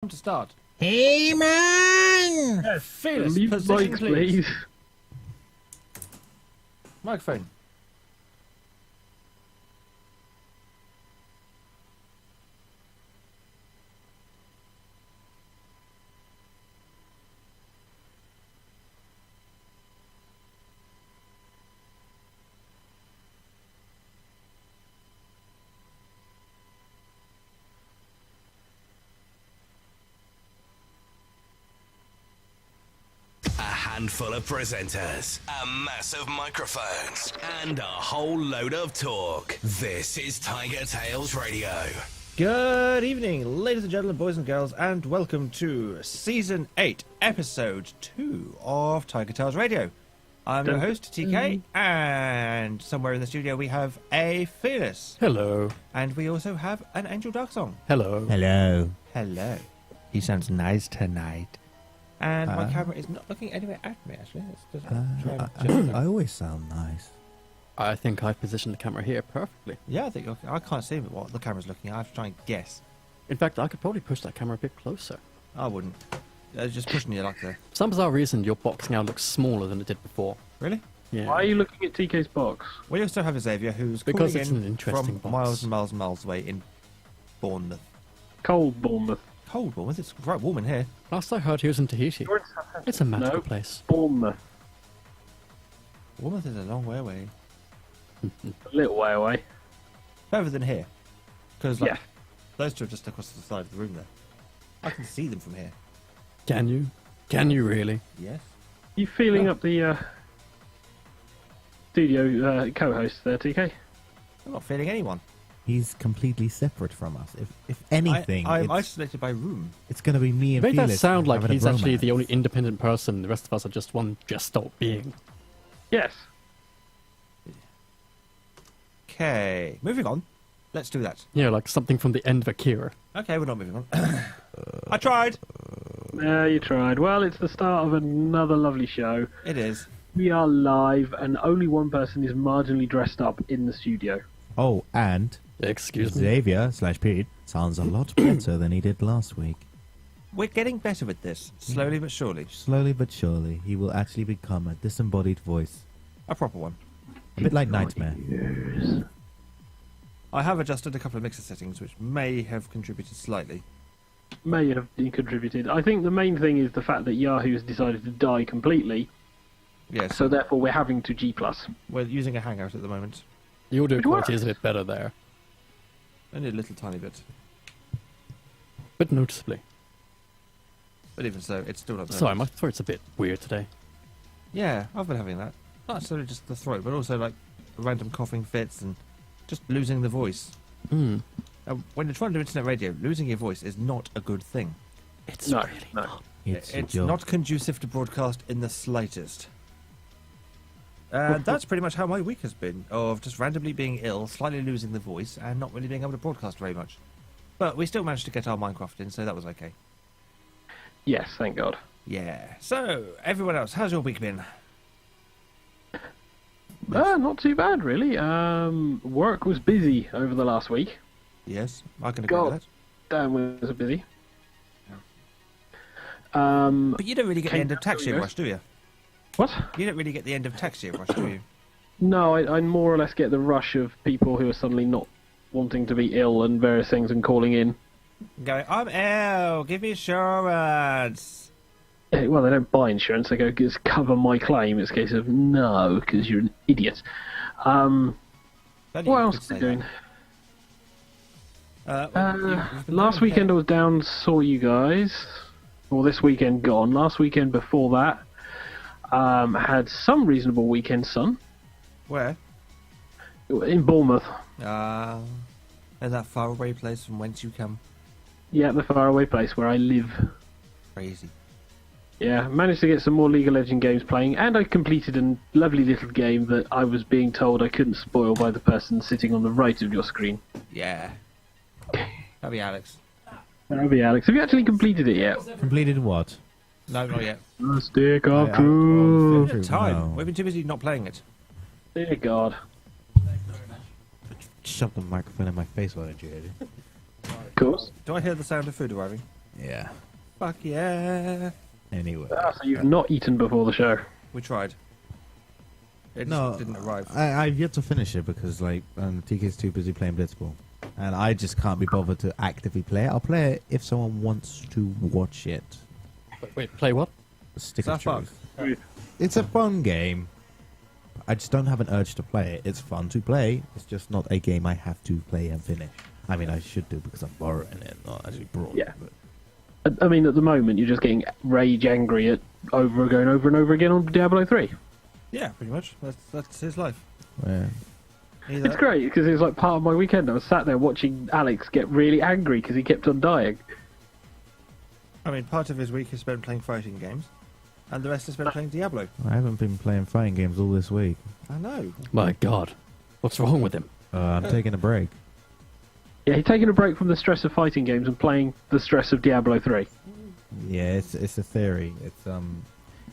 to start. Hey, man! Yes, Fearless, Leave position, mics, please. please. Microphone. Handful of presenters, a mass of microphones, and a whole load of talk. This is TigerTails Radio. Good evening, ladies and gentlemen, boys and girls, and welcome to Season 8, Episode 2 of TigerTails Radio. I'm your host, TK, and somewhere in the studio we have a Fearless. Hello. And we also have an Angel Darksong. Hello. Hello. Hello. He sounds nice tonight. And my camera is not looking anywhere at me, actually. It's just I always sound nice. I think I positioned the camera here perfectly. Yeah, I think I can't see what the camera's looking at. I have to try and guess. In fact, I could probably push that camera a bit closer. I wouldn't. Just pushing you like that. For some bizarre reason, your box now looks smaller than it did before. Really? Yeah. Why are you looking at TK's box? We also have a Xavier who's Because calling it's in an interesting from box. miles and miles and miles away in Bournemouth. Cold Bournemouth. Cold Bournemouth? It's right warm in here. Last I heard, he was in Tahiti. You're in Southampton. It's a magical No, place. Bournemouth. Bournemouth is a long way away. A little way away. Better than here. Because Yeah. those two are just across the side of the room there. I can see them from here. Can you? Can you really? Yes. You feeling Yeah. up the studio co-host there, TK? I'm not feeling anyone. He's completely separate from us. If anything, I'm it's, isolated by room. it's going to be me and Make that Felix sound like having a he's actually the bromance. only independent person. The rest of us are just one dressed out being. Yes. Okay. Moving on. Let's do that. Yeah, like something from the end of Akira. Okay, we're not moving on. I tried. You tried. Well, it's the start of another lovely show. It is. We are live, and only one person is marginally dressed up in the studio. Oh, and Excuse me. Xavier / Pete sounds a lot better than he did last week. We're getting better with this, slowly but surely. Slowly but surely, he will actually become a disembodied voice. A proper one. A bit like Nightmare. Yes. I have adjusted a couple of mixer settings, which may have contributed slightly. May have contributed. I think the main thing is the fact that Yahoo has decided to die completely, Yes. so therefore we're having to G+. We're using a Hangout at the moment. The audio It quality is a works. bit better there. Only a little tiny bit. But noticeably. But even so, it's still not Sorry, my throat's a bit weird today. Yeah, I've been having that. Not necessarily just the throat, but also like random coughing fits and just losing the voice. Hmm. When you're trying to do internet radio, losing your voice is not a good thing. It's No, really no. not. It's a It's joke. not conducive to broadcast in the slightest. That's pretty much how my week has been, of just randomly being ill, slightly losing the voice, and not really being able to broadcast very much. But we still managed to get our Minecraft in, so that was okay. Yes, thank God. Yeah. So, everyone else, how's your week been? Not too bad, really. Work was busy over the last week. Yes, I can agree with that. Dan was busy. But you don't really get the Came end of tax year down, rush, do you? What? You don't really get the end of tax year rush, do you? No, I more or less get the rush of people who are suddenly not wanting to be ill and various things and calling in. Going, I'm ill, give me insurance. Yeah, well, they don't buy insurance. They go, just cover my claim. It's a case of, no, because you're an idiot. Bloody What you else could are say we doing? that. You've been Last doing weekend I was down, saw you guys. Well, this weekend gone. Last weekend before that, had some reasonable weekend sun Where? in Bournemouth. In that faraway place from whence you come. Yeah, the faraway place where I live. Crazy. Yeah, managed to get some more League of Legends games playing, and I completed a lovely little game that I was being told I couldn't spoil by the person sitting on the right of your screen. Yeah. That'll be Alex. That'll be Alex. Have you actually completed it yet? Completed what? No, not yet. Stick of I- truth. True, Time. no. We've been too busy not playing it. Dear God. Shove the microphone in my face, why don't you, Eddie? Of course. Do I hear the sound of food arriving? Yeah. Fuck yeah. Anyway. So you've not eaten before the show. We tried. It No, just didn't arrive. I've yet to finish it because TK's too busy playing Blitzball, and I just can't be bothered to actively play it. I'll play it if someone wants to watch it. Wait, play what? Stick South of Park. Truth. It's a fun game. I just don't have an urge to play it. It's fun to play. It's just not a game I have to play and finish. I mean, I should do because I'm borrowing it, not actually brought Yeah. it. But I mean, at the moment, you're just getting rage angry at going over and over again on Diablo 3. Yeah, pretty much. That's his life. yeah. Either It's great because it was like part of my weekend. I was sat there watching Alex get really angry because he kept on dying. I mean, part of his week is spent playing fighting games, and the rest is spent playing Diablo. I haven't been playing fighting games all this week. I know. My God. What's wrong with him? I'm taking a break. Yeah, he's taking a break from the stress of fighting games and playing the stress of Diablo 3. Yeah, it's a theory. It's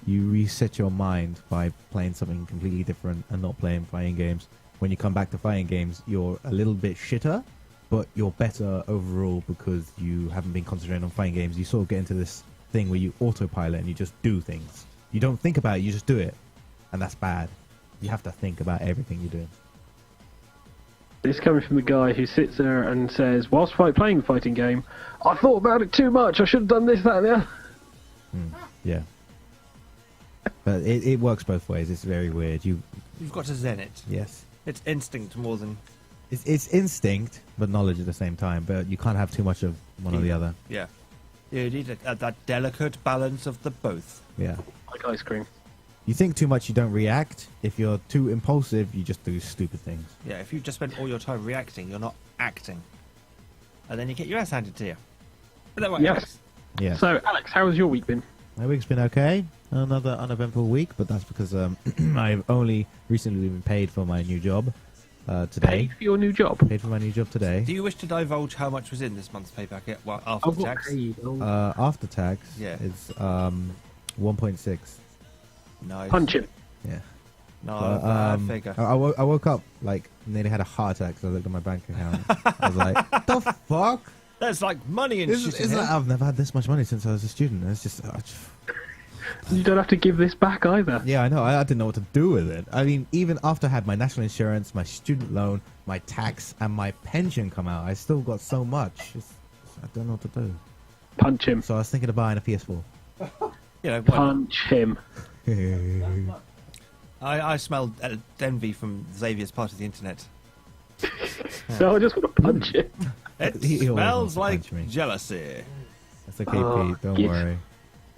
you reset your mind by playing something completely different and not playing fighting games. When you come back to fighting games, you're a little bit shitter, but you're better overall because you haven't been concentrating on fighting games. You sort of get into this thing where you autopilot and you just do things. You don't think about it, you just do it. And that's bad. You have to think about everything you're doing. This coming from the guy who sits there and says, whilst playing a fighting game, I thought about it too much. I should have done this, that, and the other. Yeah. But it works both ways. It's very weird. You've got to zen it. Yes. It's instinct more than... It's instinct, but knowledge at the same time. But you can't have too much of one or the other. Yeah. You need that delicate balance of the both. Yeah. Like ice cream. You think too much, you don't react. If you're too impulsive, you just do stupid things. Yeah, if you just spend all your time reacting, you're not acting. And then you get your ass handed to you. Is that right, Yes. Alex? Yeah. So, Alex, how has your week been? My week's been okay. Another uneventful week, but that's because I've only recently been paid for my new job today. Paid for your new job? Paid for my new job today. Do you wish to divulge how much was in this month's pay packet? Well, after I've got tax? paid. After tax, Yeah. it's 1.6. Nice. Punch him. Yeah. No, But, bad figure. I woke up like nearly had a heart attack because I looked at my bank account. I was like, "The fuck? There's like money in shit in here. I've never had this much money since I was a student." It's just, You don't have to give this back either. yeah, I know. I didn't know what to do with it. I mean, even after I had my national insurance, my student loan, my tax, and my pension come out, I still got so much. I don't know what to do. Punch him. So I was thinking of buying a PS4. You know, Punch him. I smell envy from Xavier's part of the internet. So I just want to punch him. It He always wants smells to like punch me. jealousy. That's okay, Oh, Pete. Don't yes. worry.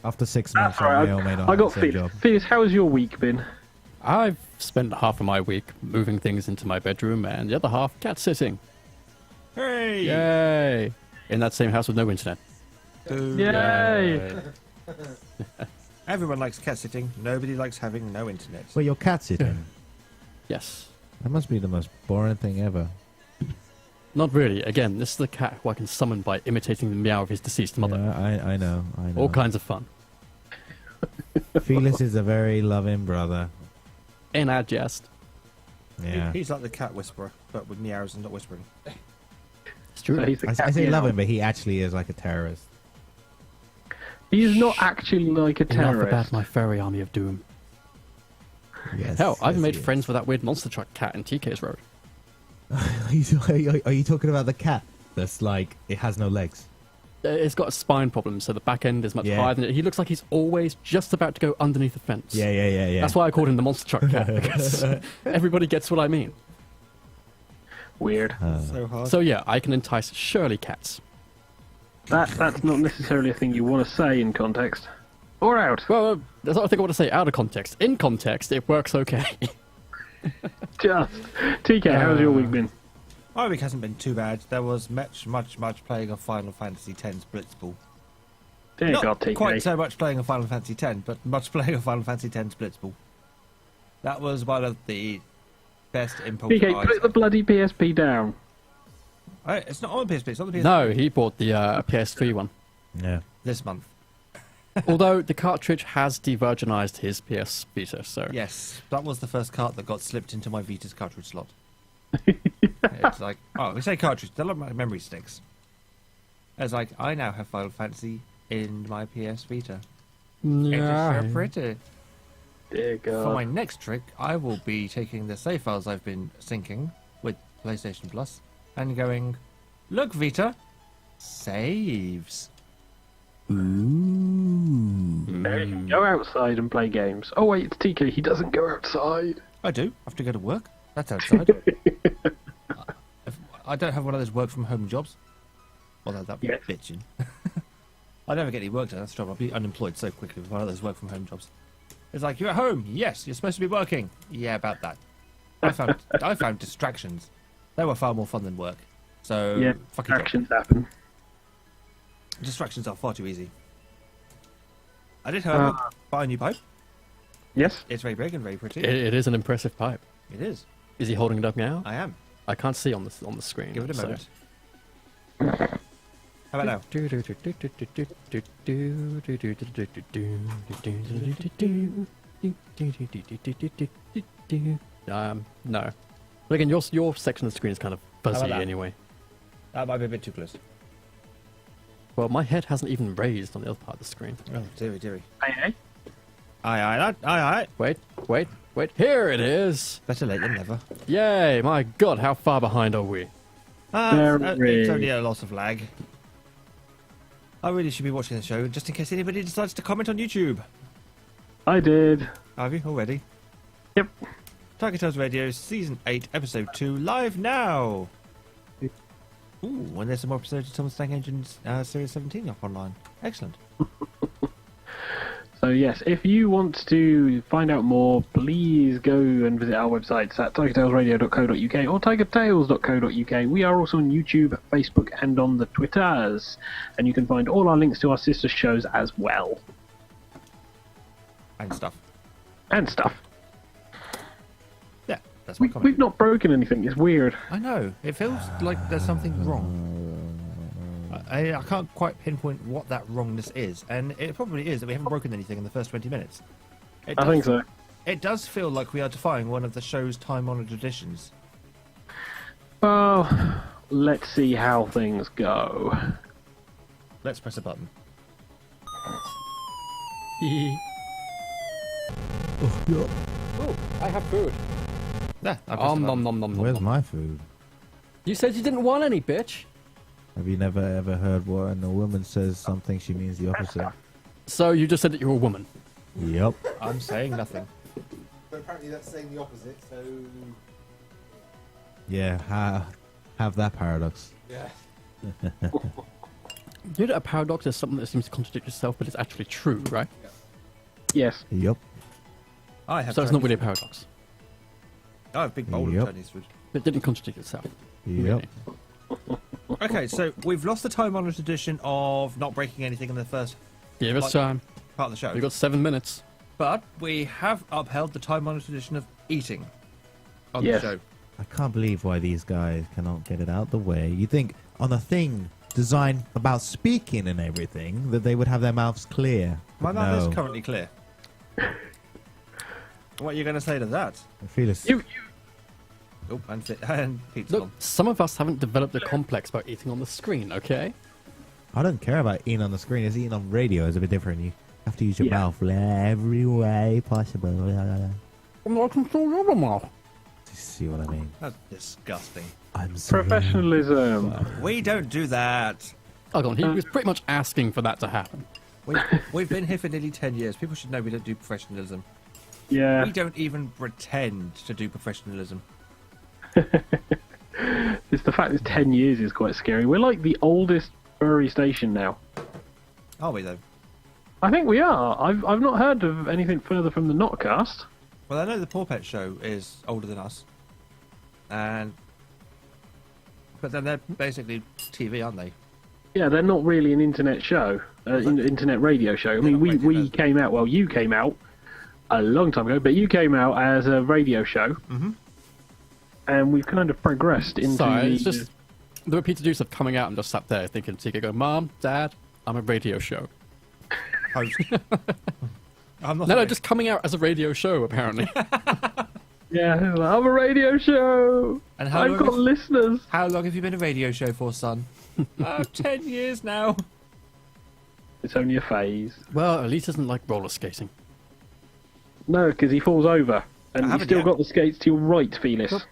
After 6 months, That's all I right. may or may not I have got the same Phineas. job. Phineas, how has your week been? I've spent half of my week moving things into my bedroom and the other half cat sitting. Hey! Yay! In that same house with no internet. Yay! Everyone likes cat sitting. Nobody likes having no internet. Well, your cat's sitting. Yes. That must be the most boring thing ever. Not really. Again, this is the cat who I can summon by imitating the meow of his deceased mother. Yeah, I know. All kinds of fun. Felix is a very loving brother. In our jest. Yeah. He's like the cat whisperer, but with meows and not whispering. It's true. So he's the I cat say meow. loving, but he actually is like a terrorist. He's not actually like a Enough terrorist. about my furry army of doom. Yes. Hell, I've yes, made he is. friends with that weird monster truck cat in TK's Road. Are you talking about the cat that's like, it has no legs? It's got a spine problem, so the back end is much Yeah. higher than it. He looks like he's always just about to go underneath the fence. Yeah. That's why I called him the monster truck cat, because everybody gets what I mean. Weird. So hard. So yeah, I can entice Shirley cats. That's not necessarily a thing you want to say in context. Or out. Well, that's not a thing I want to say out of context. In context, it works okay. Just. TK, how's your week been? My week hasn't been too bad. There was much playing of Final Fantasy X's Blitzball. There you Not go, TK. quite so much playing of Final Fantasy X, but much playing of Final Fantasy X's Blitzball. That was one of the best impulse TK, buys. put the bloody PSP down. It's not on the PSP, it's on the PSP. No, he bought the PS3 one. Yeah. This month. Although the cartridge has de-virginized his PS Vita, so Yes, that was the first cart that got slipped into my Vita's cartridge slot. It's like, oh, we say cartridge, they're like my memory sticks. As like, I now have Final Fantasy in my PS Vita. Yeah. It is so pretty. Dear God. For my next trick, I will be taking the save files I've been syncing with PlayStation Plus and going, look, Vita, saves. There you go outside and play games. Oh wait, it's TK. He doesn't go outside. I do. I have to go to work. That's outside. I don't have one of those work from home jobs. Although that'd be Yes. bitching. I never get any work done. That's the trouble. I'll be unemployed so quickly with one of those work from home jobs. It's like, you're at home. Yes, you're supposed to be working. Yeah, about that. I found distractions. They were far more fun than work. So, Yeah, fucking actions happen. distractions are far too easy. I did, however, buy a new pipe. Yes. It's very big and very pretty. It is an impressive pipe. It is. Is he holding it up now? I am. I can't see on the screen. Give it a so- moment. How about No. But again, your section of the screen is kind of How fuzzy about that? anyway. now? That might be a bit too close. Well, my head hasn't even raised on the other part of the screen. Oh, dearie, dearie. Aye, Aye. Wait. Here it is! Better late than never. Yay! My God, how far behind are we? It's only a loss of lag. I really should be watching the show, just in case anybody decides to comment on YouTube. I did. Have you already? Yep. TigerTails Radio, Season 8, Episode 2, live now! Ooh, and there's some more episodes of Thomas Tank Engine's Series 17 up online. Excellent. So yes, if you want to find out more, please go and visit our websites at tigertailsradio.co.uk or tigertails.co.uk. We are also on YouTube, Facebook, and on the Twitters. And you can find all our links to our sister shows as well. And stuff. And stuff. Yeah, that's my comment. We've not broken anything, it's weird. I know. It feels like there's something wrong. I can't quite pinpoint what that wrongness is, and it probably is that we haven't broken anything in the first 20 minutes. I think so. It does feel like we are defying one of the show's time-honoured traditions. Well, let's see how things go. Let's press a button. Oh, I have food. There, I pressed a button. Where's my food? You said you didn't want any, bitch. Have you never ever heard when a woman says something, she means the opposite? So you just said that you're a woman. Yep. I'm saying nothing. But apparently that's saying the opposite, so... Yeah, have that paradox. Yeah. You know, a paradox is something that seems to contradict itself, but it's actually true, right? Yes. Yep. I have So it's not Chinese really a food. paradox. I have a big bowl Yep. of Chinese food. It didn't contradict itself. Yep. Really. Okay, so we've lost the time-honoured tradition of not breaking anything in the first Give us Like- time. part of the show. We've got 7 minutes. But we have upheld the time-honoured tradition of eating on Yes. the show. I can't believe why these guys cannot get it out the way. You think on a thing designed about speaking and everything that they would have their mouths clear. My But mouth no. is currently clear. What are you going to say to that? I feel it's Oh, and Pete's Look, gone. some of us haven't developed a complex about eating on the screen, okay? I don't care about eating on the screen. It's eating on radio is a bit different. You have to use your Yeah. mouth every way possible. See what I mean? That's disgusting. I'm sorry. Professionalism. We don't do that. Oh, go on. He was pretty much asking for that to happen. We've been here for nearly 10 years. People should know we don't do professionalism. Yeah. We don't even pretend to do professionalism. It's the fact it's 10 years is quite scary. We're like the oldest furry station now. Are we, though? I think we are. I've not heard of anything further from the Notcast. Well, I know the Paw Pet show is older than us. But then they're basically TV, aren't they? Yeah, they're not really an internet show, internet radio show. I mean, not we radio. came out, well, you came out a long time ago, but you came out as a radio show. Mhm. And we've kind of progressed into Sorry, the... it's just the repeated use of coming out and just sat there thinking, TK go, Mom, Dad, I'm a radio show. Host. I'm not. No, just coming out as a radio show, apparently. Yeah, I'm a radio show. And how I've long got have- listeners. How long have you been a radio show for, son? Oh, 10 years now. It's only a phase. Well, at least he doesn't like roller skating. No, because he falls over. And you've haven't still yet. got the skates to your right, Felix. Well,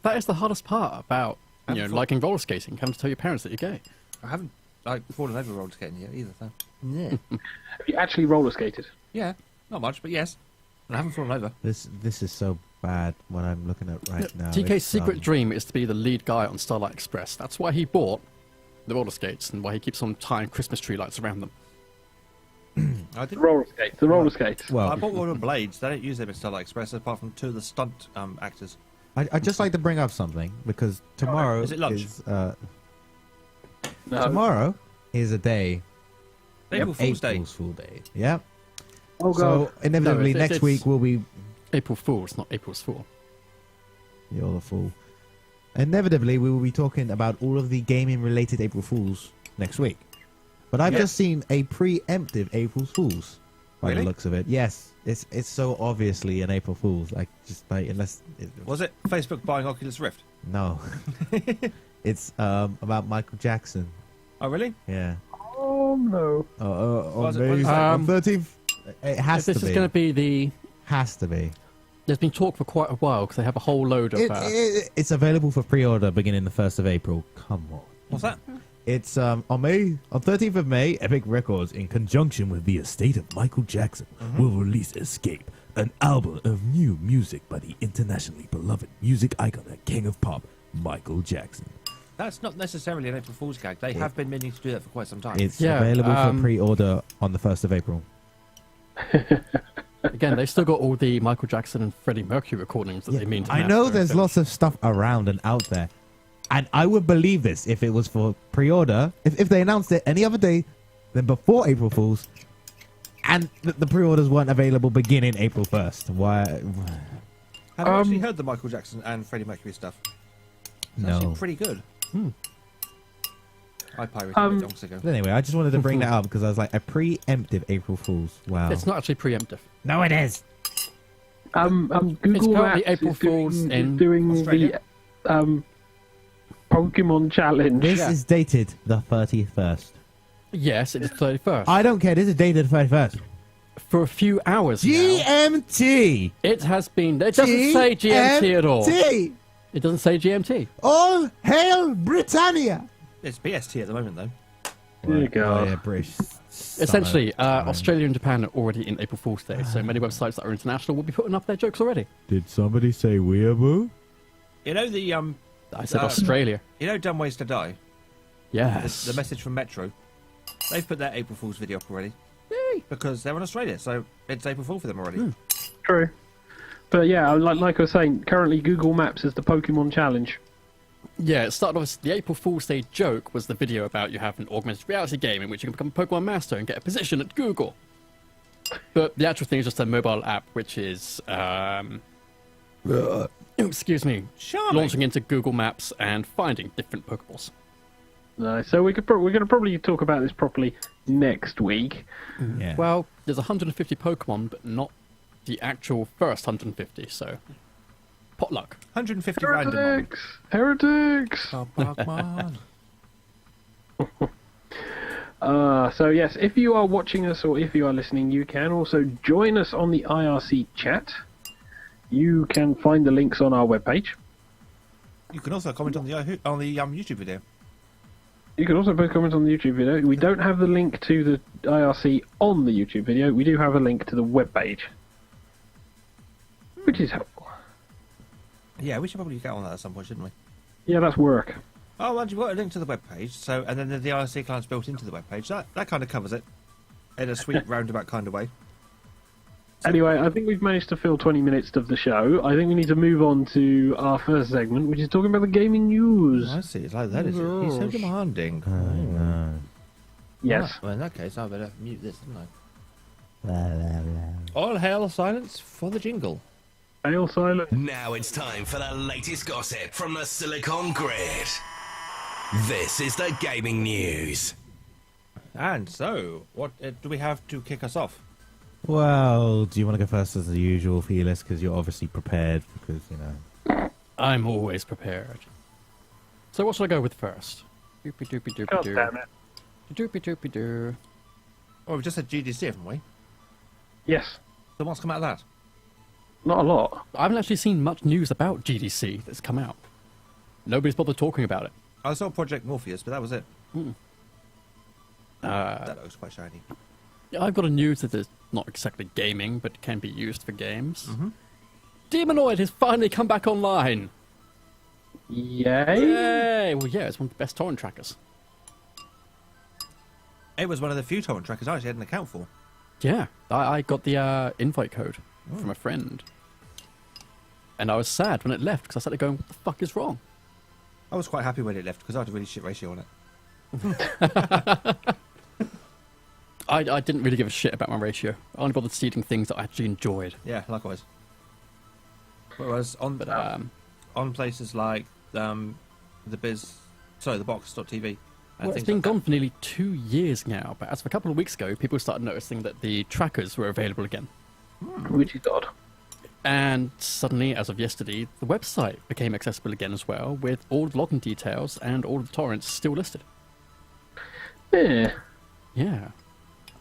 That is the hardest part about liking roller skating. Having to tell your parents that you're gay. I haven't fallen over roller skating yet either. So. Yeah. Have you actually roller skated? Yeah, not much, but yes. I haven't fallen over. This is so bad what I'm looking at right now. TK's It's, secret dream is to be the lead guy on Starlight Express. That's why he bought the roller skates and why he keeps on tying Christmas tree lights around them. I The didn't. roller skates. The roller skates. Well, I bought one of the blades. They don't use them in Starlight Express apart from two of the stunt actors. I'd just like to bring up something because tomorrow Is it lunch? No. tomorrow is a day, April Fool's Day. April's Fool Day. Yeah. Oh, God. So inevitably No, next it's- week will be April Fool's, not April's Fool. you're the fool. Inevitably we will be talking about all of the gaming related April Fools next week. But I've Yeah. just seen a preemptive April Fools by Really? the looks of it. Yes, it's so obviously an April Fools. Like just like unless Was it Facebook buying Oculus Rift? no, it's about Michael Jackson. Oh, really? Yeah. Oh, no. Was it- May was it- on 13th. It has This to is be. going to be the... Has to be. There's been talk for quite a while because they have a whole load of... It's available for pre-order beginning the 1st of April. Come on. What's that? It's on 13th of May, Epic Records, in conjunction with the estate of Michael Jackson, will release Escape, an album of new music by the internationally beloved music icon and king of pop, Michael Jackson. That's not necessarily an April Fool's gag. They have been meaning to do that for quite some time. It's Yeah, available for um, pre-order on the 1st of April. Again, they've still got all the Michael Jackson and Freddie Mercury recordings that they mean to I know master there's and lots of stuff around and out there. And I would believe this if it was for pre-order. If they announced it any other day than before April Fool's, and the pre-orders weren't available beginning April 1st. Why? Have you actually heard the Michael Jackson and Freddie Mercury stuff? It's actually No. pretty good. I pirated it long ago. But anyway, I just wanted to bring that up because I was like, a preemptive April Fool's. Wow. It's not actually preemptive. No, it is. Google It's currently Maps April is Fool's doing, in is doing Australia. the Pokemon Challenge. This is dated the 31st. Yes, it's the 31st. I don't care. This is dated the 31st. For a few hours now, GMT. it has been... It doesn't say GMT at all. GMT. It doesn't say GMT. All hail Britannia. It's BST at the moment, though. There you go. Oh, yeah, British. Essentially, Australia and Japan are already in April Fool's Day, so many websites that are international will be putting up their jokes already. Did somebody say weeaboo? You know the I said Uh, Australia. you know Dumb Ways to Die? Yes. The message from Metro. They've put their April Fool's video up already. Because they're in Australia, so it's April Fool for them already. True. But yeah, like I was saying, currently Google Maps is the Pokemon Challenge. Yeah, it started off as the April Fool's Day joke was the video about you have an augmented reality game in which you can become a Pokemon Master and get a position at Google. But the actual thing is just a mobile app which is, excuse me, Charming. launching into Google Maps and finding different Pokeballs. No, so we're going to probably talk about this properly next week. Yeah. Well, there's 150 Pokemon, but not the actual first 150, so potluck. 150 random. Heretics! Oh, Pokemon. So yes, if you are watching us or if you are listening, you can also join us on the IRC chat. You can find the links on our webpage. You can also comment on the YouTube video. You can also post comments on the YouTube video. We don't have the link to the IRC on the YouTube video. We do have a link to the webpage, which is helpful. Yeah, we should probably get on that at some point, shouldn't we? Yeah, that's work. Oh, and you've got a link to the webpage, so and then the IRC client's built into the webpage. That kind of covers it in a sweet roundabout kind of way. Anyway, I think we've managed to fill 20 minutes of the show. I think we need to move on to our first segment, which is talking about the gaming news. I see. It's like that, is it? He's so demanding. no. Yes. Well, in that case, I better mute this, didn't I? All hail silence for the jingle. Hail silent. Now it's time for the latest gossip from the Silicon Grid. This is the gaming news. And so, what do we have to kick us off? Well, do you want to go first as the usual, Felix? Because you're obviously prepared. Because I'm always prepared. So what should I go with first? Doopy doopy doopy God doo. damn it. Doopy doopy doo. Oh, we've just had GDC, haven't we? Yes, So what's come out of that? not a lot. I haven't actually seen much news about GDC that's come out. Nobody's bothered talking about it. I saw Project Morpheus, but that was it. Uh, That looks quite shiny. I've got a news that is not exactly gaming, but can be used for games. Mm-hmm. Demonoid has finally come back online. Yay! Yay! Well, yeah, it's one of the best torrent trackers. It was one of the few torrent trackers I actually had an account for. Yeah, I got the invite code from a friend. And I was sad when it left because I started going, what the fuck is wrong? I was quite happy when it left because I had a really shit ratio on it. I didn't really give a shit about my ratio. I only bothered seeding things that I actually enjoyed. Yeah, likewise. Whereas on But on places like the box.tv. well, it's been gone for nearly 2 years now, but as of a couple of weeks ago, people started noticing that the trackers were available again. Which is odd. And suddenly, as of yesterday, the website became accessible again as well, with all the login details and all the torrents still listed. Yeah. Yeah.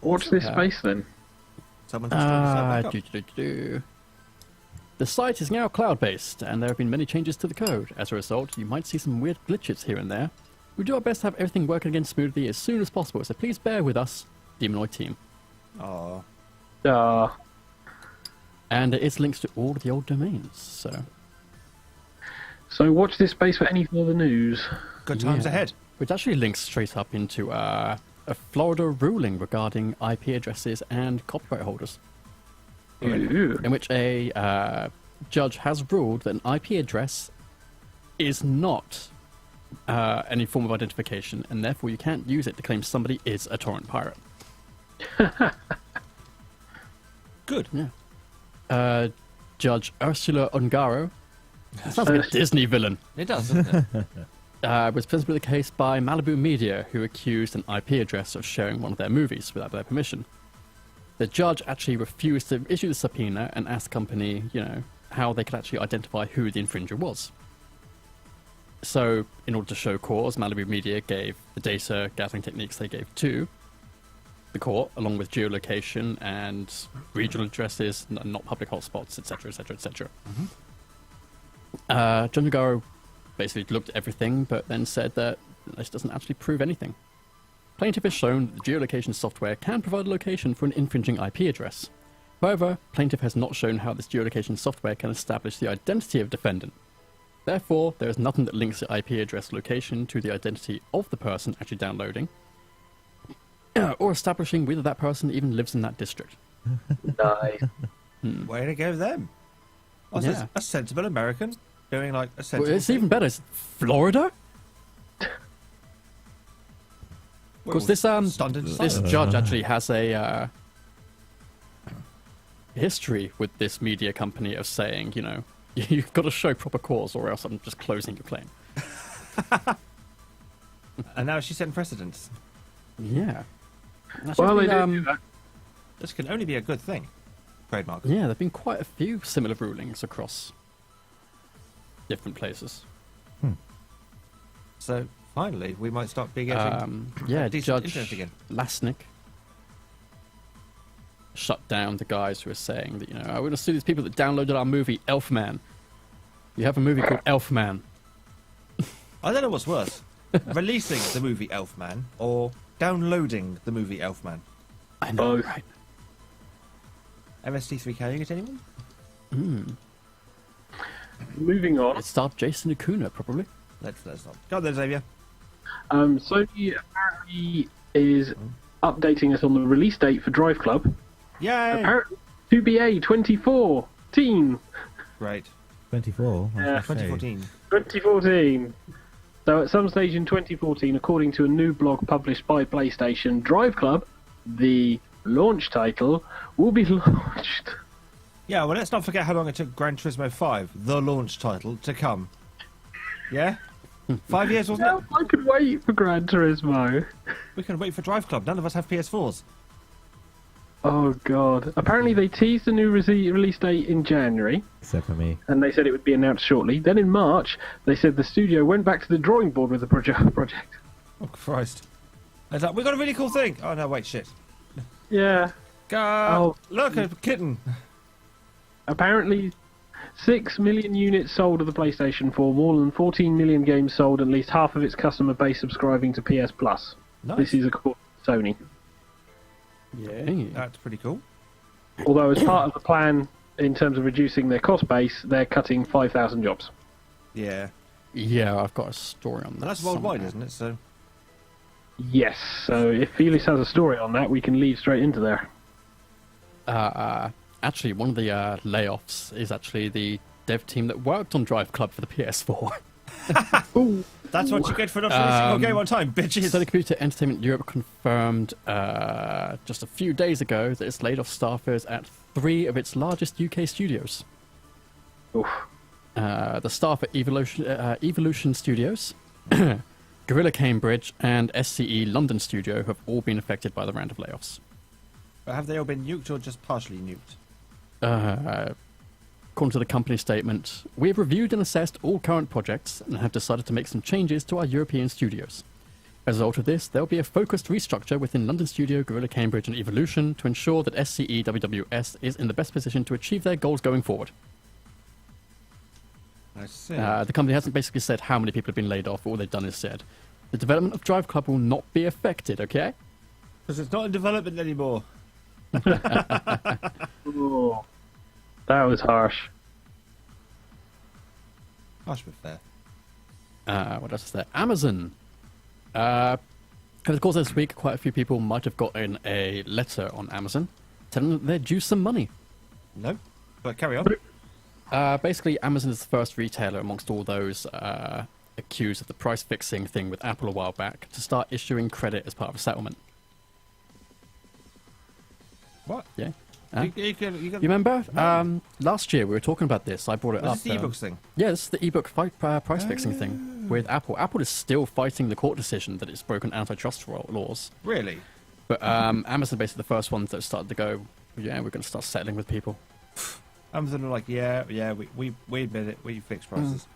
Watch this Yeah. space then. Someone has started to back up. Do. The site is now cloud-based, and there have been many changes to the code. As a result, you might see some weird glitches here and there. We do our best to have everything working again smoothly as soon as possible, so please bear with us, Demonoid team. Aw. And there is links to all of the old domains, so... So watch this space for any further news. Good times Yeah. ahead. Which actually links straight up into a Florida ruling regarding IP addresses and copyright holders, Ooh. in which a judge has ruled that an IP address is not any form of identification, and therefore you can't use it to claim somebody is a torrent pirate. Good. Yeah. Judge Ursula Ongaro, sounds like a Disney villain, It does, doesn't it? was presented with a case by Malibu Media, who accused an IP address of showing one of their movies without their permission. The judge actually refused to issue the subpoena and asked the company, how they could actually identify who the infringer was. So, in order to show cause, Malibu Media gave the data gathering techniques they gave to the court, along with geolocation and regional addresses, not public hotspots, etc., etc., etc. Judge Ongaro basically looked at everything, but then said that this doesn't actually prove anything. Plaintiff has shown that the geolocation software can provide a location for an infringing IP address. However, plaintiff has not shown how this geolocation software can establish the identity of defendant. Therefore, there is nothing that links the IP address location to the identity of the person actually downloading, or establishing whether that person even lives in that district. Nice. Way to go, them. Oh, so Yeah. it's a sensible American doing like a Well, sensible it's thing. even better. It's Florida? We're Because all this stunned into this silence. judge actually has a history with this media company of saying, you've got to show proper cause, or else I'm just closing your claim. And now she's setting precedents. Yeah. Well, they Actually, do that. This can only be a good thing. Trademark. yeah, there've been quite a few similar rulings across different places. So finally, we might start being getting Yeah, decent Judge internet again. Lasnik shut down the guys who were saying that, I want to sue these people that downloaded our movie Elfman. You have a movie called Elfman. I don't know what's worse: releasing the movie Elfman or downloading the movie Elfman. I know, Both. right? MST3 carrying it, anyone? Moving on. It starred Jason Acuna, probably. Let's not. Go on then, Xavier. Sony apparently is updating us on the release date for Drive Club. Yay! Apparently, 2BA 2014. Great. 24. Yeah. 2014. 2014. So at some stage in 2014, according to a new blog published by PlayStation, Drive Club, the launch title, will be launched. Yeah, well, let's not forget how long it took Gran Turismo 5, the launch title, to come. Yeah? 5 years, wasn't it? I could wait for Gran Turismo. We can wait for Drive Club. None of us have PS4s. Oh god. Apparently they teased the new release date in January, Except for me. and they said it would be announced shortly. Then in March, they said the studio went back to the drawing board with the project. Oh, Christ. It's like, we got a really cool thing. Oh, no, wait, shit. Yeah. Go! Look, a kitten. Apparently, 6 million units sold of the PlayStation 4, more than 14 million games sold, at least half of its customer base subscribing to PS Plus. Nice. This is according to Sony. Yeah. That's pretty cool. Although, as part of the plan, in terms of reducing their cost base, they're cutting 5,000 jobs. Yeah. Yeah, I've got a story on that. And that's worldwide, somewhere. isn't it? So. Yes, so if Felix has a story on that, we can lead straight into there. Actually, one of the layoffs is actually the dev team that worked on Drive Club for the PS4. That's what you get for not finishing your game on time, bitches. Sony Computer Entertainment Europe confirmed just a few days ago that it's laid off staffers at 3 of its largest UK studios. Oof. The staff at Evolution Studios, Gorilla Cambridge, and SCE London Studio have all been affected by the round of layoffs. But have they all been nuked or just partially nuked? According to the company statement, we have reviewed and assessed all current projects and have decided to make some changes to our European studios. As a result of this, there will be a focused restructure within London Studio, Gorilla Cambridge, and Evolution to ensure that SCE WWS is in the best position to achieve their goals going forward. I see. The company hasn't basically said how many people have been laid off. All they've done is said the development of Drive Club will not be affected, okay? Because it's not in development anymore. Oh, that was harsh. Harsh but fair. What else is there? Amazon. Over the course of this week, quite a few people might have gotten a letter on Amazon telling them that they're due some money. No. But carry on. Basically, Amazon is the first retailer amongst all those accused of the price fixing thing with Apple a while back to start issuing credit as part of a settlement. What? Yeah. You You remember? Last year we were talking about this. I brought it up. This is the ebooks thing. Yeah, this is the ebook price fixing thing with Apple. Apple is still fighting the court decision that it's broken antitrust laws. Really? But Amazon basically the first ones that started to go, yeah, we're going to start settling with people. Amazon are like, yeah, we admit it, we fix prices.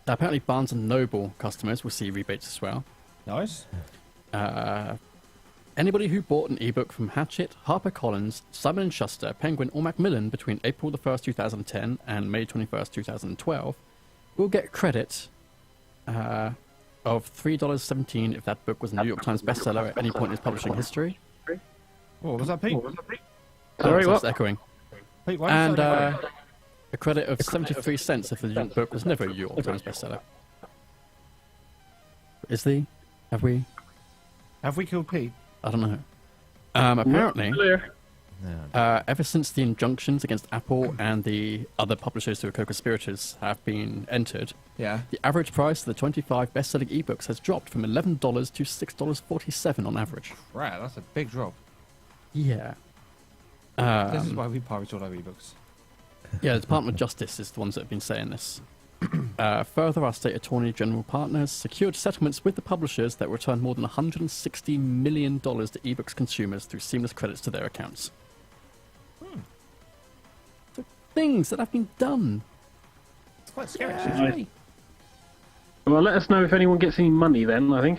Apparently Barnes & Noble customers will see rebates as well. Nice. Anybody who bought an ebook from Hachette, HarperCollins, Simon & Schuster, Penguin or Macmillan between April the 1st, 2010 and May 21st, 2012 will get credit of $3.17 if that book was a New York Times bestseller at any point in its publishing history. Oh, was that Pete? Sorry, That's what? echoing. Pete, why And did you say that? a credit of 73 cents if the book was never a New York Times bestseller. Is the? Have we? Have we killed Pete? I don't know. Apparently, Clear. ever since the injunctions against Apple and the other publishers who are co-conspirators have been entered, Yeah. the average price of the 25 best-selling ebooks has dropped from $11 to $6.47 on average. Right, that's a big drop. Yeah. This is why we pirate all our ebooks. Yeah, the Department of Justice is the ones that have been saying this. Further, our state attorney general partners secured settlements with the publishers that returned more than $160 million to ebooks consumers through seamless credits to their accounts. So things that have been done. It's quite scary, Yeah. actually. Well, let us know if anyone gets any money then, I think.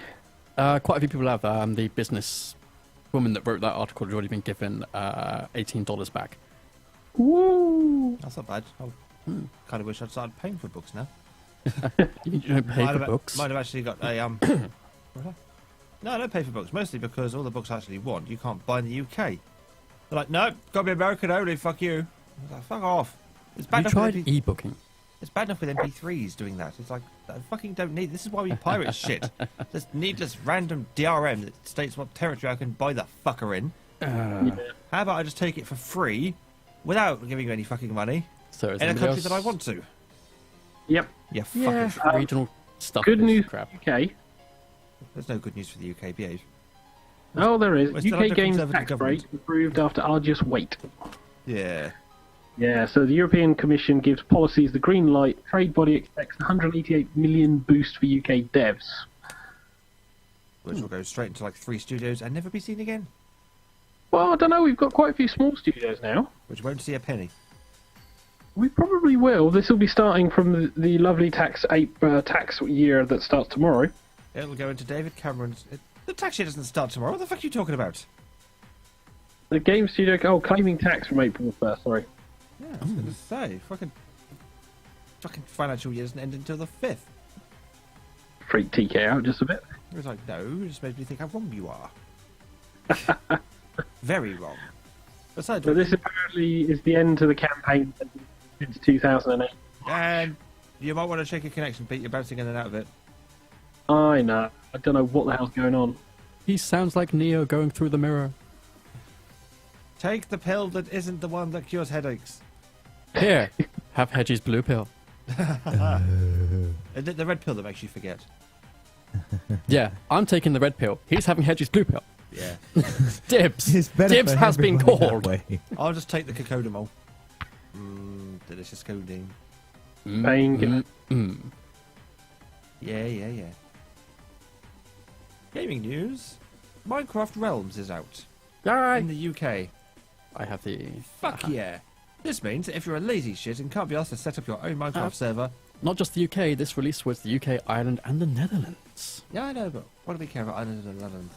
Quite a few people have. The business woman that wrote that article has already been given $18 back. Woo! That's not bad. I kind of wish I'd started paying for books now. You don't pay for books. Might have actually got a No, I don't pay for books, mostly because all the books I actually want you can't buy in the UK. They're like, no, gotta be American only, fuck you. I was like, fuck off. It's bad Have you enough tried with e-booking? It's bad enough with MP3s doing that. It's like, I fucking don't need. This is why we pirate shit. This needless random DRM that states what territory I can buy the fucker in. How about I just take it for free without giving you any fucking money So is in a anybody country else? that I want to? Yep. Yeah, Yeah, fucking. regional stuff. Good is news, crap. UK. There's no good news for the UK, behave. Oh, there is. We're still under UK games Conservative tax government. rate approved after arduous wait. Yeah. Yeah, so the European Commission gives policies the green light. Trade body expects 188 million boost for UK devs. Which will go straight into like 3 studios and never be seen again. Well, I don't know. We've got quite a few small studios now. Which won't see a penny. We probably will. This will be starting from the lovely tax year that starts tomorrow. It'll go into David Cameron's... The tax year doesn't start tomorrow. What the fuck are you talking about? The game studio... Oh, claiming tax from April 1st, sorry. Yeah, I was going to say. Fucking financial year doesn't end until the 5th. Freak TK out just a bit. It was like, no, it just made me think how wrong you are. Very wrong. Besides, So this apparently is the end to the campaign since 2008. and you might want to check your connection, Pete. You're bouncing in and out of it. I know. I don't know what the hell's going on. He sounds like Neo going through the mirror. Take the pill that isn't the one that cures headaches. Here, have Hedgie's blue pill. The red pill that makes you forget. Yeah, I'm taking the red pill. He's having Hedgie's blue pill. Yeah. Dibs. It's better Dibs for has been everybody that called. way. I'll just take the cocodamol. Delicious codeine. Painkiller. Yeah. Gaming news. Minecraft Realms is out in the UK. I have the... Fuck yeah. This means that if you're a lazy shit and can't be asked to set up your own Minecraft server... Not just the UK, this release was the UK, Ireland, and the Netherlands. Yeah, I know, but what do we care about Ireland and the Netherlands?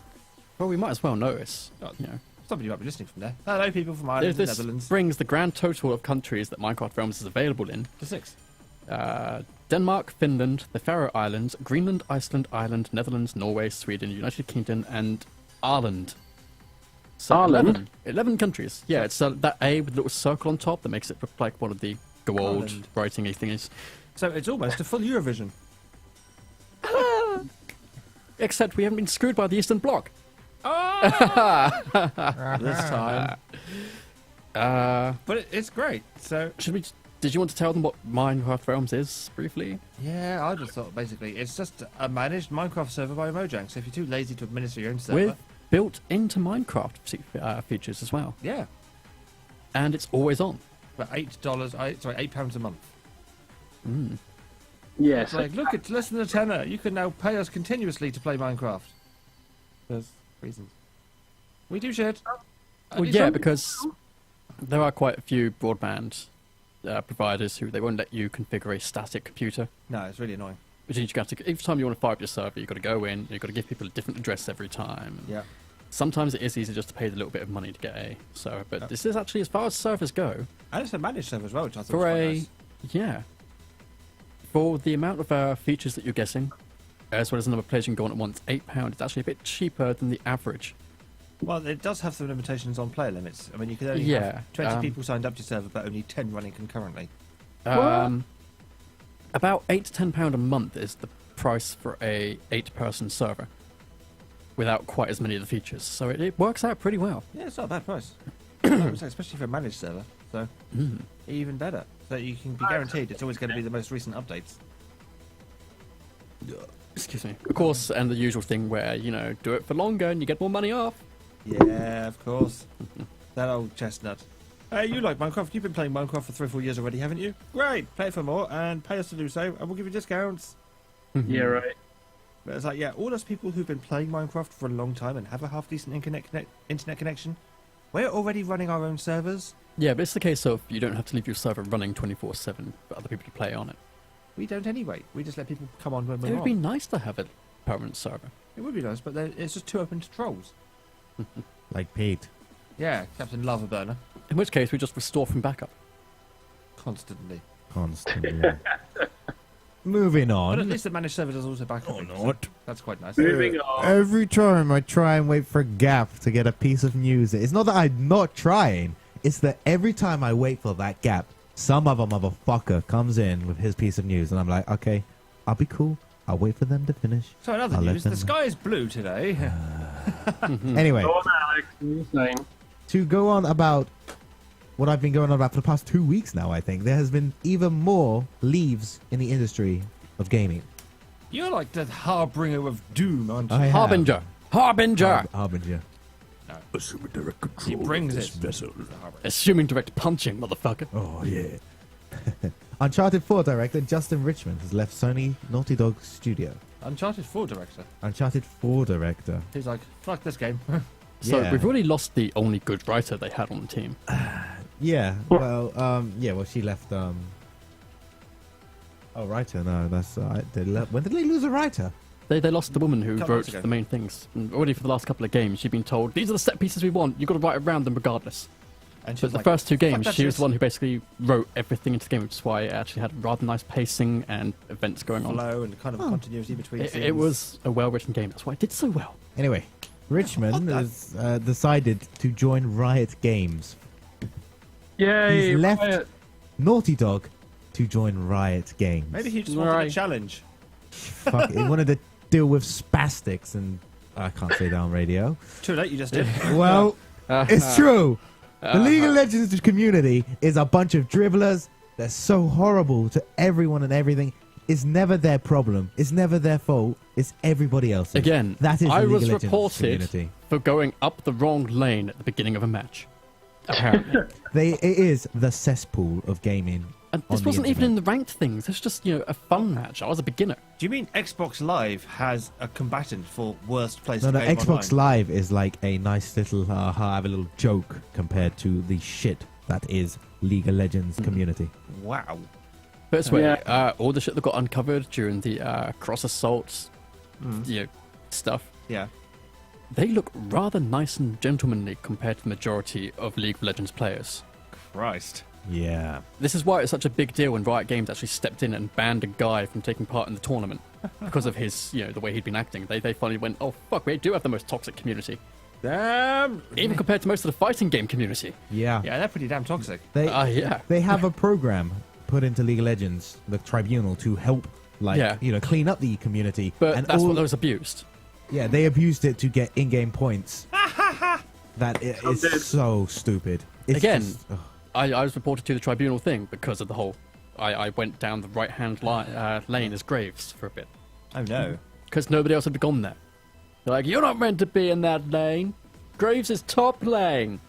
Well, we might as well notice. You know, Somebody might be listening from there. Hello, people from Ireland and this Netherlands. brings the grand total of countries that Minecraft Realms is available in. To 6. Denmark, Finland, the Faroe Islands, Greenland, Iceland, Netherlands, Norway, Sweden, United Kingdom, and Ireland. So Ireland? 11 countries. Yeah, it's that A with a little circle on top that makes it look like one of the gold Ireland. writing-y things. So it's almost a full Eurovision. Except we haven't been screwed by the Eastern Bloc. This time. But it's great. So Should we? Did you want to tell them what Minecraft Realms is briefly? yeah, I just thought basically it's just a managed Minecraft server by Mojang. So if you're too lazy to administer your own server, With built into Minecraft features as well, yeah, and it's always on. for £8 a month. Yes. It's like, look, it's less than a tenner. You can now pay us continuously to play Minecraft. There's reasons. We do shit. Well, yeah, because there are quite a few broadband providers who they won't let you configure a static computer. No, it's really annoying. Which means you have to, every time you want to fire up your server, you've got to go in, you've got to give people a different address every time. Yeah. Sometimes it is easy just to pay the little bit of money to get a server, but this is actually, as far as servers go, And it's a managed server as well, which I thought for was quite a nice. yeah, for the amount of features that you're getting, as well as the number of players you can go on at once, £8. It's actually a bit cheaper than the average. Well, it does have some limitations on player limits. I mean, you can only have 20 people signed up to your server, but only 10 running concurrently. About £8 to £10 a month is the price for a 8-person server, without quite as many of the features. So it works out pretty well. Yeah, it's not a bad price. I would say, especially for a managed server. So even better. So you can be guaranteed it's always going to be the most recent updates. Excuse me. Of course, and the usual thing where, you know, do it for longer and you get more money off. Yeah, of course. That old chestnut. Hey, you like Minecraft? You've been playing Minecraft for 3 or 4 years already, haven't you? Great! Play it for more and pay us to do so, and we'll give you discounts. Yeah, right. But it's like, yeah, all those people who've been playing Minecraft for a long time and have a half-decent internet connection, we're already running our own servers. Yeah, but it's the case of you don't have to leave your server running 24/7 for other people to play on it. We don't anyway. We just let people come on when It we're would on. be nice to have a permanent server. It would be nice, but it's just too open to trolls. Like Pete. Yeah, Captain Lava Burner. In which case, we just restore from backup. Constantly. Constantly. Moving But at on. least the managed server does also back up. Or not. That's quite nice. Moving on. Every time I try and wait for gap to get a piece of news, it's not that I'm not trying. It's that every time I wait for that gap, some other motherfucker comes in with his piece of news, and I'm like, okay, I'll be cool. I'll wait for them to finish. So in other I'll let news, them the know. sky is blue today. Anyway, Go on, Alex. What are you saying? to go on about what I've been going on about for the past 2 weeks now, I think, there has been even more leaves in the industry of gaming. You're like the harbinger of doom, aren't you? I have. Harbinger! Harbinger! Harbinger. Assuming direct control He brings of this it. vessel. Assuming direct punching, motherfucker. Oh, yeah. Uncharted 4 director Justin Richmond has left Sony Naughty Dog Studio. Uncharted 4 director. Uncharted 4 director. He's like, fuck this game. So Yeah. we've already lost the only good writer they had on the team. Yeah, well, she left, Oh, writer, no, that's, when did they lose a writer? They lost the woman who Couple wrote months ago. the main things. And already for the last couple of games, she'd been told, these are the set pieces we want. You've got to write around them regardless. And she But was the like, first two "Fuck games, that she was shit." the one who basically wrote everything into the game, which is why it actually had rather nice pacing and events going on. Flow and kind of continuity between It scenes. was a well-written game. That's why it did so well. Anyway, Richmond has decided to join Riot Games. Yay! He's left Riot. Naughty Dog to join Riot Games. Maybe he just wanted a Right. challenge. Fuck, he wanted to deal with spastics, and I can't say that on radio. Too late, you just did. Well, it's true. The League of Legends community is a bunch of dribblers. They're so horrible to everyone and everything. It's never their problem. It's never their fault. It's everybody else's. Again, that is I the League was of Legends reported community. for going up the wrong lane at the beginning of a match. Apparently. It is the cesspool of gaming. And on this the wasn't even in internet. the ranked things. It's just, a fun match. I was a beginner. Do you mean Xbox Live has a combatant for worst place No, to no, game Xbox online? Live is like a nice little, have a little joke compared to the shit that is League of Legends community. Wow. But it's weird. Yeah. All the shit that got uncovered during the cross assaults, stuff, Yeah. they look rather nice and gentlemanly compared to the majority of League of Legends players. Christ. Yeah. This is why it's such a big deal when Riot Games actually stepped in and banned a guy from taking part in the tournament because of his, the way he'd been acting. They finally went, oh fuck, we do have the most toxic community, Damn. even compared to most of the fighting game community. Yeah. Yeah, they're pretty damn toxic. They Yeah. they have a program put into League of Legends, the Tribunal, to help, clean up the community. But and that's all, what was abused. Yeah, they abused it to get in-game points. That is so stupid. It's Again, just- ugh. I was reported to the tribunal thing because of the whole. I went down the right-hand lane as Graves for a bit Oh no. because nobody else had gone there. They're like, you're not meant to be in that lane. Graves is top lane.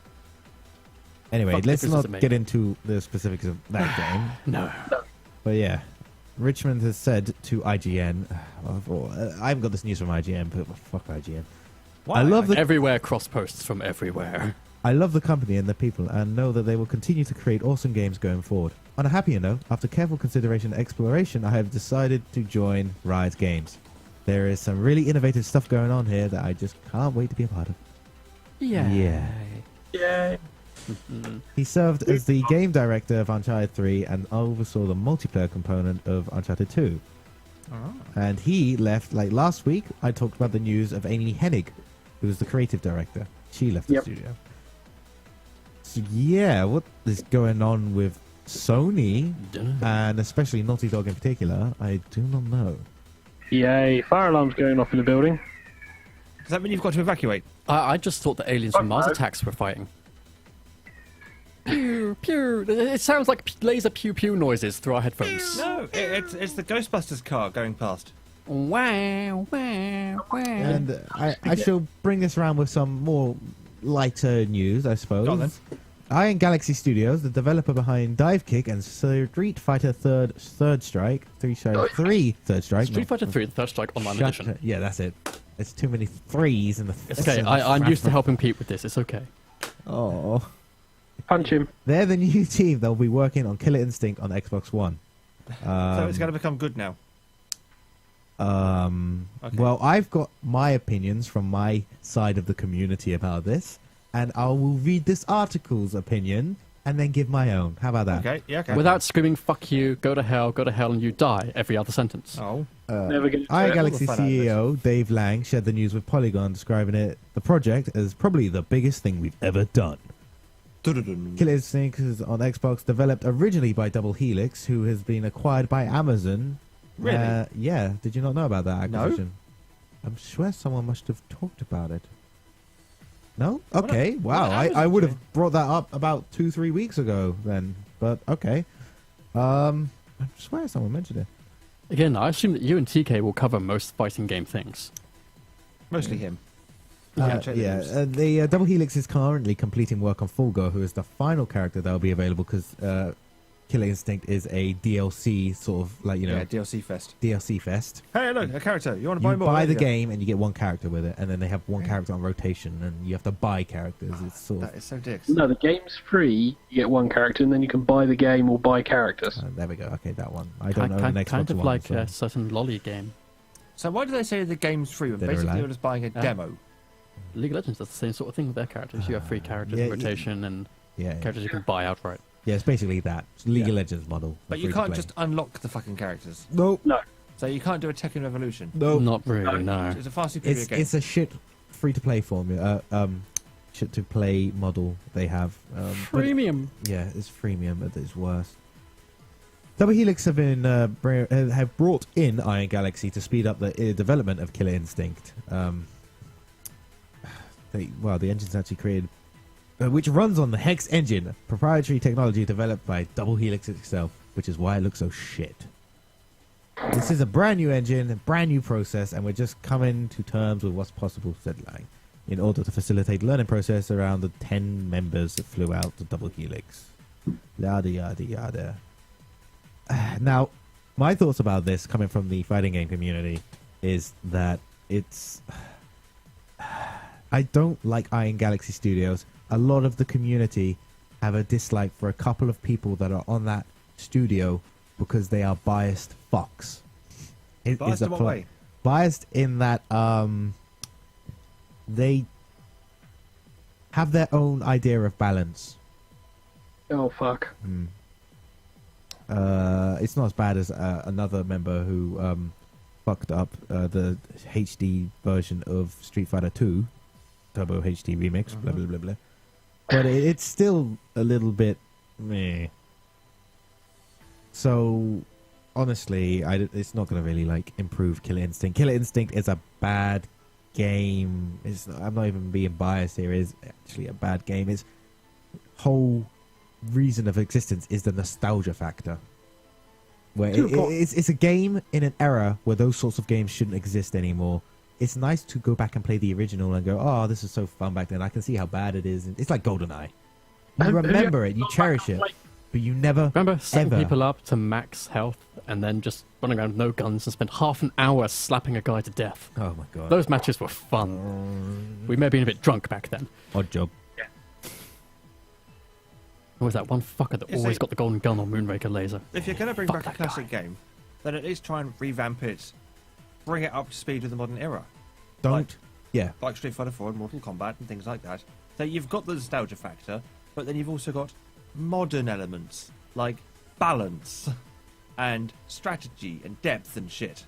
Anyway, fuck let's difference does it not make? get into the specifics of that game. No. But yeah, Richmond has said to IGN, I haven't got this news from IGN, but fuck IGN. Why? I love the Everywhere cross posts from everywhere. I love the company and the people, and know that they will continue to create awesome games going forward. On a happier note, after careful consideration and exploration, I have decided to join Riot Games. There is some really innovative stuff going on here that I just can't wait to be a part of. Yeah. Yeah. Yay! He served as the game director of Uncharted 3 and oversaw the multiplayer component of Uncharted 2. And he left, last week, I talked about the news of Amy Hennig, who was the creative director. She left the Yep. studio. So yeah, what is going on with Sony, and especially Naughty Dog in particular, I do not know. Yay! Fire alarm's going off in the building. Does that mean you've got to evacuate? I just thought the aliens from Fuck Mars no. Attacks were fighting. Pew, pew. It sounds like laser pew pew noises through our headphones. No, it's the Ghostbusters car going past. Wow, wow, wow. And I shall bring this around with some more lighter news, I suppose. Go on then. Iron Galaxy Studios, the developer behind Dive Kick and Street Fighter Third Strike, Third Strike. Street Fighter 3, the Third Strike Online Edition. Yeah, that's it. It's too many threes in the. It's okay, I'm used to helping Pete with this. It's okay. Oh, Punch him. they're the new team that will be working on Killer Instinct on Xbox One. So it's going to become good now. Okay. Well, I've got my opinions from my side of the community about this, and I will read this article's opinion and then give my own. How about that? Okay, yeah, okay. Without screaming, fuck you, go to hell, and you die every other sentence. Oh. Never get Iron it. Galaxy All the fun out of CEO Dave Lang shared the news with Polygon, describing the project as probably the biggest thing we've ever done. Killer Instinct is on Xbox, developed originally by Double Helix, who has been acquired by Amazon. Really? Yeah. Did you not know about that No. acquisition? I'm sure someone must have talked about it. No? Okay. Wow. I Amazon would doing? have brought that up about 2-3 weeks ago then. But okay. I swear someone mentioned it. Again, I assume that you and TK will cover most fighting game things. Mostly him. Yeah, check the news. the Double Helix is currently completing work on Fulgur, who is the final character that will be available because Killer Instinct is a DLC sort of Yeah, DLC Fest. DLC fest. Hey, look, a character. You want to You buy more? buy the There you game and you get one character with it, and then they have one character on rotation, and you have to buy characters. It's sort go. of That is so dicks. No, the game's free. You get one character, and then you can buy the game or buy characters. there we go. Okay, that one. I don't know the next Kind of one. like so- a certain lolly game. So why do they say the game's free when Dead or basically Alive? you're just buying a demo? League of Legends does the same sort of thing with their characters. You have free characters in rotation and Yeah, characters you can buy outright. yeah, it's basically that. It's League Yeah. of Legends model. But you can't just unlock the fucking characters. No, No. So you can't do a Tekken Revolution. no. Not really, no. It's a far superior game. It's a shit free-to-play formula. Shit to play model they have. But Premium. yeah, it's freemium at its worst. Double Helix have been have brought in Iron Galaxy to speed up the development of Killer Instinct. The engine's actually created, which runs on the Hex engine, proprietary technology developed by Double Helix itself, which is why it looks so shit. This is a brand new engine, a brand new process, and we're just coming to terms with what's possible, said Lang, in order to facilitate learning process around the 10 members that flew out to Double Helix. Yada, yada, yada. Now, my thoughts about this, coming from the fighting game community, is that it's... I don't like Iron Galaxy Studios. A lot of the community have a dislike for a couple of people that are on that studio because they are biased fucks. Biased in what way? Biased in that they have their own idea of balance. Oh, fuck. It's not as bad as another member who fucked up the HD version of Street Fighter 2 Turbo HD remix, blah blah blah blah. But it's still a little bit meh. So honestly, it's not going to really like improve Killer Instinct. Killer Instinct is a bad game. I'm not even being biased here. It's actually a bad game. Its whole reason of existence is the nostalgia factor. Where it's a game in an era where those sorts of games shouldn't exist anymore. It's nice to go back and play the original and go, oh, this is so fun back then. I can see how bad it is. It's like GoldenEye. You remember it, you cherish it, but you never Remember setting ever. people up to max health and then just running around with no guns and spend half an hour slapping a guy to death. Oh my god. Those matches were fun. We may have been a bit drunk back then. Odd job. Who was that one fucker that You always see- got the golden gun or Moonraker laser? If you're going to bring Fuck back a that classic game, then at least try and revamp it, bring it up to speed with the modern era, Don't. Like- Yeah. like Street Fighter 4 and Mortal Kombat and things like that. So you've got the nostalgia factor, but then you've also got modern elements like balance and strategy and depth and shit.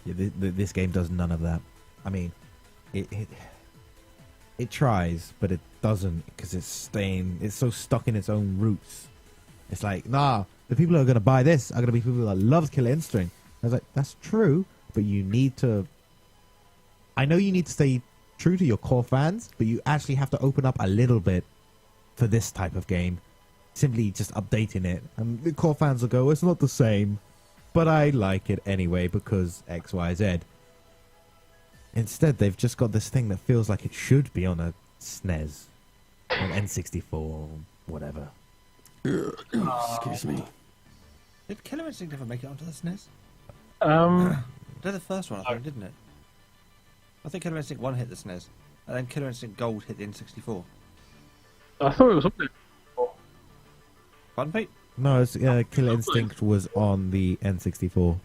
Yeah, this game does none of that. I mean, it tries, but it doesn't because it's so stuck in its own roots. It's like, nah, the people who are going to buy this are going to be people that love Killer Instinct. I was like, that's true, but you need to... I know you need to stay true to your core fans, but you actually have to open up a little bit for this type of game. Simply just updating it. And the core fans will go, it's not the same, but I like it anyway because X, Y, Z. Instead, they've just got this thing that feels like it should be on a SNES, an N64, whatever. Excuse me. Did Killer Instinct ever make it onto the SNES? Um, Did the first one, I think, didn't it? I think Killer Instinct 1 hit the SNES, and then Killer Instinct Gold hit the N64. I thought it was up there. Pardon, Pete? No, Killer Instinct was on the N64.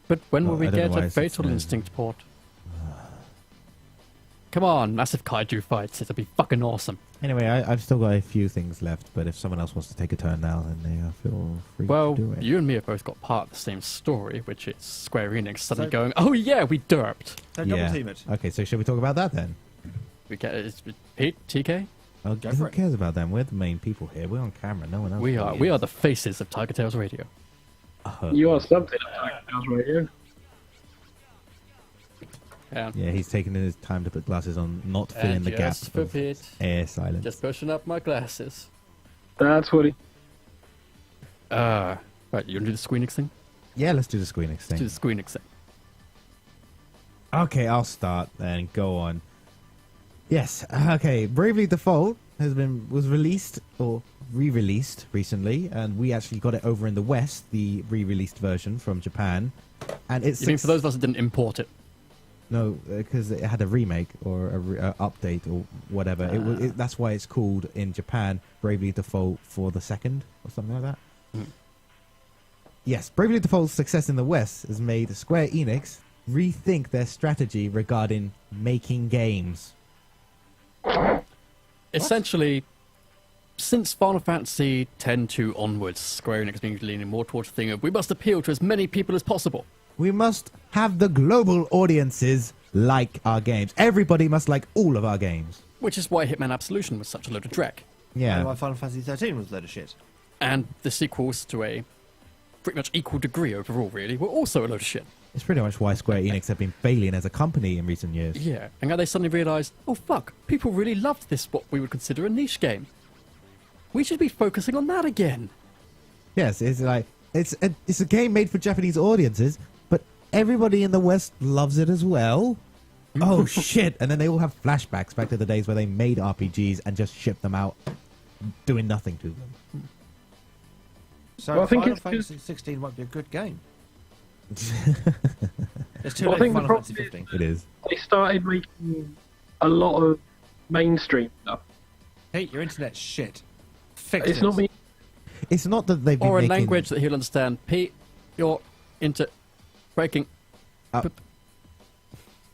But when will Well, we I don't get know why a I said Fatal SNES. Instinct port? Come on, massive kaiju fights. It'll be fucking awesome. Anyway, I've still got a few things left, but if someone else wants to take a turn now, then they feel free Well, to do it. you and me have both got part of the same story, which is Square Enix suddenly So- going, oh yeah, we derped. So double team it. Okay, so shall we talk about that then? We get it's Pete, TK. Oh, Go who for it. cares about them? We're the main people here. We're on camera. No one else. We really are is. the faces of TigerTails Radio. You are something. That was right here. Yeah. Yeah, he's taking his time to put glasses on, not filling And the gap just for of Pete, air silence. just pushing up my glasses. That's what he. Right, you want to do the Squeenix thing? Yeah, let's do the Squeenix Let's do thing. the Squeenix thing. Okay, I'll start and go on. Yes, okay. Bravely Default was released or re-released recently, and we actually got it over in the West, the re-released version from Japan. And it's You mean for those of us that didn't import it? no, because it had a remake or a update or whatever. That's why it's called in Japan Bravely Default for the Second or something like that. Yes, Bravely Default's success in the West has made Square Enix rethink their strategy regarding making games. Essentially, since Final Fantasy X-2 onwards, Square Enix has been leaning more towards the thing of we must appeal to as many people as possible. We must have the global audiences like our games. Everybody must like all of our games. Which is why Hitman Absolution was such a load of dreck. Yeah. And why Final Fantasy 13 was a load of shit. And the sequels, to a pretty much equal degree overall, really, were also a load of shit. It's pretty much why Square Enix have been failing as a company in recent years. Yeah, and now they suddenly realised, oh fuck, people really loved this, what we would consider a niche game. We should be focusing on that again. Yes, it's like it's a game made for Japanese audiences, but everybody in the West loves it as well. Oh shit! And then they all have flashbacks back to the days where they made RPGs and just shipped them out, doing nothing to them. So Well, I think Final it's Fantasy 16 might be a good game. It's too Well, I late think for the Final Fantasy problem 15. It is. They started making a lot of mainstream stuff. Hey, your internet's shit. Fix It's it. not me. It's not that they've been Or a making... language that he'll understand. Pete, you're into breaking.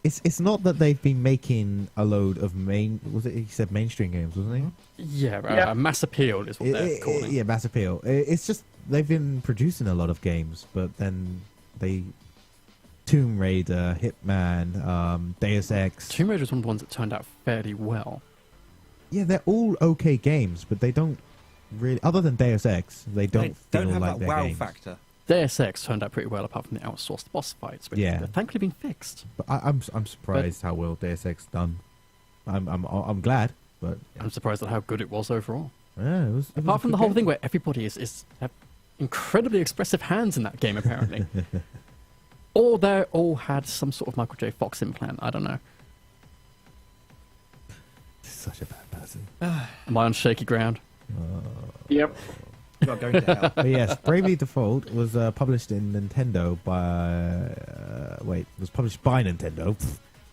It's not that they've been making a load of he said mainstream games, wasn't he? Yeah, Yeah. mass appeal is what they're calling. Yeah, mass appeal. It's just they've been producing a lot of games, but then Tomb Raider, Hitman, Deus Ex. Tomb Raider was one of the ones that turned out fairly well. Yeah, they're all okay games, but they don't really. Other than Deus Ex, they don't They don't feel have like that they're wow games. factor. Deus Ex turned out pretty well, apart from the outsourced boss fights, which Yeah. have thankfully been fixed. But I'm surprised how well Deus Ex done. I'm glad, but I'm surprised at how good it was overall. yeah, it was Apart a from good the whole game. thing where everybody is have incredibly expressive hands in that game, apparently. Or they all had some sort of Michael J. Fox implant. I don't know. Such a bad person. Am I on shaky ground? Yep. You are going to hell. But yes, Bravely Default was published in Nintendo was published by Nintendo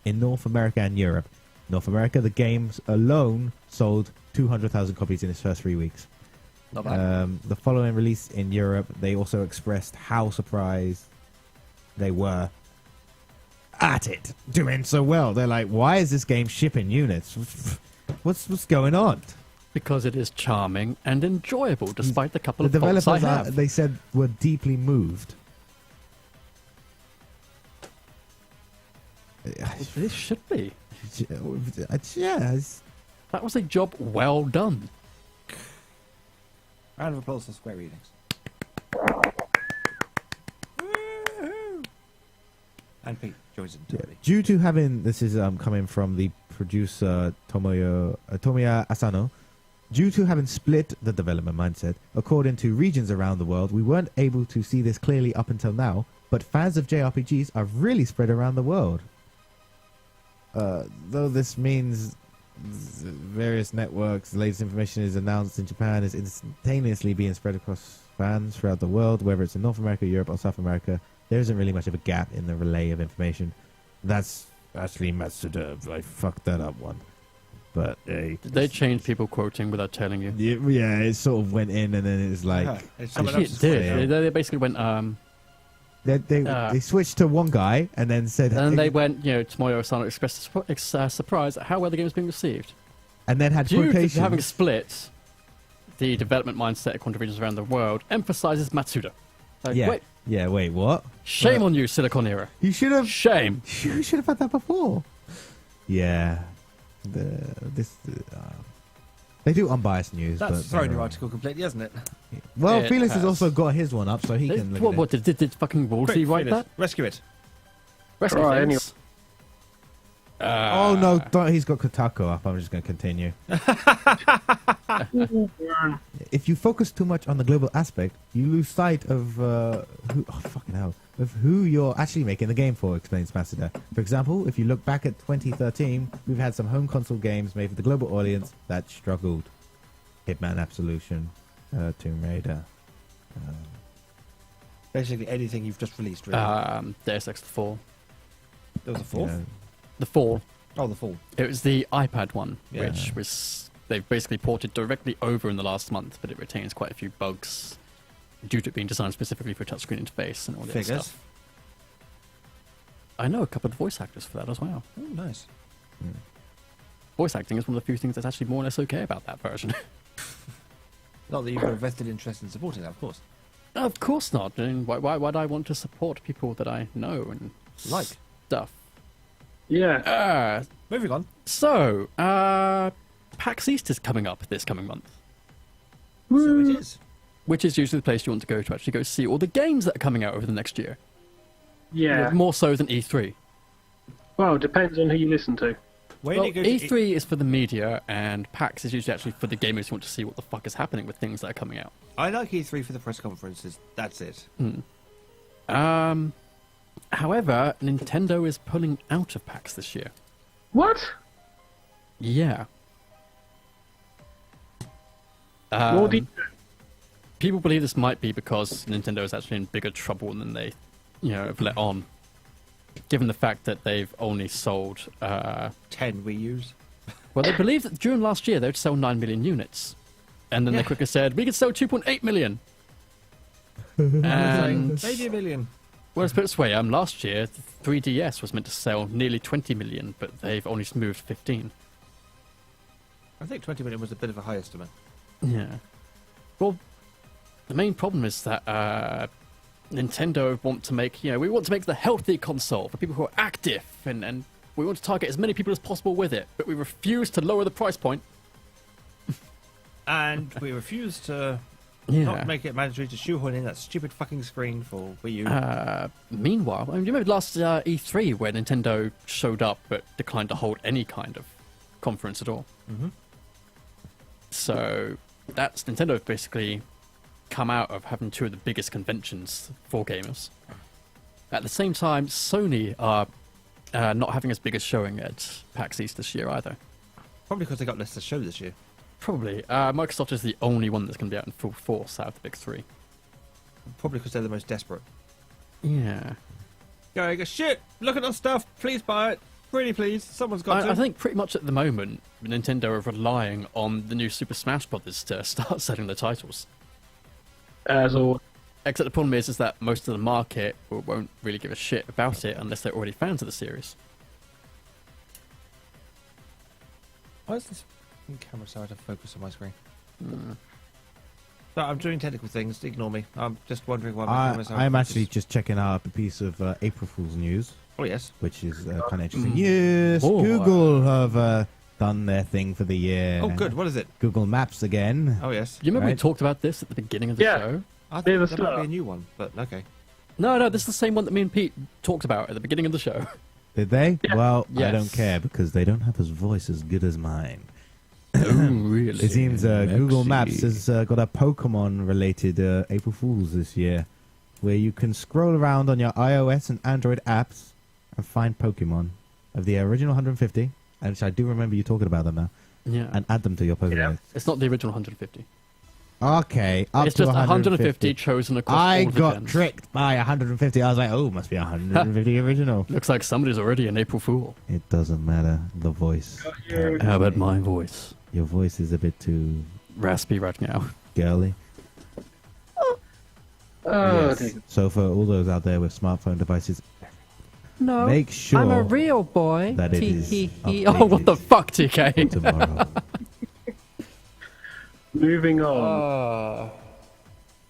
in North America and Europe. North America, the games alone sold 200,000 copies in its first 3 weeks. Not bad. The following release in Europe, they also expressed how surprised they were at it doing so well. They're like, "Why is this game shipping units? What's going on?" Because it is charming and enjoyable, despite the couple The of faults I developers, have. they said, were deeply moved. This should be. Yeah, That was a job well done. Round of applause for Square Enix. Woo-hoo. And Pete joins in totally. due to having this is coming from the producer Tomoya Asano. Due to having split the development mindset, according to regions around the world, we weren't able to see this clearly up until now, but fans of JRPGs are really spread around the world. Though this means various networks, the latest information is announced in Japan is instantaneously being spread across fans throughout the world, whether it's in North America, Europe, or South America. There isn't really much of a gap in the relay of information. That's actually Matsuda. I fucked that up one. But They changed people quoting without telling you. yeah, it sort of went in, and then it's like Yeah, it's someone Actually, else's it did. fault. They basically went, they switched to one guy, and then said, and then they went, Tomoyo Asano expressed surprise at how well the game was being received. and then had Due to quotations. having split, the development mindset across regions around the world emphasizes Matsuda. Like, Wait, what? shame on you, Silicon Era. You should have. Shame. You should have had that before. Yeah, they do unbiased news. That's but thrown your article completely, hasn't it? Well, It Felix has has. also got his one up, so he can look What at it. did fucking Wolsey Quick, write Felix, that? Rescue it. Wrestling Right, things? Oh no, he's got Kotaku up. I'm just going to continue. If you focus too much on the global aspect, you lose sight of who you're actually making the game for, explains Matsuda. For example, if you look back at 2013, we've had some home console games made for the global audience that struggled. Hitman Absolution, Tomb Raider. Basically anything you've just released, really. Deus Ex the Fall. There was a fourth? you know, The Fall. Oh, the fall. It was the iPad one, Yeah. which was they've basically ported directly over in the last month, but it retains quite a few bugs due to it being designed specifically for a touchscreen interface and all that Figures. stuff. I know a couple of voice actors for that as well. Oh, nice. Voice acting is one of the few things that's actually more or less okay about that version. Not that you've got a vested interest in supporting that, of course. Of course not. I mean, why would I want to support people that I know and Like. stuff? Yeah. Moving on. So, PAX East is coming up this coming month, So it is. which is usually the place you want to actually go see all the games that are coming out over the next year. Yeah. More so than E3. Well, depends on who you listen to. Where Well, do you go to E3 is for the media, and PAX is usually actually for the gamers who want to see what the fuck is happening with things that are coming out. I like E3 for the press conferences. That's it. However, Nintendo is pulling out of PAX this year. What? Yeah. More People believe this might be because Nintendo is actually in bigger trouble than they, have let on. Given the fact that they've only sold, 10 Wii U's. well, they believe that during last year they would sell 9 million units, and then they quickly said we could sell 2.8 million. And Maybe a million. well, let's put it this way: last year, the 3DS was meant to sell nearly 20 million, but they've only moved 15. I think 20 million was a bit of a high estimate. Yeah. Well, the main problem is that Nintendo want to make, we want to make the healthy console for people who are active, and we want to target as many people as possible with it, but we refuse to lower the price point. And we refuse to not make it mandatory to shoehorn in that stupid fucking screen for Wii U. Meanwhile, you remember last E3 where Nintendo showed up but declined to hold any kind of conference at all? Mm-hmm. So that's Nintendo's basically come out of having two of the biggest conventions for gamers. At the same time, Sony are not having as big a showing at PAX East this year either. Probably because they got less to show this year. Probably. Microsoft is the only one that's going to be out in full force out of the big three. Probably because they're the most desperate. Yeah. Go, shit, look at our stuff, please buy it. Pretty please, someone's got to. I think pretty much at the moment, Nintendo are relying on the new Super Smash Bros. To start selling their titles. As all. Except the problem is that most of the market won't really give a shit about it unless they're already fans of the series. Why is this camera so out of focus on my screen? No, I'm doing technical things, ignore me. I'm just wondering why my camera's out of I'm focus. actually just checking out a piece of April Fool's news, Oh, yes. which is kind of interesting. Yes, Oh, Google have done their thing for the year. Oh, good, what is it? Google Maps again. Oh, yes. You remember we Right. talked about this at the beginning of the Yeah. show? I Bit of think a there might be slur. a new one, but okay. No, this is the same one that me and Pete talked about at the beginning of the show. Did they? Yeah. Well, I Yes. don't care because they don't have his voice as good as mine. Oh, really? It seems Google Maps has got a Pokemon-related April Fools this year, where you can scroll around on your iOS and Android apps and find Pokemon of the original 150, and which I do remember you talking about them now, Yeah. and add them to your Pokédex. It's not the original 150. Okay, up It's to just 150. 150 chosen across I all the got gens. tricked by 150. I was like, oh, must be 150 original. Looks like somebody's already an April Fool. It doesn't matter. The voice. How about my voice? Your voice is a bit too Raspy right now. girly. Oh, Yes. dear. So for all those out there with smartphone devices, No, make sure I'm a real boy. that it is Oh, what the updated fuck, TK? tomorrow. Moving on.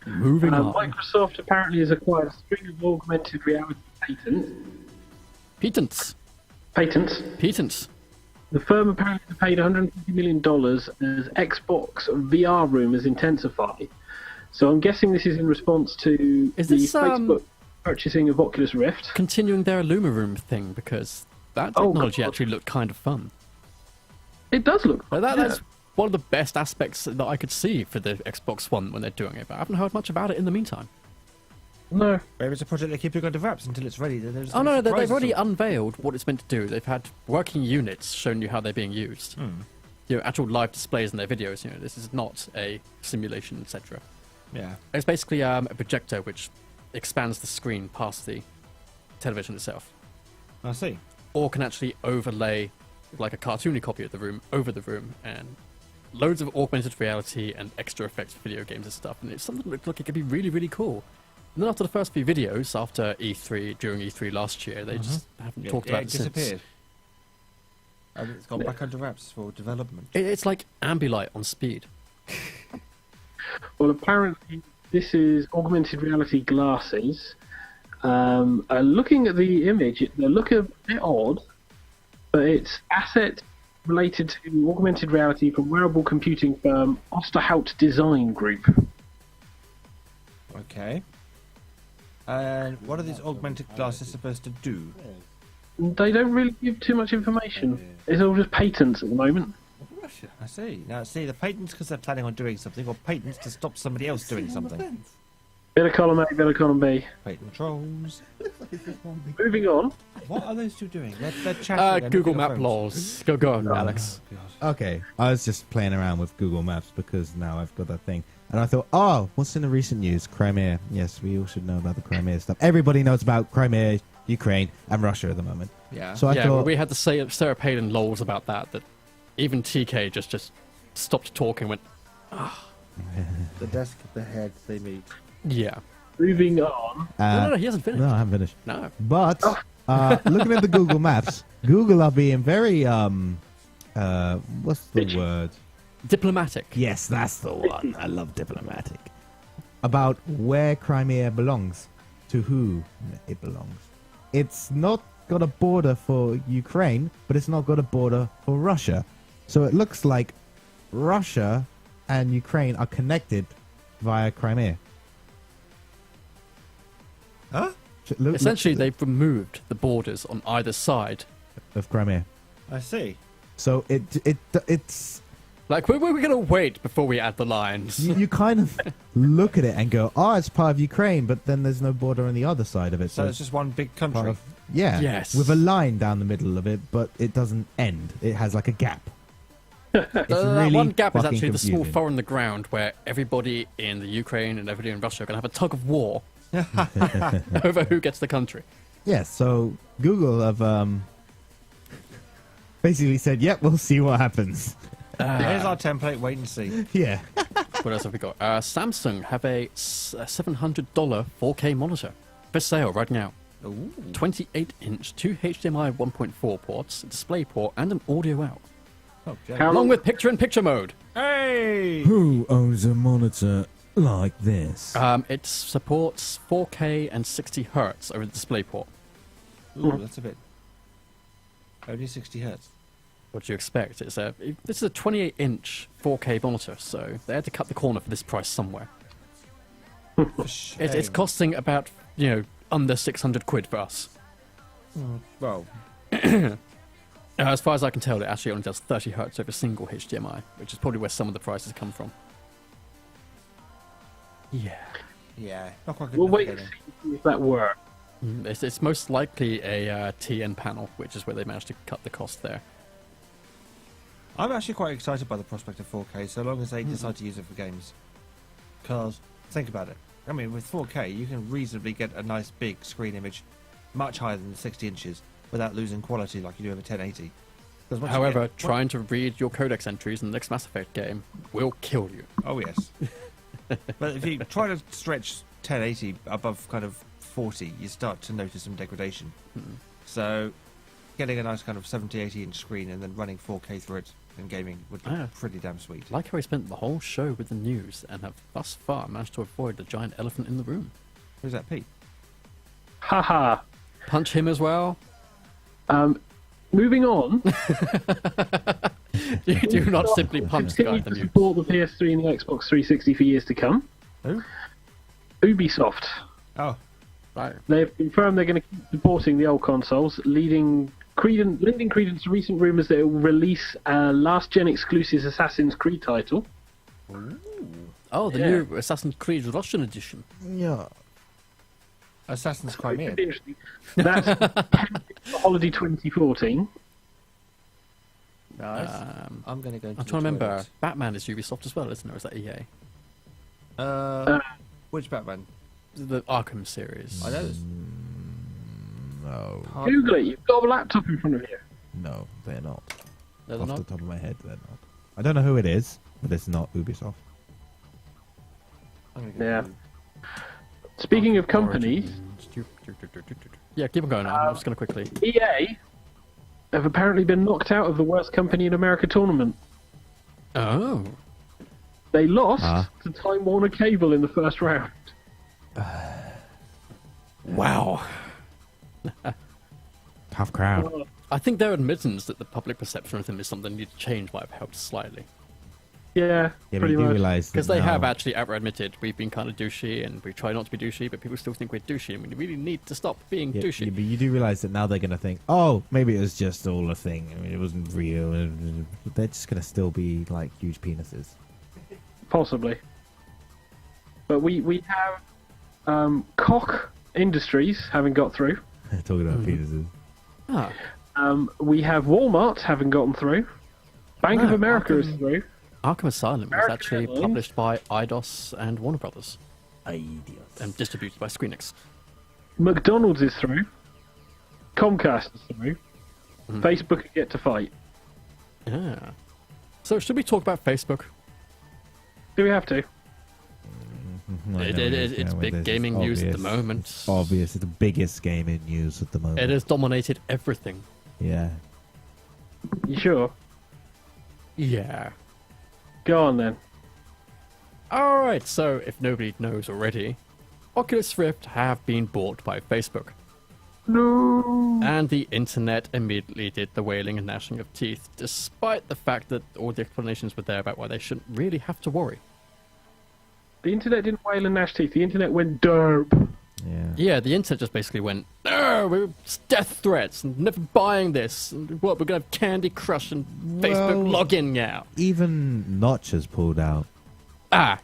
Moving on. Microsoft apparently has acquired a string of augmented reality patents. Patents. The firm apparently paid $150 million as Xbox VR rumors intensify. So I'm guessing this is in response to Is the this, Facebook purchasing of Oculus Rift. Continuing their Illumaroom thing, because that Oh, technology God. actually looked kind of fun. It does look Like fun, that's one of the best aspects that I could see for the Xbox One when they're doing it, but I haven't heard much about it in the meantime. No. Maybe it's a project they keep doing under wraps until it's ready. Then there's Oh no, they've surprises already or- unveiled what it's meant to do. They've had working units showing you how they're being used. Actual live displays in their videos. This is not a simulation, etc. Yeah. It's basically a projector which expands the screen past the television itself, I see. or can actually overlay like a cartoony copy of the room over the room, and loads of augmented reality and extra effects for video games and stuff. And it's something that looked like it could be really, really cool. then after the first few videos, after E3, during E3 last year, they just haven't talked about it it since. disappeared. And it's gone back under wraps for development. It's like Ambilight on speed. Well, apparently this is augmented reality glasses. Looking at the image, they look a bit odd, but it's asset related to augmented reality from wearable computing firm Osterhout Design Group. Okay. And what are these augmented glasses supposed to do? They don't really give too much information. It's all just patents at the moment. I see. Now, see, the patents because they're planning on doing something, or patents to stop somebody else doing something. Bit of column A, bit of column B. Patent trolls. Moving on. What are those two doing? They're chatting. and Google looking at Map phones. laws. Go on, Alex. Okay, I was just playing around with Google Maps because now I've got that thing. And I thought, oh, what's in the recent news? Crimea. Yes, we all should know about the Crimea stuff. Everybody knows about Crimea, Ukraine, and Russia at the moment. Yeah. So I Yeah, thought, well, we had to say Sarah Palin lols about that even TK just stopped talking and went, The desk, the head, they meet. yeah. Moving on. No, he hasn't finished. no, I haven't finished. No. But looking at the Google Maps, Google are being very what's the word? Diplomatic. Yes, that's the one. I love diplomatic. About where Crimea belongs, to who it belongs. It's not got a border for Ukraine, but it's not got a border for Russia. So it looks like Russia and Ukraine are connected via Crimea. Huh? Essentially, they've removed the borders on either side. of Crimea. I see. So it's Like, we're going to wait before we add the lines. you kind of look at it and go, oh, it's part of Ukraine, but then there's no border on the other side of it. So it's just one big country. part of, yeah, Yes. with a line down the middle of it, but it doesn't end. It has like a gap. It's That really one gap is fucking actually the small confusing. furrow in the ground where everybody in the Ukraine and everybody in Russia are going to have a tug of war over who gets the country. Yeah, so Google have basically said, yep, we'll see what happens. Here's our template. Wait and see. Yeah. What else have we got? Samsung have a $700 4K monitor for sale right now. Ooh. 28-inch, 2 HDMI 1.4 ports, a display port, and an audio out. Oh, Along with picture-in-picture mode. Hey! Who owns a monitor like this? It supports 4K and 60 hertz over the display port. Ooh, that's a bit. Only 60 hertz. What do you expect? This is a 28-inch 4K monitor, so they had to cut the corner for this price somewhere. It's costing about, under 600 quid for us. Well, As far as I can tell, it actually only does 30 hertz over single HDMI, which is probably where some of the prices come from. Yeah. yeah. Not quite good We'll enough wait for and gaming. see if that works. It's most likely a TN panel, which is where they managed to cut the cost there. I'm actually quite excited by the prospect of 4K, so long as they decide to use it for games. Because, think about it. I mean, with 4K, you can reasonably get a nice big screen image much higher than 60 inches without losing quality like you do with a 1080. 'Cause once you However, get- trying to read your codex entries in the next Mass Effect game will kill you. Oh, yes. But if you try to stretch 1080 above kind of 40, you start to notice some degradation. So, getting a nice kind of 70-80 inch screen and then running 4K through it in gaming would be pretty damn sweet. Like how we spent the whole show with the news and have thus far managed to avoid the giant elephant in the room. Who's that, Pete? Haha. Punch him as well. Moving on. You do not simply punch the guy in Continue the to news. support the PS3 and the Xbox 360 for years to come. Who? Ubisoft. Oh, Right. They've confirmed they're going to keep supporting the old consoles, lending credence to recent rumours that it will release a last-gen exclusive Assassin's Creed title. Oh, the Yeah. new Assassin's Creed Russian edition. Yeah. Assassin's It Crimea. could be interesting. That's for Holiday 2014. Nice. I'm going to go into I'm trying the to remember. toilet. Batman is Ubisoft as well, isn't it? Or is that EA? Which Batman? The Arkham series. I know this. No. Google it. You've got a laptop in front of you. No, they're not. No, they're Off not? the top of my head, they're not. I don't know who it is, but it's not Ubisoft. I'm gonna go Yeah. to- Speaking of companies, Yeah, keep on going on. I'm just going to quickly. EA have apparently been knocked out of the worst company in America tournament. Oh. They lost to Time Warner Cable in the first round. Wow. Tough crowd. I think their admittance that the public perception of them is something that needs to change might have helped slightly. Yeah, Yeah, but pretty you do much. realise that Because they now- have actually outright admitted we've been kind of douchey and we try not to be douchey, but people still think we're douchey and we really need to stop being Yeah, douchey. yeah, but you do realise that now they're going to think, oh, maybe it was just all a thing. I mean, it wasn't real. They're just going to still be like huge penises. Possibly. But we have Koch Industries having got through. Talking about penises. Ah, We have Walmart having gotten through. Bank of No, America is through. Arkham Asylum was American actually Airlines. published by Eidos and Warner Brothers and distributed by ScreenX. McDonald's is through. Comcast is through. Facebook are yet to fight. Yeah. So should we talk about Facebook? Do we have to? It's big gaming news at the moment. It's obvious. It's the biggest gaming news at the moment. It has dominated everything. Yeah. You sure? Yeah. Go on then. Alright, so if nobody knows already, Oculus Rift have been bought by Facebook. No. And the internet immediately did the wailing and gnashing of teeth, despite the fact that all the explanations were there about why they shouldn't really have to worry. The internet didn't wail and gnash teeth. The internet went derp. Yeah. Yeah, the internet just basically went, no, it's death threats, and never buying this, and what, we're going to have Candy Crush and Facebook Well- login now. Even Notch has pulled out.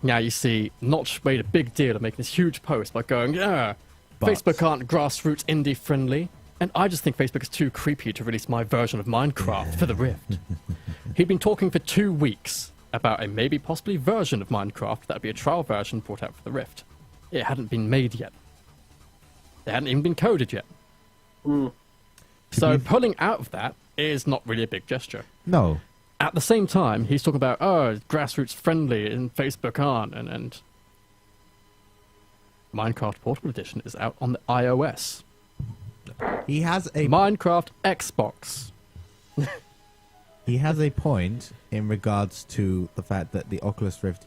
Now you see, Notch made a big deal of making this huge post by going, But- Facebook aren't grassroots indie friendly, and I just think Facebook is too creepy to release my version of Minecraft for the Rift. He'd been talking for 2 weeks about a maybe possibly version of Minecraft that'd be a trial version brought out for the Rift. It hadn't been made yet. It hadn't even been coded yet. So pulling out of that is not really a big gesture. No. At the same time, he's talking about, grassroots friendly and Facebook aren't, and Minecraft Portable Edition is out on the iOS. He has a Minecraft Xbox. he has a point in regards to the fact that the Oculus Rift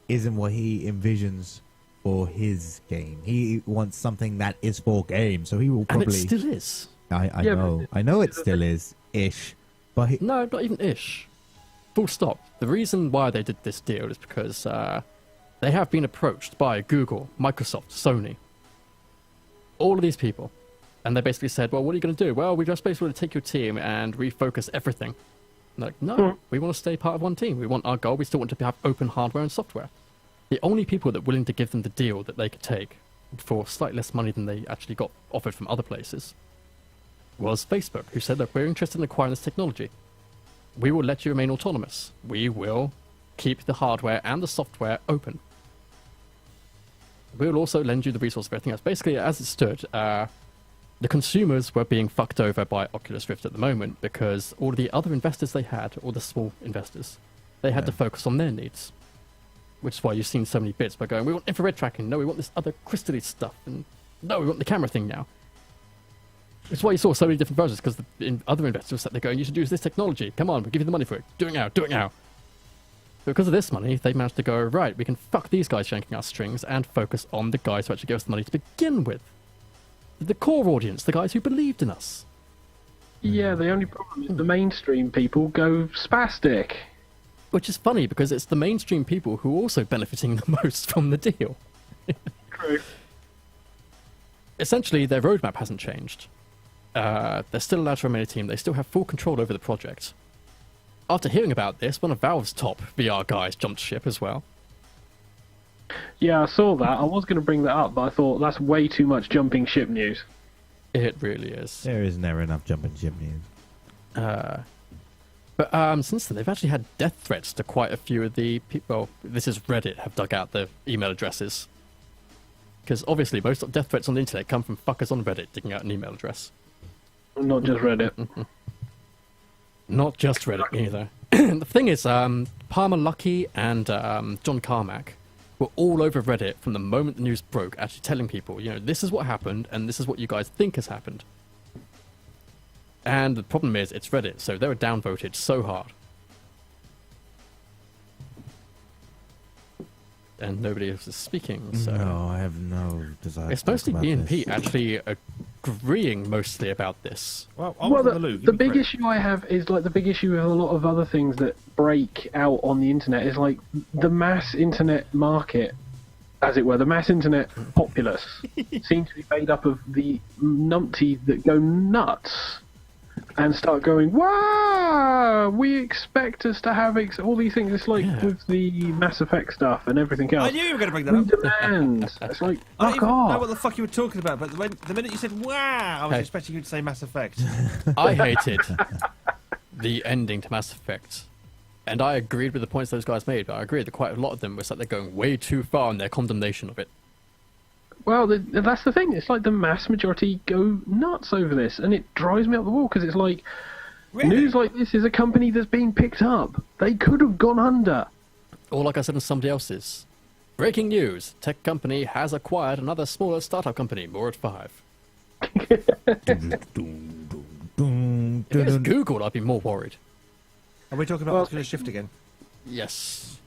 isn't what he envisions for his game. He wants something that is for games, so he will And probably. it still is. I Yeah, know. I know it still is ish, but he, No, not even ish. Full stop. The reason why they did this deal is because they have been approached by Google, Microsoft, Sony. All of these people. And they basically said, well, what are you going to do? Well, we just basically want to take your team and refocus everything. And they're like, no, we want to stay part of one team. We want our goal. We still want to have open hardware and software. The only people that were willing to give them the deal that they could take for slightly less money than they actually got offered from other places was Facebook, who said, look, we're interested in acquiring this technology. We will let you remain autonomous. We will keep the hardware and the software open. We will also lend you the resource of everything else. Basically, as it stood, the consumers were being fucked over by Oculus Rift at the moment because all of the other investors they had, all the small investors, they had to focus on their needs. Which is why you've seen so many bits by going, we want infrared tracking, no, we want this other crystally stuff, and no, we want the camera thing now. Which is why you saw so many different versions, because the other investors sat there going, you should use this technology, come on, we'll give you the money for it, do it now, do it now. But because of this money, they managed to go, right, we can fuck these guys yanking our strings and focus on the guys who actually gave us the money to begin with. The core audience, the guys who believed in us. Yeah, the only problem is the mainstream people go spastic. Which is funny, because it's the mainstream people who are also benefiting the most from the deal. True. Essentially, their roadmap hasn't changed. They're still allowed to remain a team. They still have full control over the project. After hearing about this, one of Valve's top VR guys jumped ship as well. Yeah, I saw that. I was going to bring that up, but I thought that's way too much jumping ship news. It really is. there is never enough jumping ship news. But since then, they've actually had death threats to quite a few of the people. Well, this is Reddit have dug out the email addresses. Because obviously, most death threats on the internet come from fuckers on Reddit digging out an email address. Not just Reddit. Not just Reddit either. The thing is, Palmer Luckey and John Carmack were all over Reddit from the moment the news broke, actually telling people, this is what happened, and this is what you guys think has happened. And the problem is, it's Reddit, so they were downvoted so hard. And nobody else is speaking, so... No, I have no desire It's to mostly talk me about and this. Pete actually agreeing mostly about this. Well, I was in the loop. The big issue I have is like the big issue with a lot of other things that break out on the internet is like the mass internet market, as it were, the mass internet populace seems to be made up of the numpties that go nuts and start going, wow, we expect us to have all these things. It's like with the Mass Effect stuff and everything else. I knew you were going to bring that We up. demand. It's like, I don't fuck even know off. what the fuck you were talking about, but the minute you said "wow," I was Hey. expecting you to say Mass Effect. I hated the ending to Mass Effect. And I agreed with the points those guys made, but I agreed that quite a lot of them was that they're going way too far in their condemnation of it. Well, that's the thing. It's like the mass majority go nuts over this, and it drives me up the wall because it's like Really? news like this is a company that's being picked up. They could have gone under. Or like I said in somebody else's. Breaking news. Tech company has acquired another smaller startup company. More at 5. If it was Google, I'd be more worried. Are we talking about Oculus Shift again? Yes.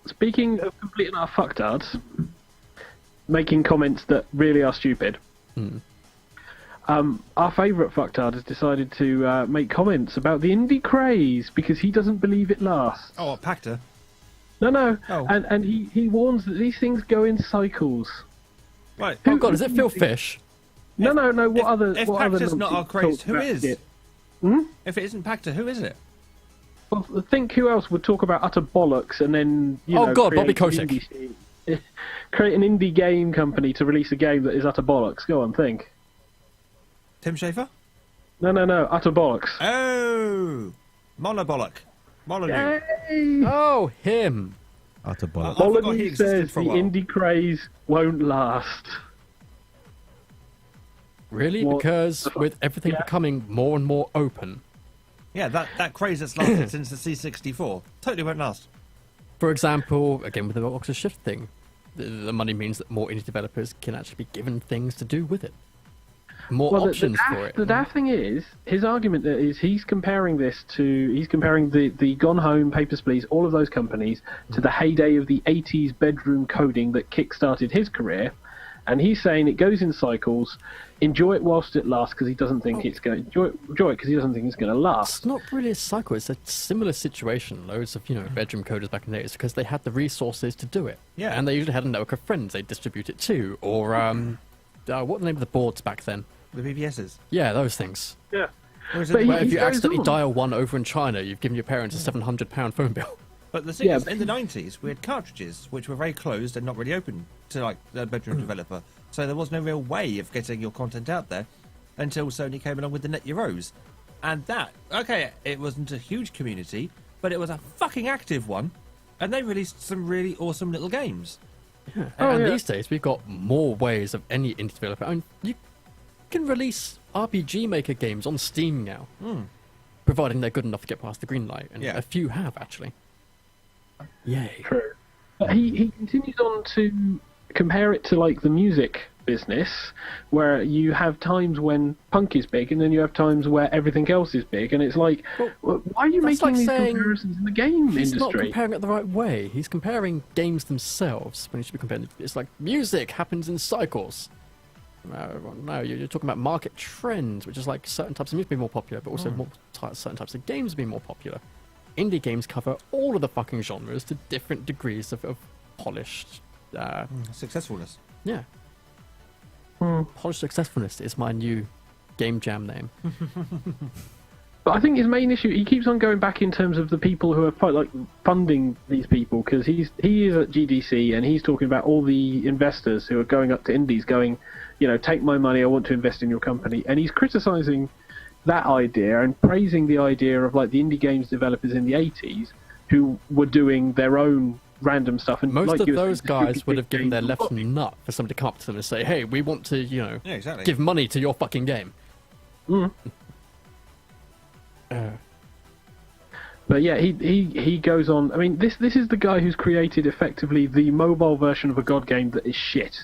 Speaking of complete and utter fucktards, making comments that really are stupid. Our favourite fucktard has decided to make comments about the indie craze because he doesn't believe it lasts. Oh, Pacta. No. Oh. And he warns that these things go in cycles. Right. Oh god, is it Phil Fish? No. What other? If what other Pacta's not numpties our craze, talk who about is? it? If it isn't Pacta, who is it? Well, think who else would talk about utter bollocks and then God, Bobby create an Kotick. indie- create an indie game company to release a game that is utter bollocks. Go on, think. Tim Schafer? No, utter bollocks. Oh, Monobollock. Molyneux. Yay! Oh, him. Utter bollocks. I forgot he Molyneux existed says for a the while. indie craze won't last. Really? What Because the fuck? with everything Yeah. becoming more and more open. Yeah, that craze that's lasted since the C64 totally won't last. For example, again with the Oculus Shift thing, the money means that more indie developers can actually be given things to do with it. More options for it. The daft thing is, his argument is he's comparing the Gone Home, Papers, Please, all of those companies to the heyday of the 80s bedroom coding that kick-started his career, and he's saying it goes in cycles. Enjoy it whilst it lasts because he doesn't think it's going. Enjoy it because he doesn't think it's going to last. It's not really a cycle. It's a similar situation. Loads of bedroom coders back in the days because they had the resources to do it. Yeah. And they usually had a network of friends they distribute it to, or what were the name of the boards back then? The BBSs. Yeah, those things. Yeah. Or is it But the he- Where if you goes accidentally on. dial one over in China, you've given your parents a £700 phone bill. But the thing Yeah, is, but in the 90s, we had cartridges which were very closed and not really open to like the bedroom developer. So there was no real way of getting your content out there until Sony came along with the Net Euros. And that, okay, it wasn't a huge community, but it was a fucking active one. And they released some really awesome little games. And yeah. these days, we've got more ways of any indie developer. I mean, you can release RPG Maker games on Steam now, providing they're good enough to get past the green light. And Yeah. a few have, actually. Yay. True. But he continues on to compare it to like the music business, where you have times when punk is big, and then you have times where everything else is big, and it's like, why are you that's making like these saying comparisons in the game He's not industry? comparing it the right way. He's comparing games themselves when he should be comparing. It's like music happens in cycles. No, you're talking about market trends, which is like certain types of music being more popular, but also certain types of games being more popular. Indie games cover all of the fucking genres to different degrees of polished. Successfulness. Yeah. Polished successfulness is my new game jam name. But I think his main issue, he keeps on going back in terms of the people who are like funding these people, because he is at GDC and he's talking about all the investors who are going up to indies going, take my money, I want to invest in your company. And he's criticising that idea and praising the idea of like the indie games developers in the 80s who were doing their own random stuff. And Most like of you were those saying, guys distributed would have given their games left online. nut for somebody to come up to them and say, hey, we want to, Yeah, exactly. give money to your fucking game. But yeah, he goes on. I mean, this is the guy who's created effectively the mobile version of a God game that is shit.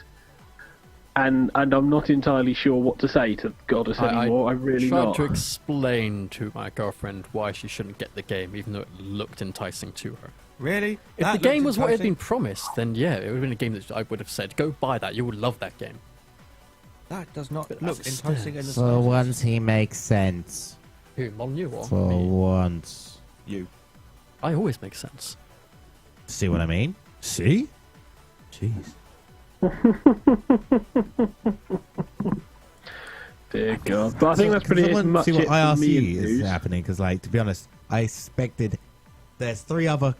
And I'm not entirely sure what to say to Goddess anymore. I really tried not. to explain to my girlfriend why she shouldn't get the game, even though it looked enticing to her. Really? If the game was what had been promised, then yeah, it would have been a game that I would have said, go buy that, you would love that game. That does not But look as it enticing in the For slightest. once, he makes sense. Who, Molyneux or For me? once. You. I always make sense. See what I mean? See? Jeez. Dear God. But I think that's pretty Someone much see what it for me in IRC is news. happening, because, like, to be honest, I expected there's 3 other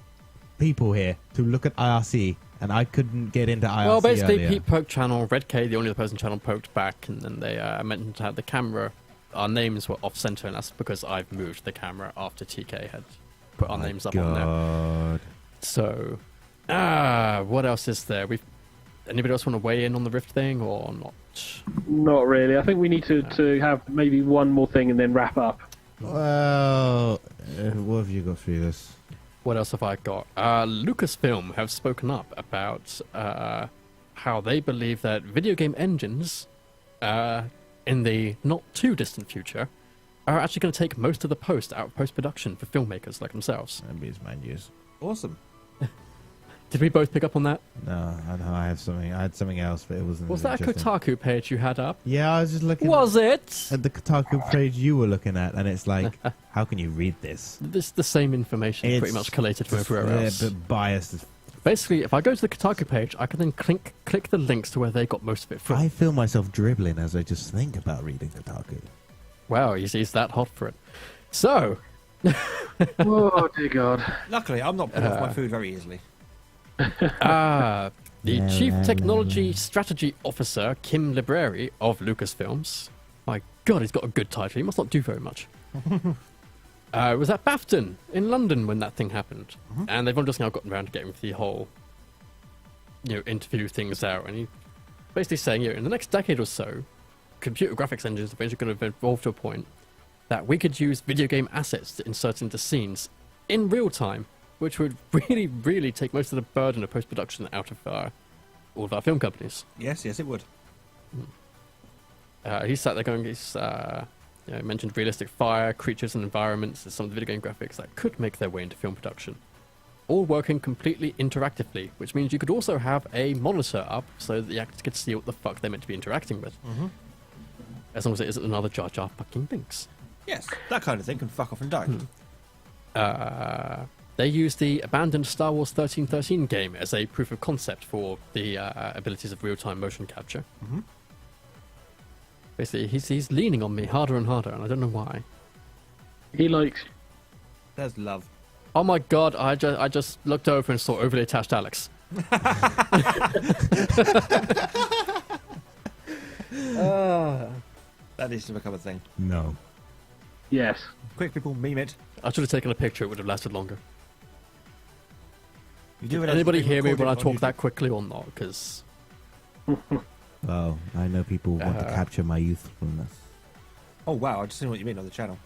people here to look at IRC, and I couldn't get into IRC Well, basically, earlier. Pete poked channel, Red K, the only other person channel, poked back, and then they mentioned how the camera, our names were off center, and that's because I've moved the camera after TK had put our names up on there. God. So, what else is there? Anybody else want to weigh in on the Rift thing or not? Not really. I think we need to have maybe one more thing and then wrap up. Well, what have you got through this? What else have I got? Lucasfilm have spoken up about how they believe that video game engines, in the not too distant future, are actually going to take most of the post out of post-production for filmmakers like themselves. That'd be his menus. Awesome. Did we both pick up on that? No, I know I had something else, but it wasn't. Was as that a interesting. Kotaku page you had up? Yeah, I was just looking. Was it? At the Kotaku page you were looking at, and it's like, how can you read this? This the same information pretty It's much collated from everywhere else. But biased. Basically, if I go to the Kotaku page, I can then click the links to where they got most of it from. I feel myself dribbling as I just think about reading Kotaku. Wow, he's that hot for it. So, Oh, dear God. Luckily, I'm not putting off my food very easily. the Chief Technology Strategy Officer, Kim Libreri of Lucasfilms. My God, he's got a good title. He must not do very much. Was at Bafton in London when that thing happened. And they've only just now gotten around to getting the whole, interview things out. And he basically saying, in the next decade or so, computer graphics engines are eventually going to evolve to a point that we could use video game assets to insert into scenes in real time, which would really, really take most of the burden of post-production out of all of our film companies. Yes, it would. He sat there going, mentioned realistic fire, creatures and environments as some of the video game graphics that could make their way into film production. All working completely interactively, which means you could also have a monitor up so that the actors could see what the fuck they're meant to be interacting with. As long as it isn't another Jar Jar fucking Binks. Yes, that kind of thing can fuck off and die. They used the abandoned Star Wars 1313 game as a proof of concept for the abilities of real-time motion capture. Basically, he's leaning on me harder and harder, and I don't know why. He likes... There's love. Oh my God! I just looked over and saw overly attached Alex. That needs to become a thing. No. Yes. Quick, people, meme it. I should have taken a picture; it would have lasted longer. You do Did it anybody as we hear me record when I it on talk YouTube. that quickly or not? Because Well, I know people want to capture my youthfulness. Oh wow, I just seen what you mean on the channel.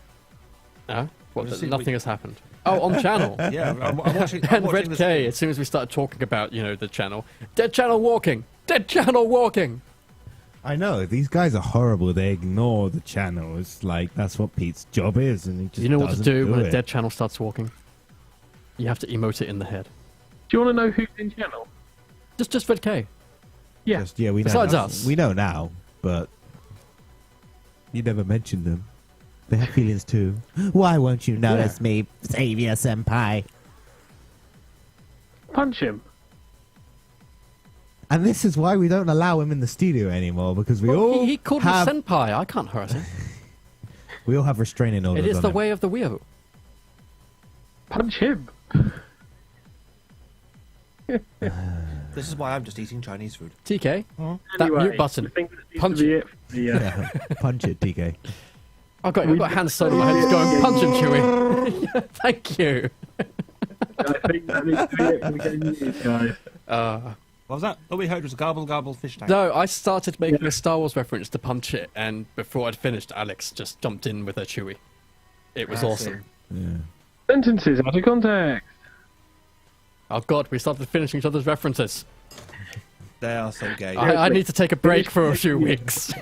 what? just seen Nothing has happened. Oh, on channel. Yeah, I'm watching. I'm And watching Red this. K, as soon as we started talking about, the channel. Dead channel walking! Dead channel walking! I know, these guys are horrible. They ignore the channel. It's like, that's what Pete's job is, and he just You know what to doesn't do when it. a dead channel starts walking? You have to emote it in the head. Do you want to know who's in channel? Just Red K. Yeah. Just, we know Besides now. us. We know now, but you never mentioned them. They have feelings too. Why won't you notice me, Savior Senpai? Punch him. And this is why we don't allow him in the studio anymore, because we all He called have me senpai. I can't hurt him. we all have restraining orders. It is on the him. way of the weirdo. Punch him. This is why I'm just eating Chinese food. TK, that Anyway, mute button. I think that seems Punch to be it. For the, Yeah, punch it, TK. I've got hand side on my head just going, punch him, Chewie. Yeah, thank you. I think that needs to be it for the game news, guys. What was that? All we heard was garble garble fish tank. No, I started making a Star Wars reference to punch it, and before I'd finished, Alex just jumped in with a Chewie. It was I awesome. Yeah. Sentences out of context. Oh god, we started finishing each other's references. They are so gay. I need to take a break for a few weeks.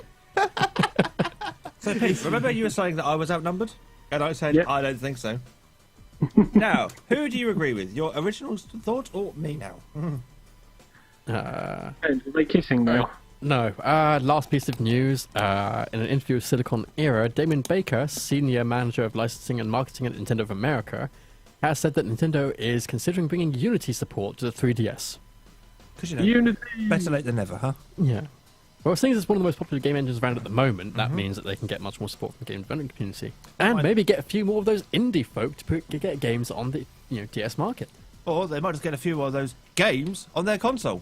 So, Pete, remember you were saying that I was outnumbered? And I said, Yep. I don't think so. Now, who do you agree with? Your original thought or me now? Are they kissing now? No. Last piece of news. In an interview with Silicon Era, Damon Baker, senior manager of licensing and marketing at Nintendo of America, has said that Nintendo is considering bringing Unity support to the 3DS. Because, you know, Unity. better late than never, huh? Yeah. Well, seeing as it's one of the most popular game engines around at the moment, that means that they can get much more support from the game development community, and maybe get a few more of those indie folk to get games on the DS market. Or they might just get a few more of those games on their console.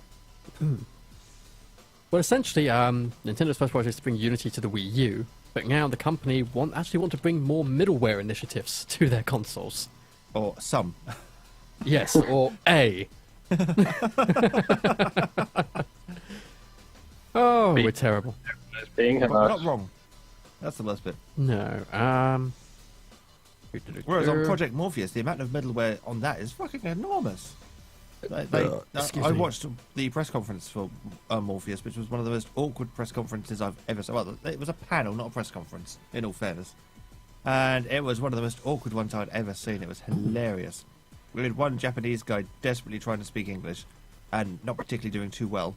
Well, essentially, Nintendo's first project is to bring Unity to the Wii U, but now the company actually want to bring more middleware initiatives to their consoles. Or some. Yes, or A. Oh, we're terrible. That's being Not wrong. That's the worst bit. No. Whereas on Project Morpheus, the amount of middleware on that is fucking enormous. Excuse I me. watched the press conference for Morpheus, which was one of the most awkward press conferences I've ever seen. Well, it was a panel, not a press conference, in all fairness. And it was one of the most awkward ones I'd ever seen. It was hilarious. We had one Japanese guy desperately trying to speak English and not particularly doing too well.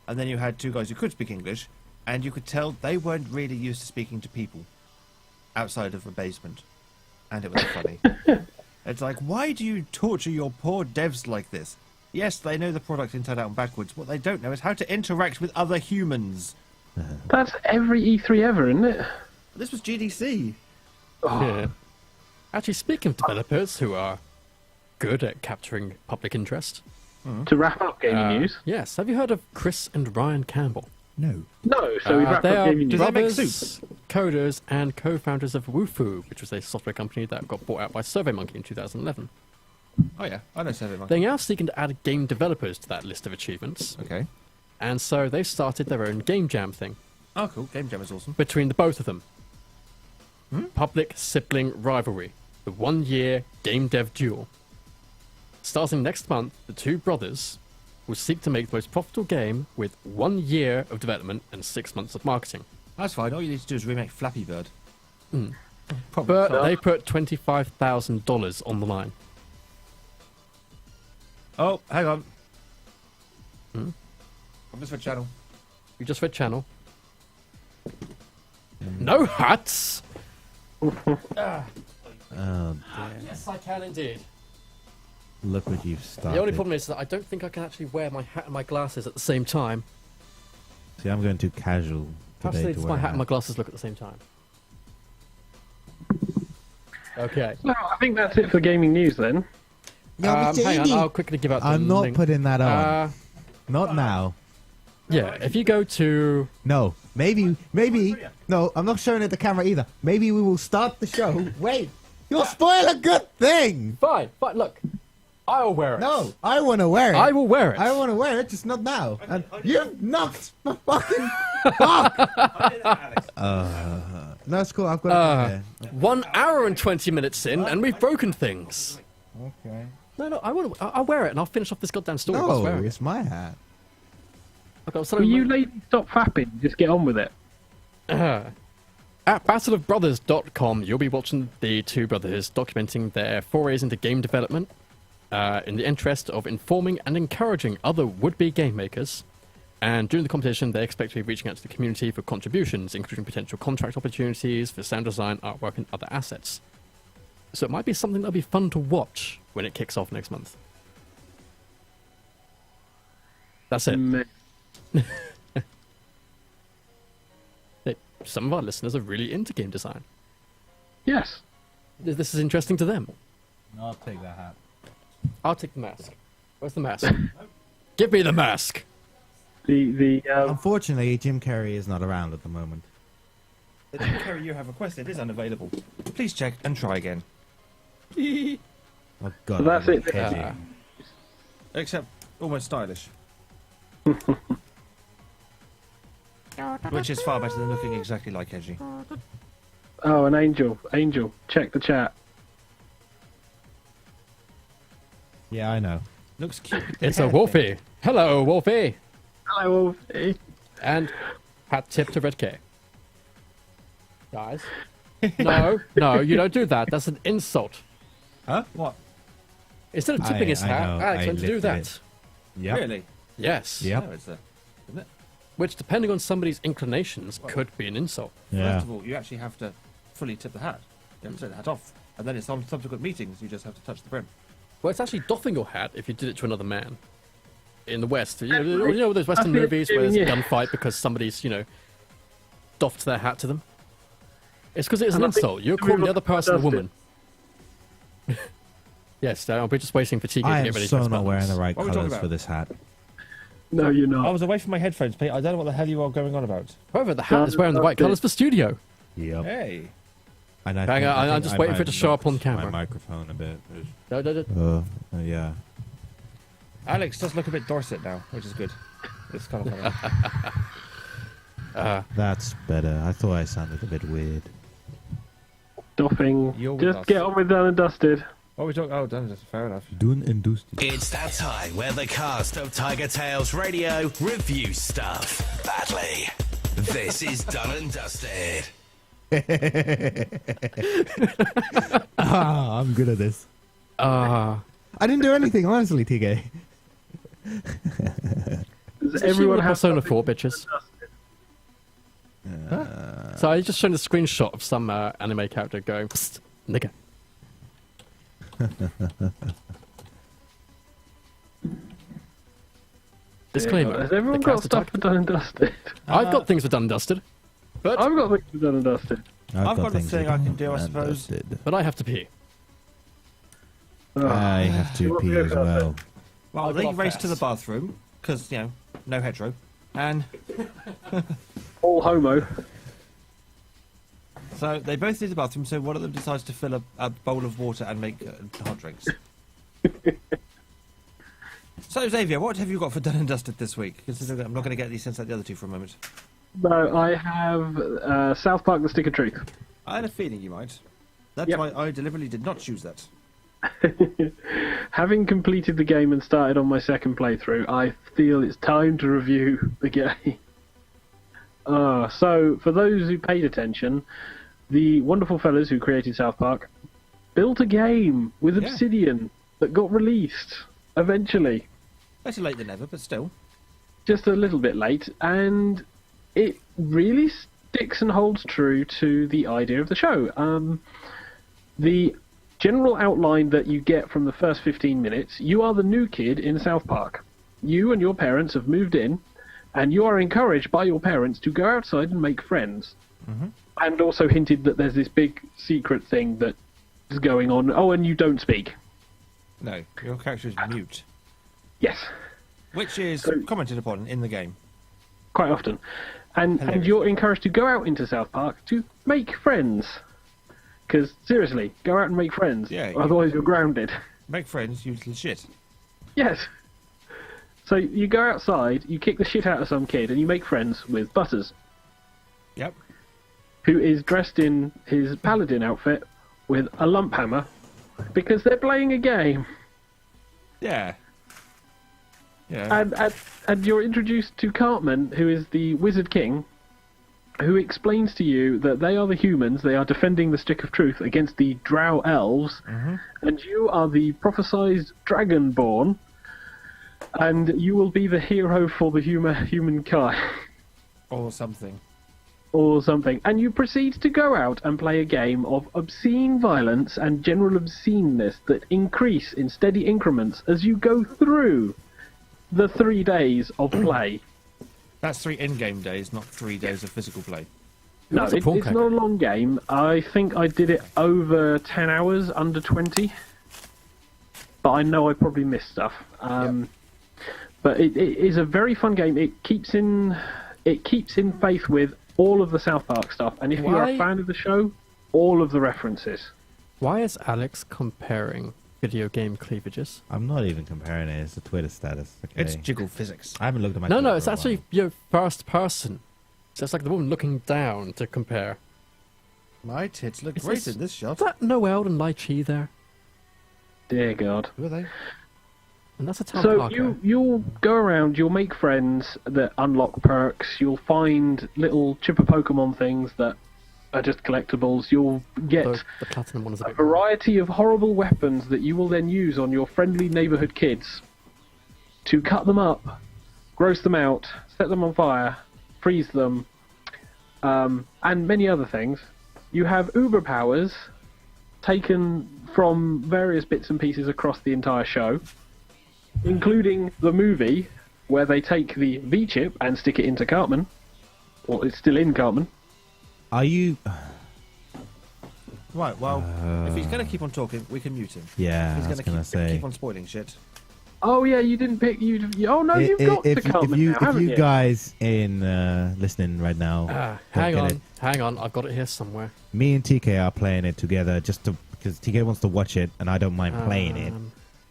And then you had two guys who could speak English, and you could tell they weren't really used to speaking to people outside of a basement. And it was funny. It's like, why do you torture your poor devs like this? Yes, they know the product inside out and backwards. What they don't know is how to interact with other humans. That's every E3 ever, isn't it? This was GDC. Yeah. Actually, speaking of developers who are good at capturing public interest, To wrap up gaming news. yes, have you heard of Chris and Ryan Campbell? No. No, so we've wrapped They up are gaming news. they make brothers, coders, and co-founders of Wufoo, which was a software company that got bought out by SurveyMonkey in 2011. Oh yeah, I know SurveyMonkey. They're now seeking to add game developers to that list of achievements, Okay. and so they've started their own game jam thing Oh cool, Game Jam is awesome. between the both of them. Public sibling rivalry, the 1-year game dev duel. Starting next month, the two brothers will seek to make the most profitable game with 1 year of development and 6 months of marketing. That's fine, all you need to do is remake Flappy Bird. Problem But solved. they put $25,000 on the line. Oh, hang on. I'm just for channel. You just read channel. No hats! Oh, Yes, I can indeed. look what you've started. The only problem is that I don't think I can actually wear my hat and my glasses at the same time. See, I'm going too casual Perhaps today it's to my wear a hat and my glasses look at the same time. Okay. No, I think that's it for gaming news then. Hang on, I'll quickly give out the I'm not link. putting that on. Uh, Not now. yeah, if you go to... No. Maybe. No, I'm not showing it the camera either. Maybe we will start the show. Wait. You'll spoil a good thing. Fine, look. I'll wear it. No, I want to wear it. I will wear it. I want to wear it, just not now. And you've knocked the fucking fuck. No, it's cool. I've got it. 1 hour and 20 minutes in, and we've broken things. Okay. No, I'll wear it, and I'll finish off this goddamn story. whilst No, wearing it. it's my hat. Okay, I'll Will you lady stop fapping? Just get on with it. At battleofbrothers.com, you'll be watching the two brothers documenting their forays into game development in the interest of informing and encouraging other would-be game makers. And during the competition, they expect to be reaching out to the community for contributions, including potential contract opportunities for sound design, artwork, and other assets. So it might be something that'll be fun to watch when it kicks off next month. That's it. Meh. Some of our listeners are really into game design. Yes. This is interesting to them. I'll take that hat. I'll take the mask. Where's the mask? Give me the mask! Unfortunately, Jim Carrey is not around at the moment. The Jim Carrey you have requested is unavailable. Please check and try again. Oh god. So that's I'm it. heavy. Except almost stylish. Which is far better than looking exactly like Edgy. Oh, an angel. Angel, check the chat. Yeah, I know. Looks cute. with the It's a hair Wolfie. thing. Hello, Wolfie. Hello, Wolfie. And hat tip to Red K. Guys. No, you don't do that. That's an insult. Huh? What? Instead of tipping his I hat, know, Alex I went to do lifted that. it. Yep. Really? Yes. Yep. No, it's a, isn't it? Which, depending on somebody's inclinations, could be an insult. Yeah. First of all, you actually have to fully tip the hat. You have to take the hat off. And then it's on subsequent meetings, you just have to touch the brim. Well, it's actually doffing your hat if you did it to another man. In the West, you know those Western movies where there's a gunfight because somebody's, doffed their hat to them? It's because it's an insult. You're calling the other person a woman. Yes, we're just waiting for TK I to am get ready so for his not wearing buttons. the right What are we talking colours for about? this hat. No, you're I not. was away from my headphones, Pete. I don't know what the hell you are going on about. However, the hat is wearing the right colours for studio. Yep. Hey. And I Hang think- on, I I'm think just I waiting might for it to show up on knocked camera. My microphone a bit. No. Yeah. Alex does look a bit Dorset now, which is good. It's kind of funny. That's better. I thought I sounded a bit weird. Doffing. You're with Just us. get on with done and dusted. What are we talking? Oh, done. That's fair enough. Dune and dusty. It's that time where the cast of Tiger Tales Radio review stuff badly. This is Done and Dusted. I'm good at this. Ah. I didn't do anything, honestly, TK. Does everyone have Persona something 4, bitches. So I just shown a screenshot of some anime character going, "Psst, nigga." Disclaimer. Has everyone the got cast stuff attack- for done and dusted? I've got things for done and dusted, but I've got things for done and dusted. I've got a things thing to I can do do, I and suppose. dusted. I have to pee. Oh, I have to What pee we as got well. Well, I'll they go off raced to the fast. bathroom because no hetero, and all homo. so they both did the bathroom. So one of them decides to fill a bowl of water and make hot drinks. So Xavier, what have you got for done and dusted this week? Considering that I'm not going to get these sense like the other two for a moment. No, I have South Park: The Stick of Truth. I had a feeling you might. That's Yep. why I deliberately did not choose that. Having completed the game and started on my second playthrough, I feel it's time to review the game. So, for those who paid attention, the wonderful fellas who created South Park built a game with Yeah. Obsidian that got released eventually. Better late than never, but still. Just a little bit late, and it really sticks and holds true to the idea of the show. The general outline that you get from the first 15 minutes, you are the new kid in South Park. You and your parents have moved in, and you are encouraged by your parents to go outside and make friends. And also hinted that there's this big secret thing that is going on. Oh, and you don't speak. No, your character is mute, Yes. which is So- commented upon in the game. Quite often. And Hilarious. you're encouraged to go out into South Park to make friends. Because, seriously, go out and make friends. Yeah, Otherwise you're grounded. Make friends, you little shit. Yes. So you go outside, you kick the shit out of some kid, and you make friends with Butters, Yep. who is dressed in his paladin outfit with a lump hammer, because they're playing a game. Yeah. Yeah. And you're introduced to Cartman, who is the Wizard King, who explains to you that they are the humans, they are defending the Stick of Truth against the Drow Elves, and you are the prophesized Dragonborn, and you will be the hero for the humankind, Or something. or something. And you proceed to go out and play a game of obscene violence and general obsceneness that increase in steady increments as you go through the 3 days of play. That's 3 in-game days, not 3 days of physical play. No, That's a it's porn not cover. a long game. I think I did it over 10 hours, under 20. But I know I probably missed stuff. But it is a very fun game. It keeps in faith with all of the South Park stuff. And if you're Why- a fan of the show, all of the references. Why is Alex comparing video game cleavages? I'm not even comparing it. It's a Twitter status. Okay. It's jiggle physics. I haven't looked at my No, Twitter it's for a actually while. your first person. So it's like the woman looking down to compare. My tits look Is great this- in this shot. Is that Noel and Lychee there? Dear God. Who are they? And that's a town So parker. you'll go around, you'll make friends that unlock perks, you'll find little chipper Pokemon things that are just collectibles, you'll get The platinum one is a a bit... variety of horrible weapons that you will then use on your friendly neighbourhood kids to cut them up, gross them out, set them on fire, freeze them, and many other things. You have uber powers taken from various bits and pieces across the entire show, including the movie where they take the V-chip and stick it into Cartman. Well, it's still in Cartman. Are you? Right, well, if he's going to keep on talking, we can mute him. Yeah, He's I was going gonna to say. keep on spoiling shit. Oh yeah, you didn't pick oh no, you've got the Cartman now, if haven't you you? guys in listening right now, don't get it, hang on, I've got it here somewhere. me and TK are playing it together because TK wants to watch it and I don't mind playing it.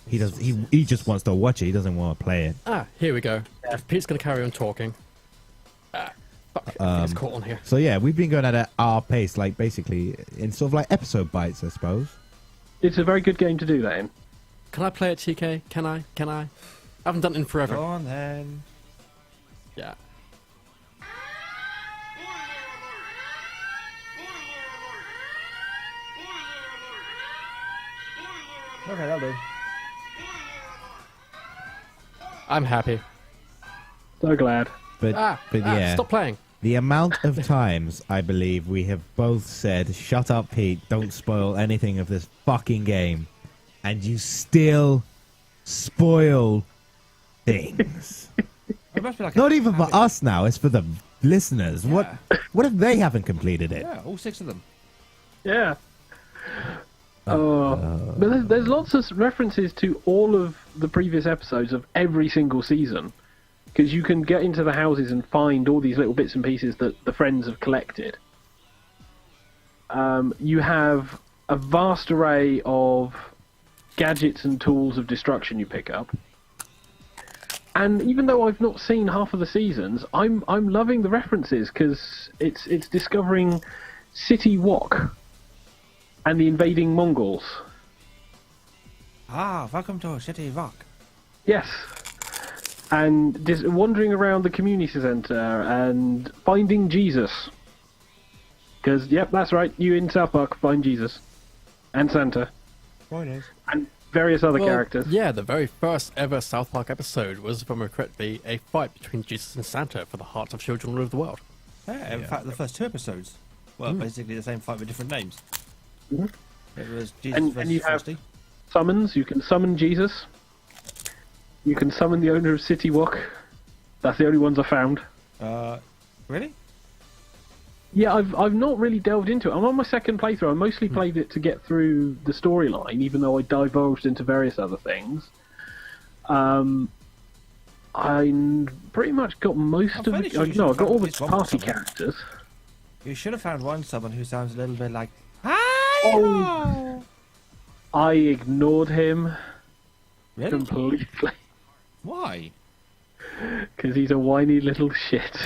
He does. He just wants to watch it. He doesn't want to play it. Here we go. If Pete's going to carry on talking. Fuck, it's caught on here. So yeah, we've been going at our pace, like basically in sort of like episode bites, I suppose. It's a very good game to do that in. Can I play it, TK? Can I? I haven't done it in forever. Go on then. Yeah. Okay, that'll do. I'm happy. So glad. But yeah, Stop playing. the amount of times I believe we have both said, "Shut up, Pete! Don't spoil anything of this fucking game," and you still spoil things. It must be like Not a even for habit. us now; it's for the listeners. Yeah. What if they haven't completed it? Yeah, all 6 of them. Yeah. But there's lots of references to all of the previous episodes of every single season, because you can get into the houses and find all these little bits and pieces that the friends have collected. You have a vast array of gadgets and tools of destruction you pick up. And even though I've not seen half of the seasons, I'm loving the references because it's discovering City Wok and the invading Mongols. Welcome to City Rock. Yes. And just wandering around the community centre and finding Jesus. Because, yep, that's right, you in South Park find Jesus. And Santa. And various other characters. Yeah, the very first ever South Park episode was, if I remember correctly, a fight between Jesus and Santa for the hearts of children all over the world. Yeah, in fact, the first 2 episodes were basically the same fight with different names. Mhm. It was Jesus And versus you have Frosty. summons. You can summon Jesus. You can summon the owner of City Wok. That's the only ones I found. Really? Yeah, I've not really delved into it. I'm on my second playthrough. I mostly played it to get through the storyline, even though I divulged into various other things. I pretty much got most of fairly the... sure you no, I should got all the have found party someone. characters. You should have found someone who sounds a little bit like... Oh. I ignored him Really? completely Why? because he's a whiny little shit.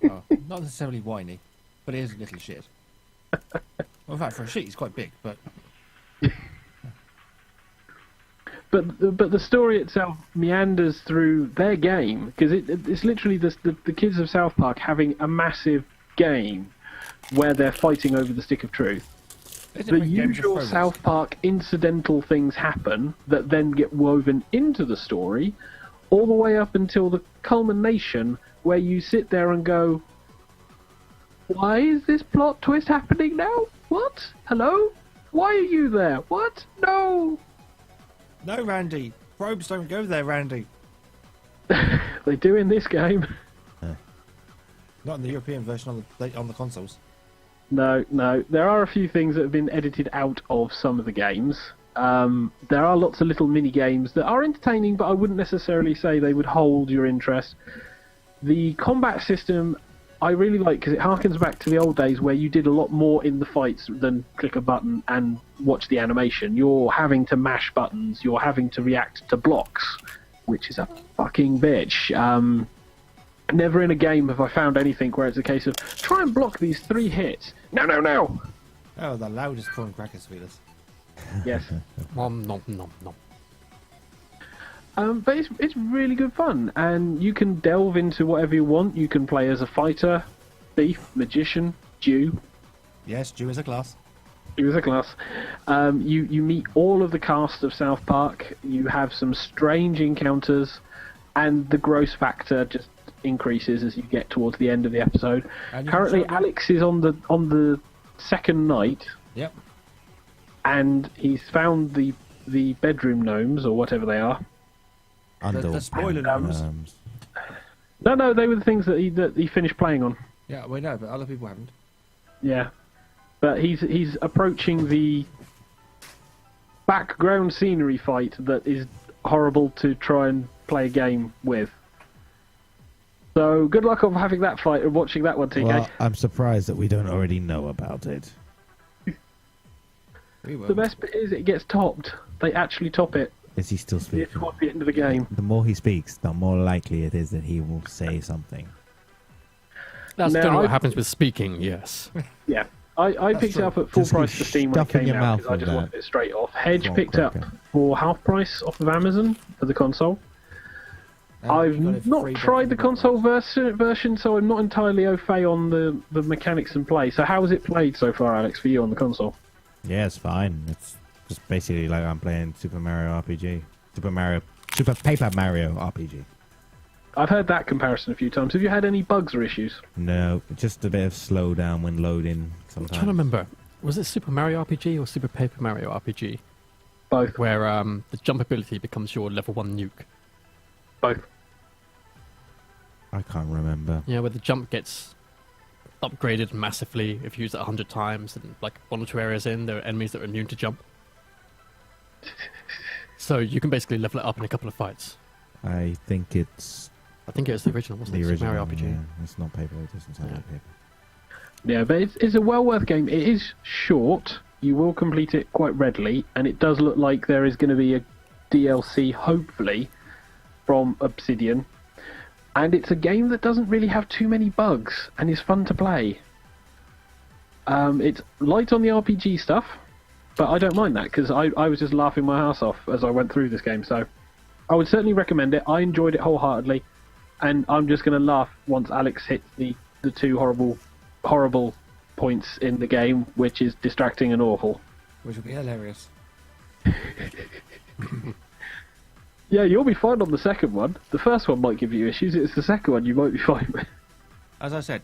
Oh, not necessarily whiny, but he is a little shit. Well, in fact, for a shit, he's quite big, but... But the story itself meanders through their game because it's literally the kids of South Park having a massive game where they're fighting over the stick of truth. Is it The like Game of usual Thrones? South Park incidental things happen that then get woven into the story, all the way up until the culmination where you sit there and go, "Why is this plot twist happening now? What? Hello? Why are you there? What? No!" No, Randy. Probes don't go there, Randy. They do in this game. Not in the European version on the consoles. No. There are a few things that have been edited out of some of the games. There are lots of little mini games that are entertaining, but I wouldn't necessarily say they would hold your interest. The combat system I really like because it harkens back to the old days where you did a lot more in the fights than click a button and watch the animation. You're having to mash buttons, you're having to react to blocks, which is a fucking bitch. Never in a game have I found anything where it's a case of try and block these 3 hits. No. Oh, the loudest corn crackers feelers. Yes. Nom nom nom nom. But it's really good fun, and you can delve into whatever you want. You can play as a fighter, thief, magician, Jew. Yes, Jew is a class. Jew is a class. You meet all of the cast of South Park. You have some strange encounters, and the gross factor just increases as you get towards the end of the episode. Currently, Alex is on the second night. Yep. And he's found the bedroom gnomes, or whatever they are. The spoiler gnomes. No, they were the things that he finished playing on. Yeah, we know, but other people haven't. Yeah, but he's approaching the background scenery fight that is horrible to try and play a game with. So good luck on having that fight and watching that one, TK. Well, I'm surprised that we don't already know about it. The best bit is it gets topped. They actually top it. Is he still speaking? Towards the end of the game. The more he speaks, the more likely it is that he will say something. That's Now, generally what happens with speaking, yes. Yeah. I picked it up at full Just price keep for Steam when it stuffing came your out mouth because I with just that. wanted it straight off. Hedge Salt picked up cracker. for half price off of Amazon for the console. I've not tried the console version, so I'm not entirely au fait on the mechanics and play. So how has it played so far, Alex, for you on the console? Yeah, it's fine. It's just basically like I'm playing Super Mario RPG. Super Paper Mario RPG. I've heard that comparison a few times. Have you had any bugs or issues? No, just a bit of slowdown when loading I'm sometimes. trying to remember. Was it Super Mario RPG or Super Paper Mario RPG? Both. Where the jump ability becomes your level 1 nuke. Both. I can't remember. Yeah, where the jump gets upgraded massively if you use it 100 times, and like 1 or 2 areas in, there are enemies that are immune to jump. So you can basically level it up in a couple of fights. I think it's I think it was the original, wasn't the it? original. Super Mario RPG. Yeah. It's not paper. It doesn't sound like paper. Yeah, but it's a well worth game. It is short. You will complete it quite readily, and it does look like there is going to be a DLC, hopefully, from Obsidian. And it's a game that doesn't really have too many bugs, and is fun to play. It's light on the RPG stuff, but I don't mind that, because I was just laughing my ass off as I went through this game, so I would certainly recommend it. I enjoyed it wholeheartedly, and I'm just going to laugh once Alex hits the two horrible points in the game, which is distracting and awful. Which will be hilarious. Yeah, you'll be fine on the second one. The first one might give you issues. It's the second one you might be fine with. As I said,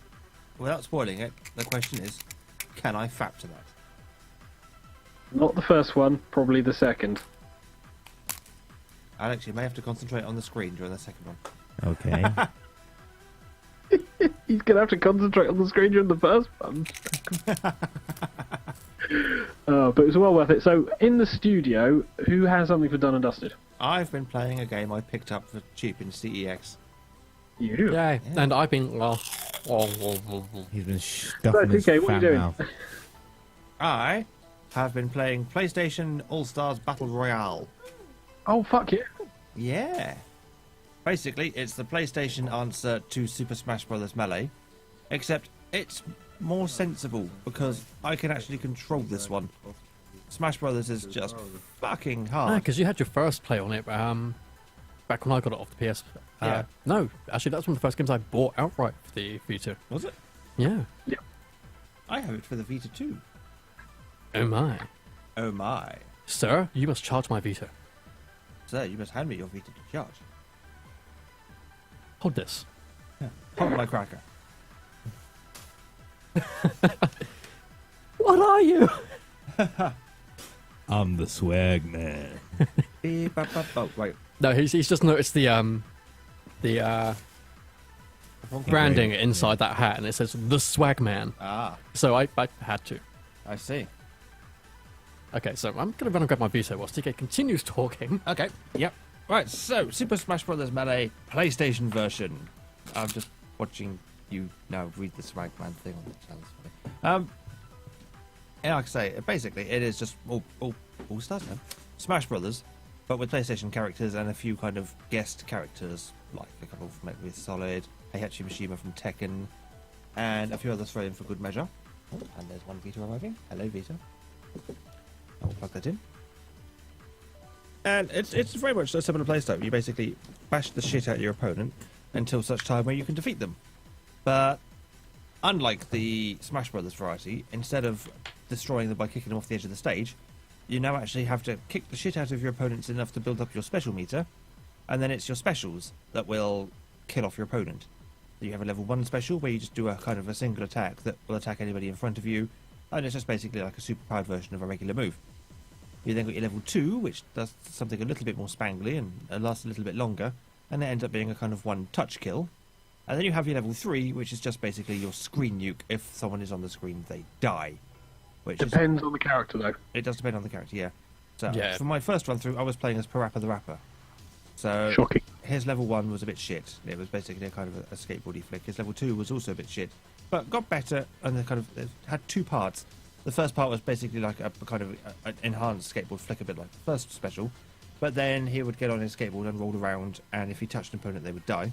without spoiling it, the question is, can I fap to that? Not the first one, probably the second. Alex, you may have to concentrate on the screen during the second one. Okay. He's going to have to concentrate on the screen during the first one. But it was well worth it. So, in the studio, who has something for Done and Dusted? I've been playing a game I picked up for cheap in CEX. You. Yay. And I've been, He's been stuffing his TK, what are you fat doing? mouth. I have been playing PlayStation All-Stars Battle Royale. Oh, fuck yeah. Yeah. Basically, it's the PlayStation answer to Super Smash Bros. Melee, except it's more sensible because I can actually control this one. Smash Brothers is just fucking hard. because you had your first play on it back when I got it off the PS. Yeah. No, actually, that's one of the first games I bought outright for the Vita. Was it? Yeah. I have it for the Vita too. Oh my. Oh my. Sir, you must charge my Vita. Sir, you must hand me your Vita to charge. Hold this. Hold my cracker. What are you? I'm the swag man. Oh, wait. No, he's just noticed the branding inside that hat, and it says the Swag Man. Ah, So I had to. I see. Okay, so I'm gonna run and grab my Vita whilst TK continues talking. Okay, yep. Right, so Super Smash Bros. Melee PlayStation version. I'm just watching you now read the Swagman thing on the channel. And like I say, basically it is just all stars now. Smash Brothers, but with PlayStation characters and a few kind of guest characters, like a couple from Metal Gear Solid, Heihachi Mishima from Tekken, and a few others thrown in for good measure. Oh, and there's one Vita arriving. Hello, Vita. I'll plug that in. And it's very much a similar playstyle. You basically bash the shit out of your opponent until such time where you can defeat them. But unlike the Smash Brothers variety, instead of destroying them by kicking them off the edge of the stage, you now actually have to kick the shit out of your opponents enough to build up your special meter, and then it's your specials that will kill off your opponent. You have a level 1 special where you just do a kind of a single attack that will attack anybody in front of you, and it's just basically like a super-powered version of a regular move. You then got your level 2, which does something a little bit more spangly and lasts a little bit longer, and it ends up being a kind of one-touch kill. And then you have your level 3, which is just basically your screen nuke. If someone is on the screen, they die. Which Depends on the character, though. It does depend on the character, yeah. So Yeah. for my first run-through, I was playing as Parappa the Rapper. So Shocking. his level 1 was a bit shit. It was basically a kind of a skateboardy flick. His level 2 was also a bit shit, but got better, and it had 2 parts. The first part was basically like a kind of an enhanced skateboard flick, a bit like the first special, but then he would get on his skateboard and roll around, and if he touched an opponent, they would die.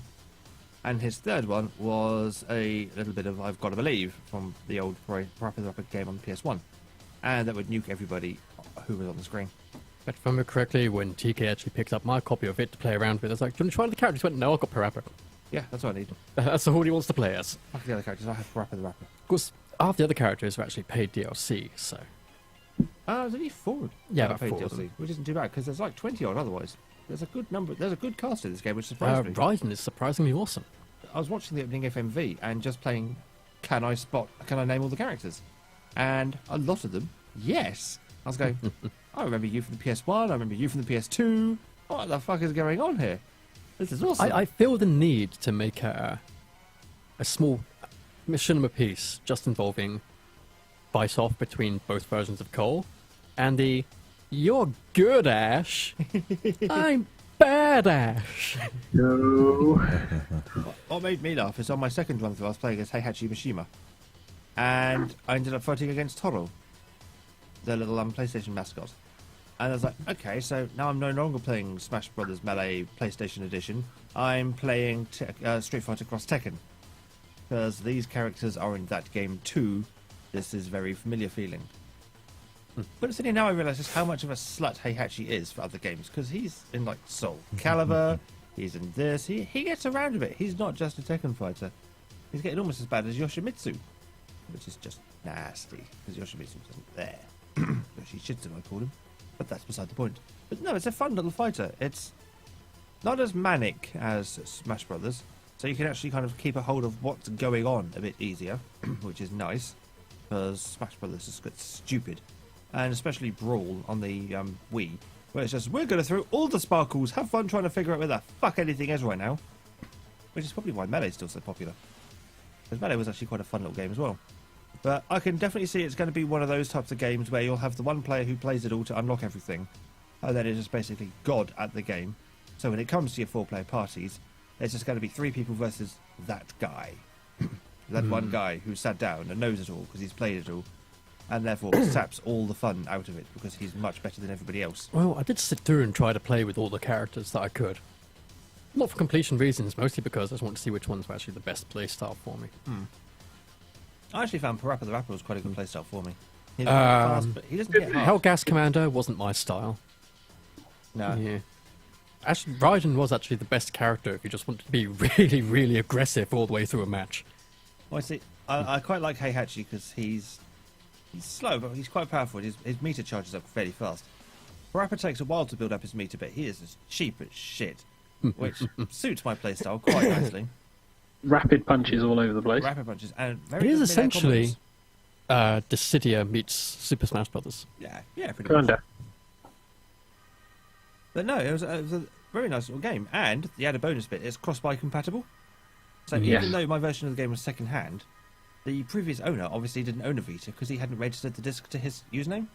And his third one was a little bit of I've Got to Believe from the old Parappa the Rapper game on the PS1, and that would nuke everybody who was on the screen. But if I remember correctly, when TK actually picked up my copy of it to play around with, I was like, do you want to try the characters? He went, no, I've got Parappa. Yeah, that's what I need. That's who he wants to play as. Fuck the other characters, I have Parappa the Rapper. Of course, half the other characters are actually paid DLC, so... There's only 4. Yeah, that about paid 4 of DLC, them. which isn't too bad, because there's like 20 odd otherwise. There's a good number, there's a good cast in this game, which surprised me. Raiden is surprisingly awesome. I was watching the opening FMV and just playing, can I name all the characters? And a lot of them, yes. I was going, I remember you from the PS1, I remember you from the PS2. What the fuck is going on here? This is awesome. I feel the need to make a small machinima piece just involving fight-off between both versions of Cole and the "You're good, Ash. I'm bad, Ash." No. What made me laugh is on my second run through, I was playing as Heihachi Mishima. And I ended up fighting against Toro, the little PlayStation mascot. And I was like, okay, so now I'm no longer playing Smash Brothers Melee PlayStation Edition. I'm playing Street Fighter Cross Tekken. Because these characters are in that game too. This is very familiar feeling. But suddenly now I realise just how much of a slut Heihachi is for other games. Because he's in like Soul Calibur, he's in this, he gets around a bit. He's not just a Tekken fighter. He's getting almost as bad as Yoshimitsu. Which is just nasty. Because Yoshimitsu wasn't there. Yoshishitsu, I call him. But that's beside the point. But no, it's a fun little fighter. It's not as manic as Smash Brothers, so you can actually kind of keep a hold of what's going on a bit easier, which is nice, because Smash Brothers is stupid. And especially Brawl on the Wii, where it's just, we're going to throw all the sparkles, have fun trying to figure out where the fuck anything is right now. Which is probably why Melee's still so popular. Because Melee was actually quite a fun little game as well. But I can definitely see it's going to be one of those types of games where you'll have the one player who plays it all to unlock everything, and then it's just basically God at the game. So when it comes to your 4-player parties, there's just going to be 3 people versus that guy. That one guy who sat down and knows it all because he's played it all, and therefore saps all the fun out of it because he's much better than everybody else. Well, I did sit through and try to play with all the characters that I could. Not for completion reasons, mostly because I just want to see which ones were actually the best playstyle for me. I actually found Parappa the Rapper was quite a good playstyle for me. He doesn't get fast, but he doesn't get hard. Hellgas Commander wasn't my style. No. Yeah. Actually, Raiden was actually the best character if you just wanted to be really, really aggressive all the way through a match. Well, I see. I quite like Heihachi because he's slow, but he's quite powerful. His meter charges up fairly fast. Parappa takes a while to build up his meter, but he is as cheap as shit, which suits my playstyle quite nicely. Rapid punches all over the place. Rapid punches and It very is good essentially combos. Dissidia meets Super Smash Brothers. Yeah, pretty much. Kinda. But no, it was a very nice little game, and the added bonus bit is cross-buy compatible. So Yes. even though my version of the game was second-hand, the previous owner obviously didn't own a Vita because he hadn't registered the disc to his username.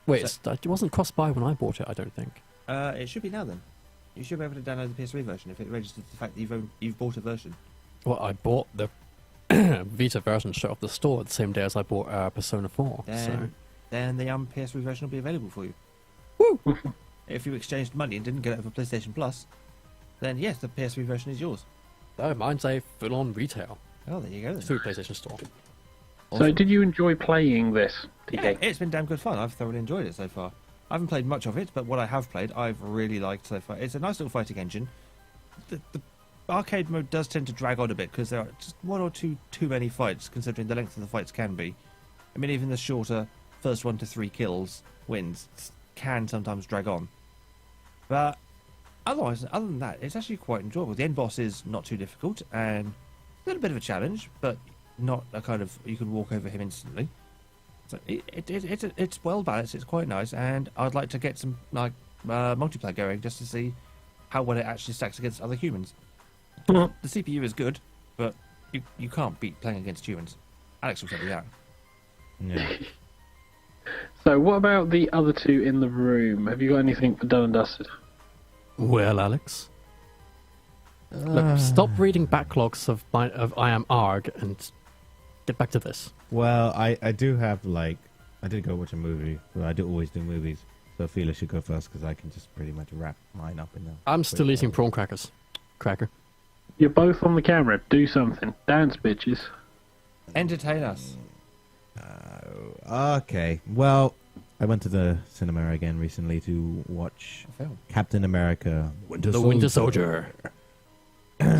Wait, So- it wasn't cross-buy when I bought it, I don't think. It should be now then. You should be able to download the PS3 version if it registers the fact that you've bought a version. Well, I bought the Vita version straight off the store the same day as I bought Persona 4. Then the PS3 version will be available for you. Woo! If you exchanged money and didn't get it over PlayStation Plus, then yes, the PS3 version is yours. So mine's a full-on retail Oh, there you go then. through PlayStation Store. So, did you enjoy playing this, TK? Yeah, it's been damn good fun. I've thoroughly enjoyed it so far. I haven't played much of it, but what I have played, I've really liked so far. It's a nice little fighting engine. The arcade mode does tend to drag on a bit because there are just one or two too many fights, considering the length of the fights can be. I mean, even the shorter first 1 to 3 kills wins can sometimes drag on. But otherwise, other than that, it's actually quite enjoyable. The end boss is not too difficult and a little bit of a challenge, but not a kind of you can walk over him instantly. So it's well balanced. It's quite nice, and I'd like to get some multiplayer going just to see how well it actually stacks against other humans. The CPU is good, but you can't beat playing against humans. Alex will tell you that. Yeah. So, what about the other two in the room? Have you got anything for done and dusted? Well, Alex. Look, stop reading backlogs of I Am Arg and get back to this. Well, I do have, I did go watch a movie, but I do always do movies. So Felix should go first because I can just pretty much wrap mine up in there. I'm still eating prawn crackers. Cracker. You're both on the camera. Do something. Dance, bitches. Entertain us. Okay. Well, I went to the cinema again recently to watch Film. Captain America: The Winter Soldier.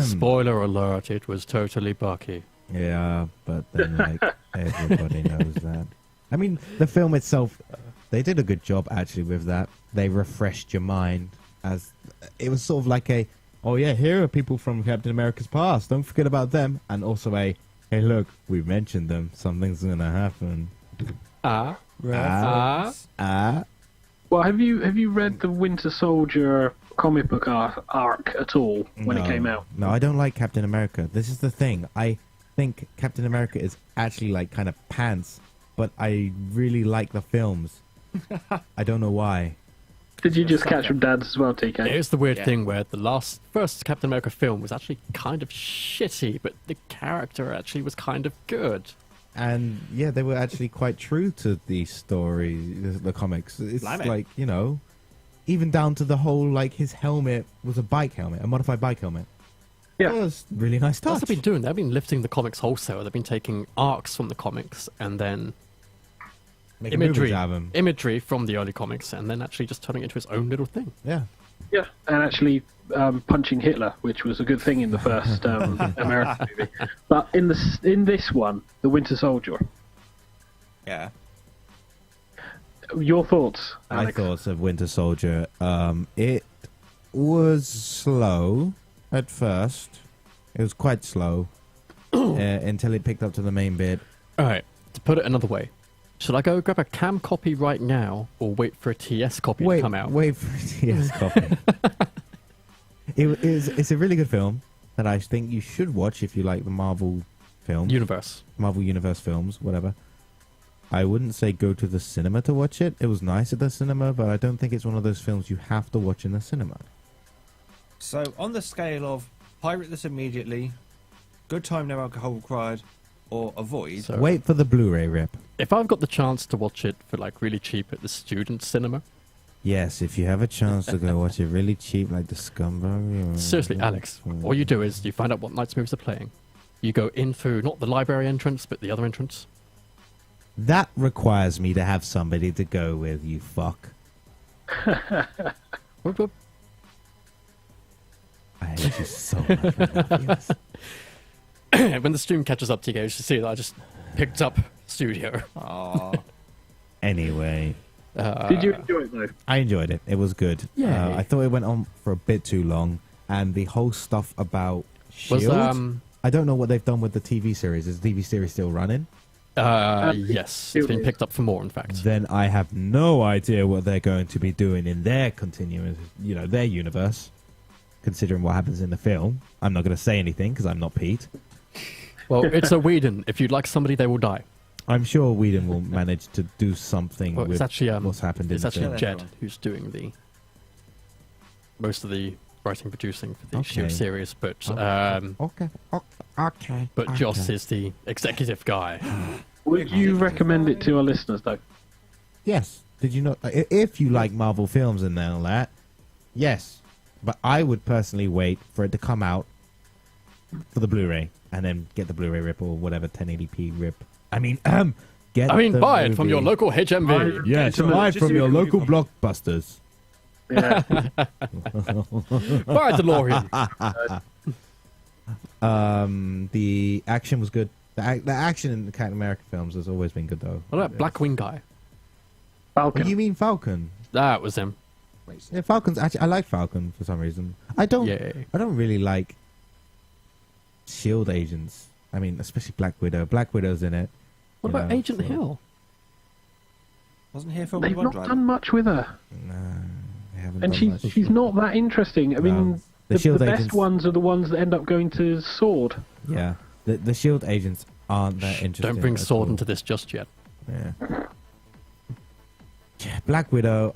Spoiler alert, it was totally Bucky. Yeah, but then everybody knows that. I mean, the film itself, they did a good job actually with that. They refreshed your mind as it was sort of like oh yeah, here are people from Captain America's past. Don't forget about them. And also hey look, we mentioned them. Something's gonna happen. Well, have you read the Winter Soldier comic book arc at all when it came out? No, I don't like Captain America. This is the thing. I think Captain America is actually kind of pants, but I really like the films. I don't know why. Did you just catch from Dad's as well, TK? Here's the weird thing where the first Captain America film was actually kind of shitty, but the character actually was kind of good. And yeah, they were actually quite true to the story, the comics. It's Blimey. even down to the whole, his helmet was a bike helmet, a modified bike helmet. Yeah. It was really nice touch. That's what they've been doing. They've been lifting the comics wholesale. They've been taking arcs from the comics and then Making movies out of 'em. imagery from the early comics and then actually just turning it into its own little thing. Yeah. Yeah, and actually punching Hitler, which was a good thing in the first American movie. But in this one, The Winter Soldier, Yeah. your thoughts, My Alex? thoughts of Winter Soldier. It was slow at first. It was quite slow until it picked up to the main bit. All right, to put it another way, should I go grab a cam copy right now or wait for a TS copy to come out? Wait for a TS copy. It's a really good film that I think you should watch if you like the Marvel film. Marvel Universe films, whatever. I wouldn't say go to the cinema to watch it. It was nice at the cinema, but I don't think it's one of those films you have to watch in the cinema. So, on the scale of pirate this immediately, good time, no alcohol required, or avoid, So- Wait for the Blu-ray rip. If I've got the chance to watch it for really cheap at the student cinema, Yes, if you have a chance to go watch it really cheap, like the Scumbag. seriously, Alex, all you do is you find out what nights movies are playing. You go in through not the library entrance, but the other entrance. That requires me to have somebody to go with, you fuck. Whoop, whoop. I hate you so much right now, Felix. When the stream catches up to you guys, you see that I just picked up studio. Aww. Anyway, Did you enjoy it though? I enjoyed it. It was good. Yeah. I thought it went on for a bit too long, and the whole stuff about Was S.H.I.E.L.D. I don't know what they've done with the TV series. Is the TV series still running? Yes, it's been picked up for more, in fact. Then I have no idea what they're going to be doing in their continuous, their universe. Considering what happens in the film, I'm not going to say anything because I'm not Pete. Well, it's a Whedon. If you'd like somebody, they will die. I'm sure Whedon will manage to do something Well, with it's actually what's happened in It's the actually film. Jed who's doing most of the writing producing for the Okay. Shield series, but Okay. but Joss is the executive guy. Would you recommend it to our listeners though? Yes. Did you know? If you like Marvel films and all that, yes. But I would personally wait for it to come out for the Blu-ray and then get the Blu-ray rip or whatever 1080p rip. I mean, Get I mean, the buy it from movie. your local HMV. Yes, Just buy it to from your review local copy. Blockbusters. Yeah. Buy a DeLorean. The action was good. The action in the Captain America films has always been good, though. What about Blackwing guy? Falcon. Oh, you mean Falcon? That was him. Yeah, Falcon's actually. I like Falcon for some reason. I don't really like Shield agents. I mean, especially Black Widow. Black Widow's in it. What you about know, Agent so- Hill? Wasn't here for They've one not driver. done much with her, No, they haven't and done much. she's not that interesting. I mean, The the Shield best agents- ones are the ones that end up going to Sword. Yeah, the Shield agents aren't that interesting. Don't bring at Sword all. into this just yet. Yeah. Yeah, Black Widow.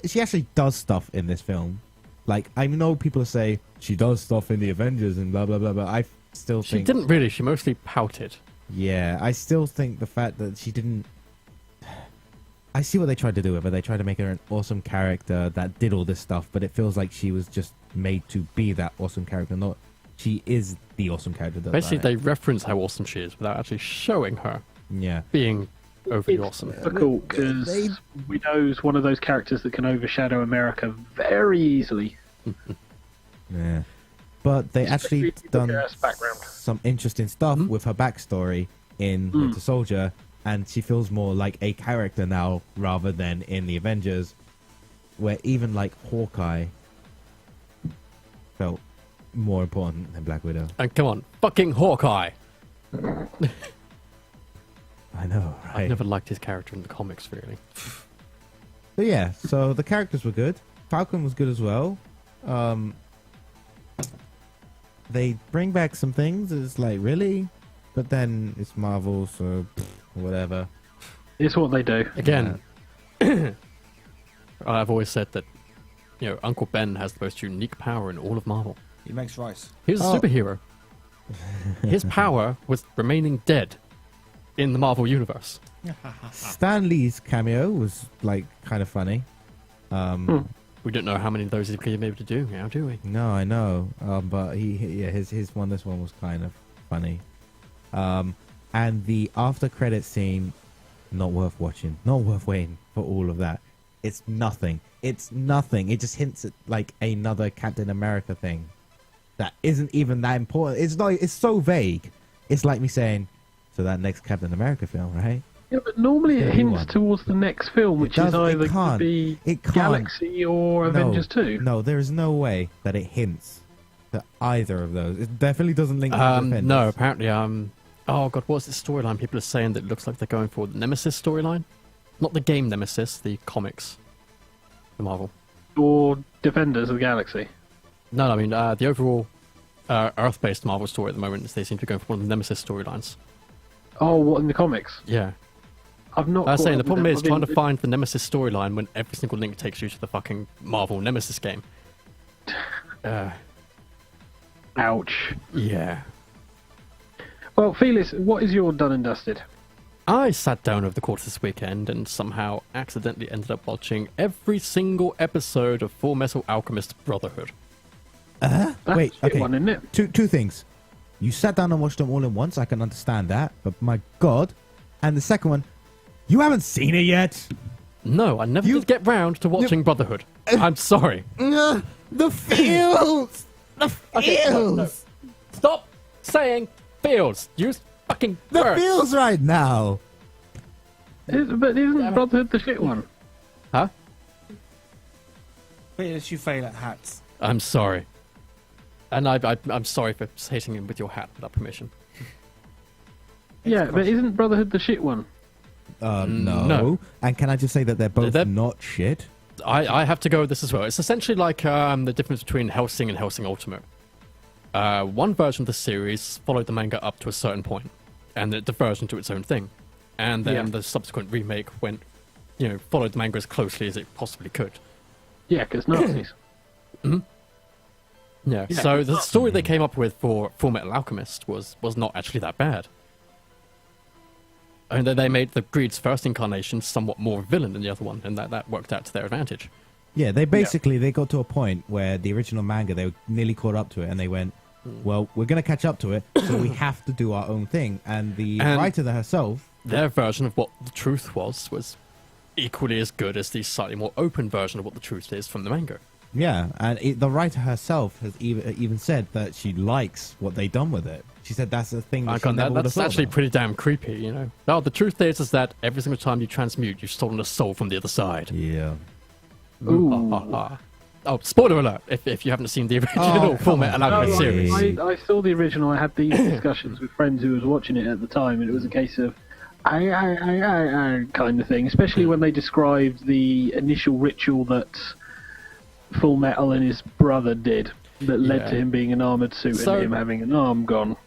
She actually does stuff in this film. Like, I know people say she does stuff in the Avengers and blah blah blah, but I still She think didn't really. She mostly pouted. Yeah, I still think the fact that she didn't. I see what they tried to do with her. They tried to make her an awesome character that did all this stuff, but it feels like she was just made to be that awesome character. Not she is the awesome character. That Basically, they reference how awesome she is without actually showing her yeah. being overly It's awesome. difficult because They- Widow's one of those characters that can overshadow America very easily. Yeah. But they actually Especially if you look done at her background. some interesting stuff with her backstory in Winter Soldier, and she feels more like a character now rather than in the Avengers, where even like Hawkeye felt more important than Black Widow. And come on, fucking Hawkeye! I know, I've right? never liked his character in the comics, really. But yeah, so the characters were good. Falcon was good as well. They bring back some things. It's like, really? But then it's Marvel, so whatever. It's what they do. Again, I've always said that, Uncle Ben has the most unique power in all of Marvel. He makes rice. He's a Oh. superhero. His power was remaining dead in the Marvel universe. Stan Lee's cameo was like kind of funny. We don't know how many of those he's going to be able to do now, do we? No, I know, but his this one was kind of funny. And the after credit scene, not worth watching, not worth waiting for all of that. It's nothing. It's nothing. It just hints at like another Captain America thing that isn't even that important. It's not. It's so vague. It's like me saying, so that next Captain America film, right? Yeah, but normally it Yeah, hints one. towards the next film, which does- is it either going can't. to be It can't. Galaxy or Avengers 2. No, there is no way that it hints to either of those. It definitely doesn't link to the Avengers. No, apparently, oh god, what's this storyline? People are saying that it looks like they're going for the Nemesis storyline. Not the game Nemesis, the comics. The Marvel. Or Defenders of the Galaxy. No, I mean, the overall Earth-based Marvel story at the moment is they seem to be going for one of the Nemesis storylines. Oh, what in the comics? Yeah. I've not. I was caught saying, the up with problem them. is I've been- trying to find the Nemesis storyline when every single link takes you to the fucking Marvel Nemesis game. Ouch. Yeah. Well, Felix, what is your done and dusted? I sat down over the course of this weekend and somehow accidentally ended up watching every single episode of Full Metal Alchemist Brotherhood. That's Wait, a shit okay. one, isn't it? Two things. You sat down and watched them all at once. I can understand that, but my God. And the second one, you haven't seen it yet. No, I never You- did get round to watching Brotherhood. I'm sorry. The feels. The feels. no. Stop saying feels. Use fucking The words. feels right now. But isn't Brotherhood the shit one? Huh? Felix, you fail at hats. I'm sorry. And I'm sorry for hitting him with your hat without permission. Yeah, but isn't Brotherhood the shit one? No. No. And can I just say that they're both They're- not shit? I have to go with this as well. It's essentially like the difference between Hellsing and Hellsing Ultimate. One version of the series followed the manga up to a certain point, and it diverged into its own thing. And then Yeah. the subsequent remake went, followed the manga as closely as it possibly could. Yeah, because Nazis. Yeah. Yeah. So the story they came up with for Full Metal Alchemist was not actually that bad. And then they made the Greed's first incarnation somewhat more villain than the other one, and that worked out to their advantage. Yeah, they got to a point where the original manga, they were nearly caught up to it, and they went, well, we're going to catch up to it, so we have to do our own thing. And the And- writer herself their version of what the truth was equally as good as the slightly more open version of what the truth is from the manga. Yeah, and the writer herself has even said that she likes what they done with it. She said that's the thing that she never would have That's thought actually about. pretty damn creepy, you know. No, the truth is that every single time you transmute, you've stolen a soul from the other side. Yeah. Ooh. Oh, spoiler alert! If you haven't seen the original Fullmetal No, Alchemist series, I saw the original. I had these discussions with friends who was watching it at the time, and it was a case of I kind of thing. Especially when they described the initial ritual that Full Metal and his brother did, that led to him being an armored suit and him having an arm gone.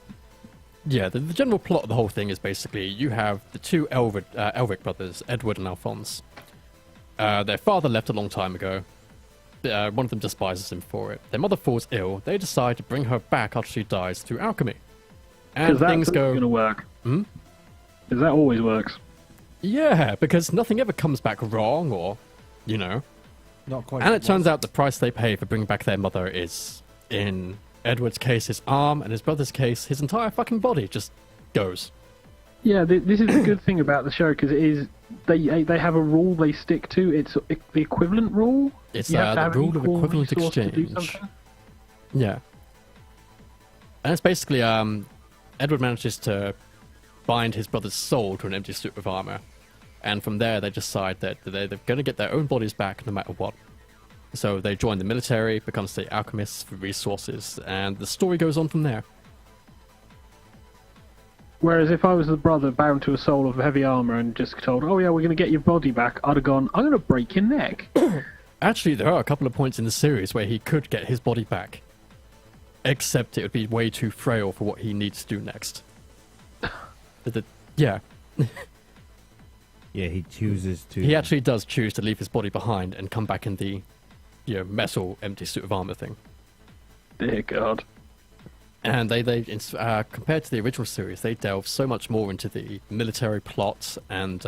yeah, the general plot of the whole thing is basically you have the two Elric brothers, Edward and Alphonse. Their father left a long time ago. One of them despises him for it. Their mother falls ill. They decide to bring her back after she dies through alchemy. And things go... going to work. Because that always works. Yeah, because nothing ever comes back wrong or, you know. Not quite. And it turns out the price they pay for bringing back their mother is, in Edward's case, his arm, and his brother's case, his entire fucking body just goes. Yeah, this is the good thing about the show, because it is they have a rule they stick to. It's the equivalent rule. It's You have to the have rule of equal equivalent resource to do exchange. something. Yeah. And it's basically, Edward manages to bind his brother's soul to an empty suit of armor. And from there, they decide that they're going to get their own bodies back no matter what. So they join the military, become state alchemists for resources, and the story goes on from there. Whereas if I was the brother bound to a soul of heavy armor and just told, "Oh yeah, we're going to get your body back," I'd have gone, "I'm going to break your neck." Actually, there are a couple of points in the series where he could get his body back. Except it would be way too frail for what he needs to do next. Yeah. Yeah, he chooses to... He actually does choose to leave his body behind and come back in the metal empty suit of armor thing. Dear God. And they compared to the original series, they delve so much more into the military plot, and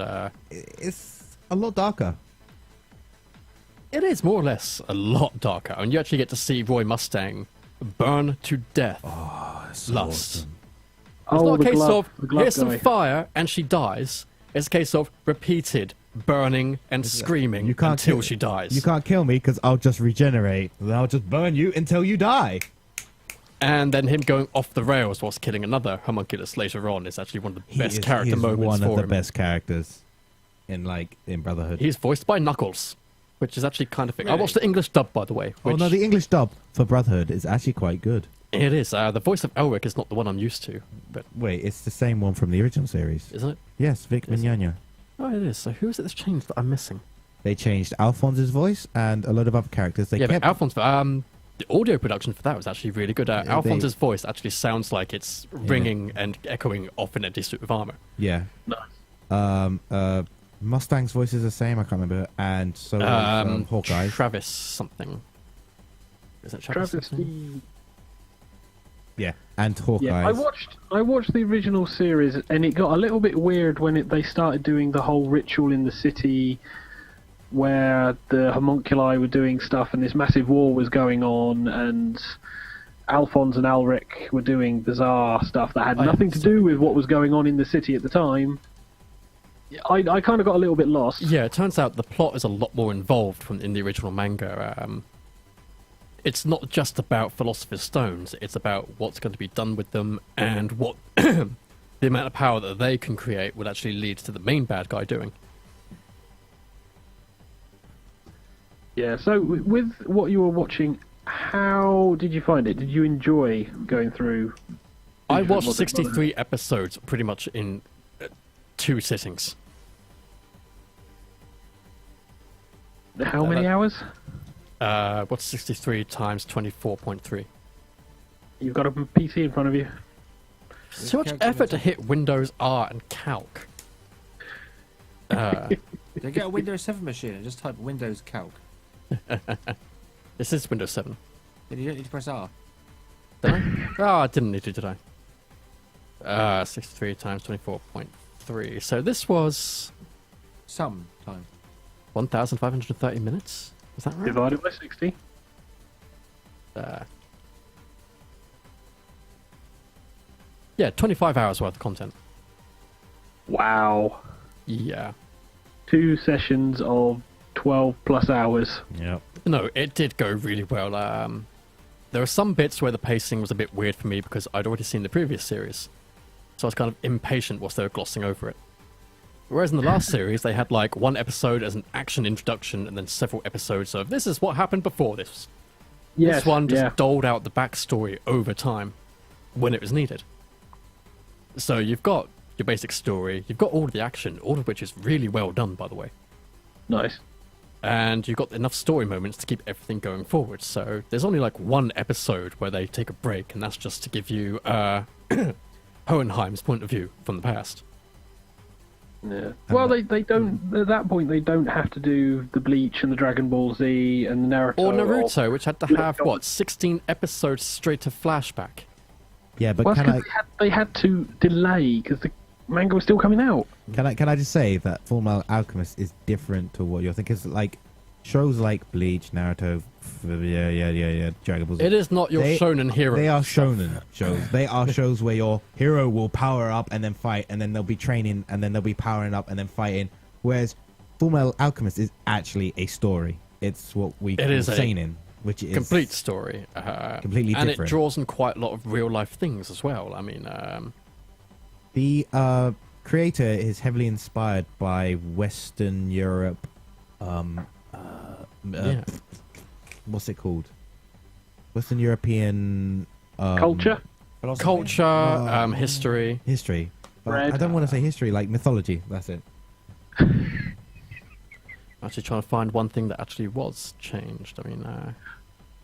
It's a lot darker. it is more or less a lot darker. And you actually get to see Roy Mustang burn to death. Oh, that's Lust. awesome. It's not a case of the glove here's some guy. fire and she dies. It's a case of repeated burning and screaming until she dies. You can't kill me because I'll just regenerate. And I'll just burn you until you die. And then him going off the rails whilst killing another homunculus later on is actually one of the best character moments one for of the him. best characters in Brotherhood. He's voiced by Knuckles, which is actually kind of thing. I watched the English dub, by the way. Oh Which no, the English dub for Brotherhood is actually quite good. It is. The voice of Elric is not the one I'm used to, but Wait, it's the same one from the original series. isn't it? Yes, Vic Is it? Mignogna. Oh, it is. So who is it that's changed that I'm missing? They changed Alphonse's voice and a lot of other characters. They Yeah, kept but Alphonse. The audio production for that was actually really good. Alphonse's voice actually sounds like it's ringing and echoing off an empty suit of armor. yeah. Nice. Mustang's voice is the same. I can't remember. And so is Hawkeye. Travis something. Is it Travis? Travis something? Yeah, and Hawkeye. Yeah, I watched the original series, and it got a little bit weird when they started doing the whole ritual in the city, where the homunculi were doing stuff, and this massive war was going on, and Alphonse and Alric were doing bizarre stuff that had nothing to do with what was going on in the city at the time. I kind of got a little bit lost. Yeah, it turns out the plot is a lot more involved in the original manga. It's not just about Philosopher's Stones, it's about what's going to be done with them and what the amount of power that they can create would actually lead to the main bad guy doing. Yeah, so with what you were watching, how did you find it? Did you enjoy going through? I watched 63 episodes pretty much in 2 sittings. How many hours? What's 63 times 24.3? You've got a PC in front of you. So much effort to hit Windows R and Calc. They get a Windows 7 machine and just type Windows Calc. This is Windows 7. Then you don't need to press R. Did I? Oh, I didn't need to, did I? 63 times 24.3. So this was Some time. 1,530 minutes. Is that right? Divided by 60. Yeah, 25 hours worth of content. Wow. Yeah. 2 sessions of 12 plus hours. Yep. No, it did go really well. There were some bits where the pacing was a bit weird for me because I'd already seen the previous series. So I was kind of impatient whilst they were glossing over it. Whereas in the last series, they had like one episode as an action introduction and then several episodes of this is what happened before this. Yes, This one just doled out the backstory over time when it was needed. So you've got your basic story, you've got all of the action, all of which is really well done, by the way. Nice. And you've got enough story moments to keep everything going forward. So there's only like one episode where they take a break, and that's just to give you Hohenheim's point of view from the past. Yeah. Well, they don't, at that point, they don't have to do the Bleach and the Dragon Ball Z and the Naruto. Or Naruto, which had to have, what, 16 episodes straight to flashback. Yeah, but Well, can that's 'cause they had to delay because the manga was still coming out. can I just say that Fullmetal Alchemist is different to what you're thinking? 'Cause, like, shows like Bleach, Naruto, Dragon Ball Z. It is not your shonen hero. They are shonen shows. They are shows where your hero will power up and then fight, and then they'll be training, and then they'll be powering up and then fighting. Whereas Fullmetal Alchemist is actually a story. It's what we call seinen, which is complete story. completely and different. it draws on quite a lot of real life things as well. I mean, The creator is heavily inspired by Western Europe. What's it called? Western European Culture? culture, history. history. Bread. I don't want to say history, like mythology. That's it. Actually, trying to find one thing that actually was changed. I mean,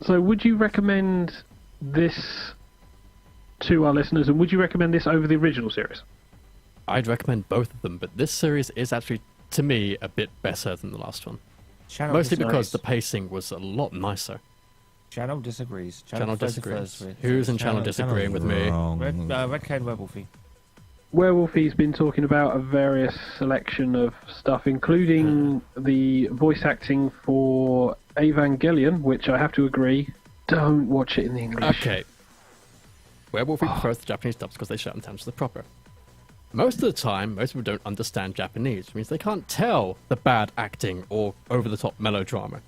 So would you recommend this to our listeners, and would you recommend this over the original series? I'd recommend both of them, but this series is actually, to me, a bit better than the last one. Channel Mostly disagrees. because the pacing was a lot nicer. Channel disagrees. Channel prefers disagrees. the first Who's in Channel channel disagreeing with me? Wrong. Red Cane Werewolfie. Werewolfie's been talking about a various selection of stuff, including the voice acting for Evangelion, which I have to agree, don't watch it in the English. Okay. Werewolf prefers the Japanese dubs because they shout in terms of the proper. Most of the time, most people don't understand Japanese, which means they can't tell the bad acting or over-the-top melodrama.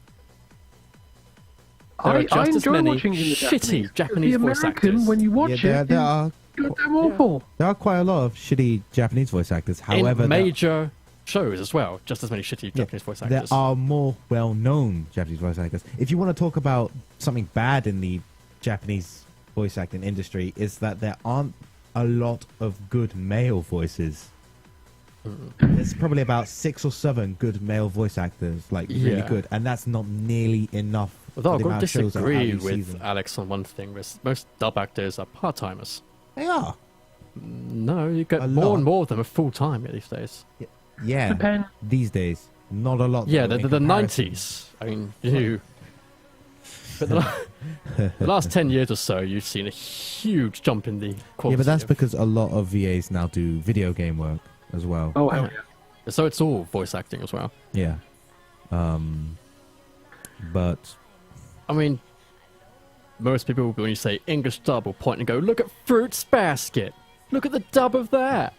There are I just as enjoy many watching in the shitty Japanese the voice American, actors. when you watch Yeah, it, there is are goddamn awful. there are quite a lot of shitty Japanese voice actors. However, in major shows as well, just as many shitty Japanese voice there actors. are more well-known Japanese voice actors. If you want to talk about something bad in the Japanese voice acting industry, is that there aren't a lot of good male voices. There's probably about 6 or 7 good male voice actors, like really Yeah. good, and that's not nearly enough. Although for I've the got to amount of shows that are out disagree each with season. Alex on one thing. Most dub actors are part-timers. They are. No, you get A more lot. and more of them are full-time these days. Yeah, Depend. these days, not a lot. Yeah, though, in the comparison. 90s. I mean, but the last 10 years or so, you've seen a huge jump in the quality. Yeah, but that's of- because a lot of VAs now do video game work as well. Oh, hell yeah. So it's all voice acting as well. Yeah. But I mean, most people, when you say English dub, will point and go, look at Fruits Basket. Look at the dub of that.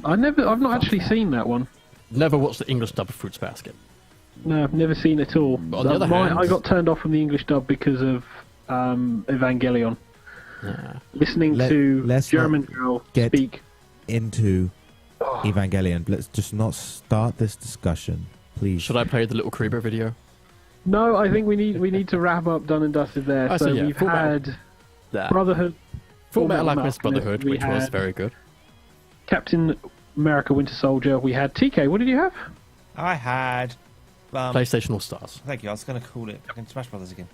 I've not actually seen that one. Never watched the English dub of Fruits Basket. No, I've never seen it at all. But on the other hand- I got turned off from the English dub because of Evangelion. Listening to let's German not girl get- speak. into Evangelion, let's just not start this discussion, please. Should I play the little Creeper video? No, I think we need to wrap up Done and Dusted there. Oh, so so yeah, we've Full Metal- had There. Brotherhood, Full Metal Metal Alchemist Brotherhood, we which was had- very good. Captain America Winter Soldier. We had TK. What did you have? I had. PlayStation All Stars. Thank you. I was going to call it fucking Smash Brothers again.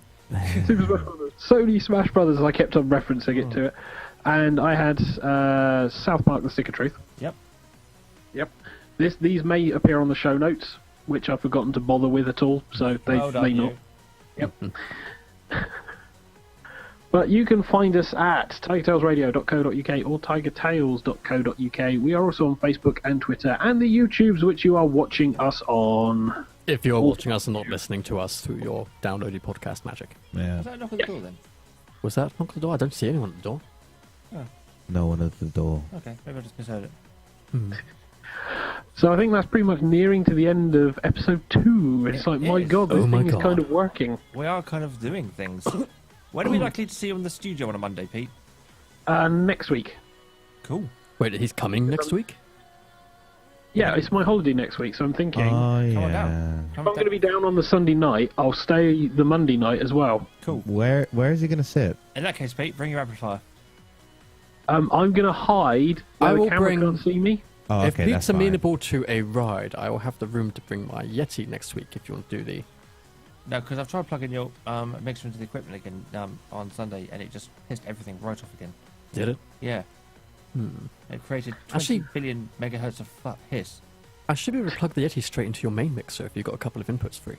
Super Smash Brothers. Sony Smash Brothers. I kept on referencing it to it, and I had South Park: The Stick of Truth. Yep. Yep. These may appear on the show notes, which I've forgotten to bother with at all, so they Well done, may you. not. Yep. But you can find us at tigertailsradio.co.uk or tigertails.co.uk. We are also on Facebook and Twitter and the YouTubes, which you are watching us on. If you're watching us and not listening to us through your downloaded podcast magic. Yeah, Was that a knock at the door then? Was that a knock at the door? I don't see anyone at the door. no one at the door. Okay, maybe I just misheard it. So I think that's pretty much nearing to the end of episode 2. It's like, my is. God, this Oh my thing is God. kind of working. We are kind of doing things. When are we likely to see you in the studio on a Monday, Pete? Next week. Cool. Wait, he's coming next week? Yeah, it's my holiday next week, so I'm thinking Oh, Come on yeah. down. if I'm going to be down on the Sunday night, I'll stay the Monday night as well. Cool. Where is he going to sit? In that case, Pete, bring your amplifier. I'm going to hide I where will the camera bring- can't see me. Oh, If okay, Pete's that's fine. amenable to a ride, I will have the room to bring my Yeti next week if you want to do the... No, because I've tried plugging your mixer into the equipment again on Sunday, and it just pissed everything right off again. Did it? Yeah. It created 20 Actually- billion megahertz of hiss. I should be able to plug the Yeti straight into your main mixer if you've got a couple of inputs free.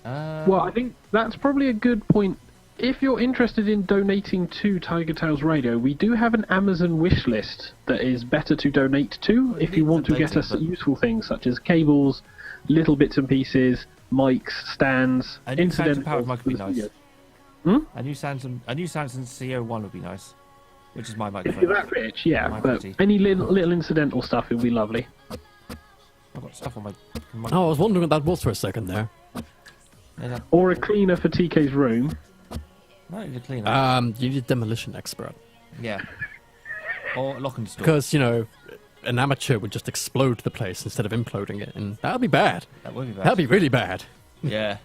Well, I think that's probably a good point. If you're interested in donating to Tiger Tales Radio, we do have an Amazon wish list that is better to donate to if you want to get us useful things such as cables, little bits and pieces, mics, stands, A new Phantom incidentals. powered mic would be for the nice. studio. A new Samsung CO1 would be nice, which is my If microphone. you're that rich, yeah, My but pretty. any little incidental stuff would be lovely. I've got stuff on my. Oh, I was wondering what that was for a second there. Or a cleaner for TK's room. No, you clean up. You need a demolition expert. Yeah. Or lock and store. Because, you know, an amateur would just explode the place instead of imploding it, and that would be bad. That would be bad. That would be really bad. Yeah.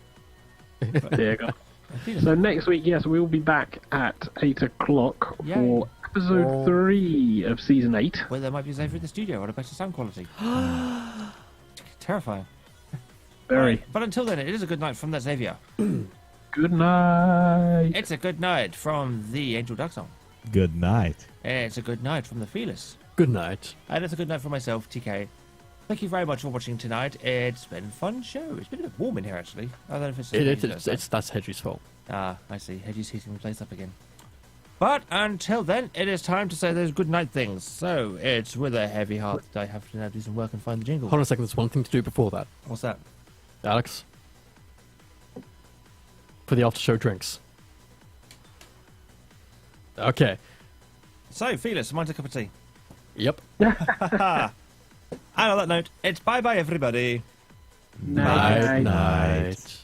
There you go. So next week, yes, we will be back at 8 o'clock Yay. for episode 3 of season 8. Where there might be Xavier in the studio on a better sound quality. Terrifying. Very. Right, but until then, it is a good night from that Xavier. Good night. It's a good night from the Angel Duck Song. Good night. It's a good night from the Fearless. Good night. And it's a good night for myself, TK. Thank you very much for watching tonight. It's been a fun show. It's been a bit warm in here, actually. I don't know if it's... That's Hedgie's fault. Ah, I see. Hedgie's heating the place up again. But until then, it is time to say those good night things. So it's with a heavy heart that I have to now do some work and find the jingle. Hold on a second, there's one thing to do before that. What's that? Alex? For the after-show drinks. Okay. So, Fearless, mine's a cup of tea. Yep. And on that note, it's bye-bye, everybody. Night. Night.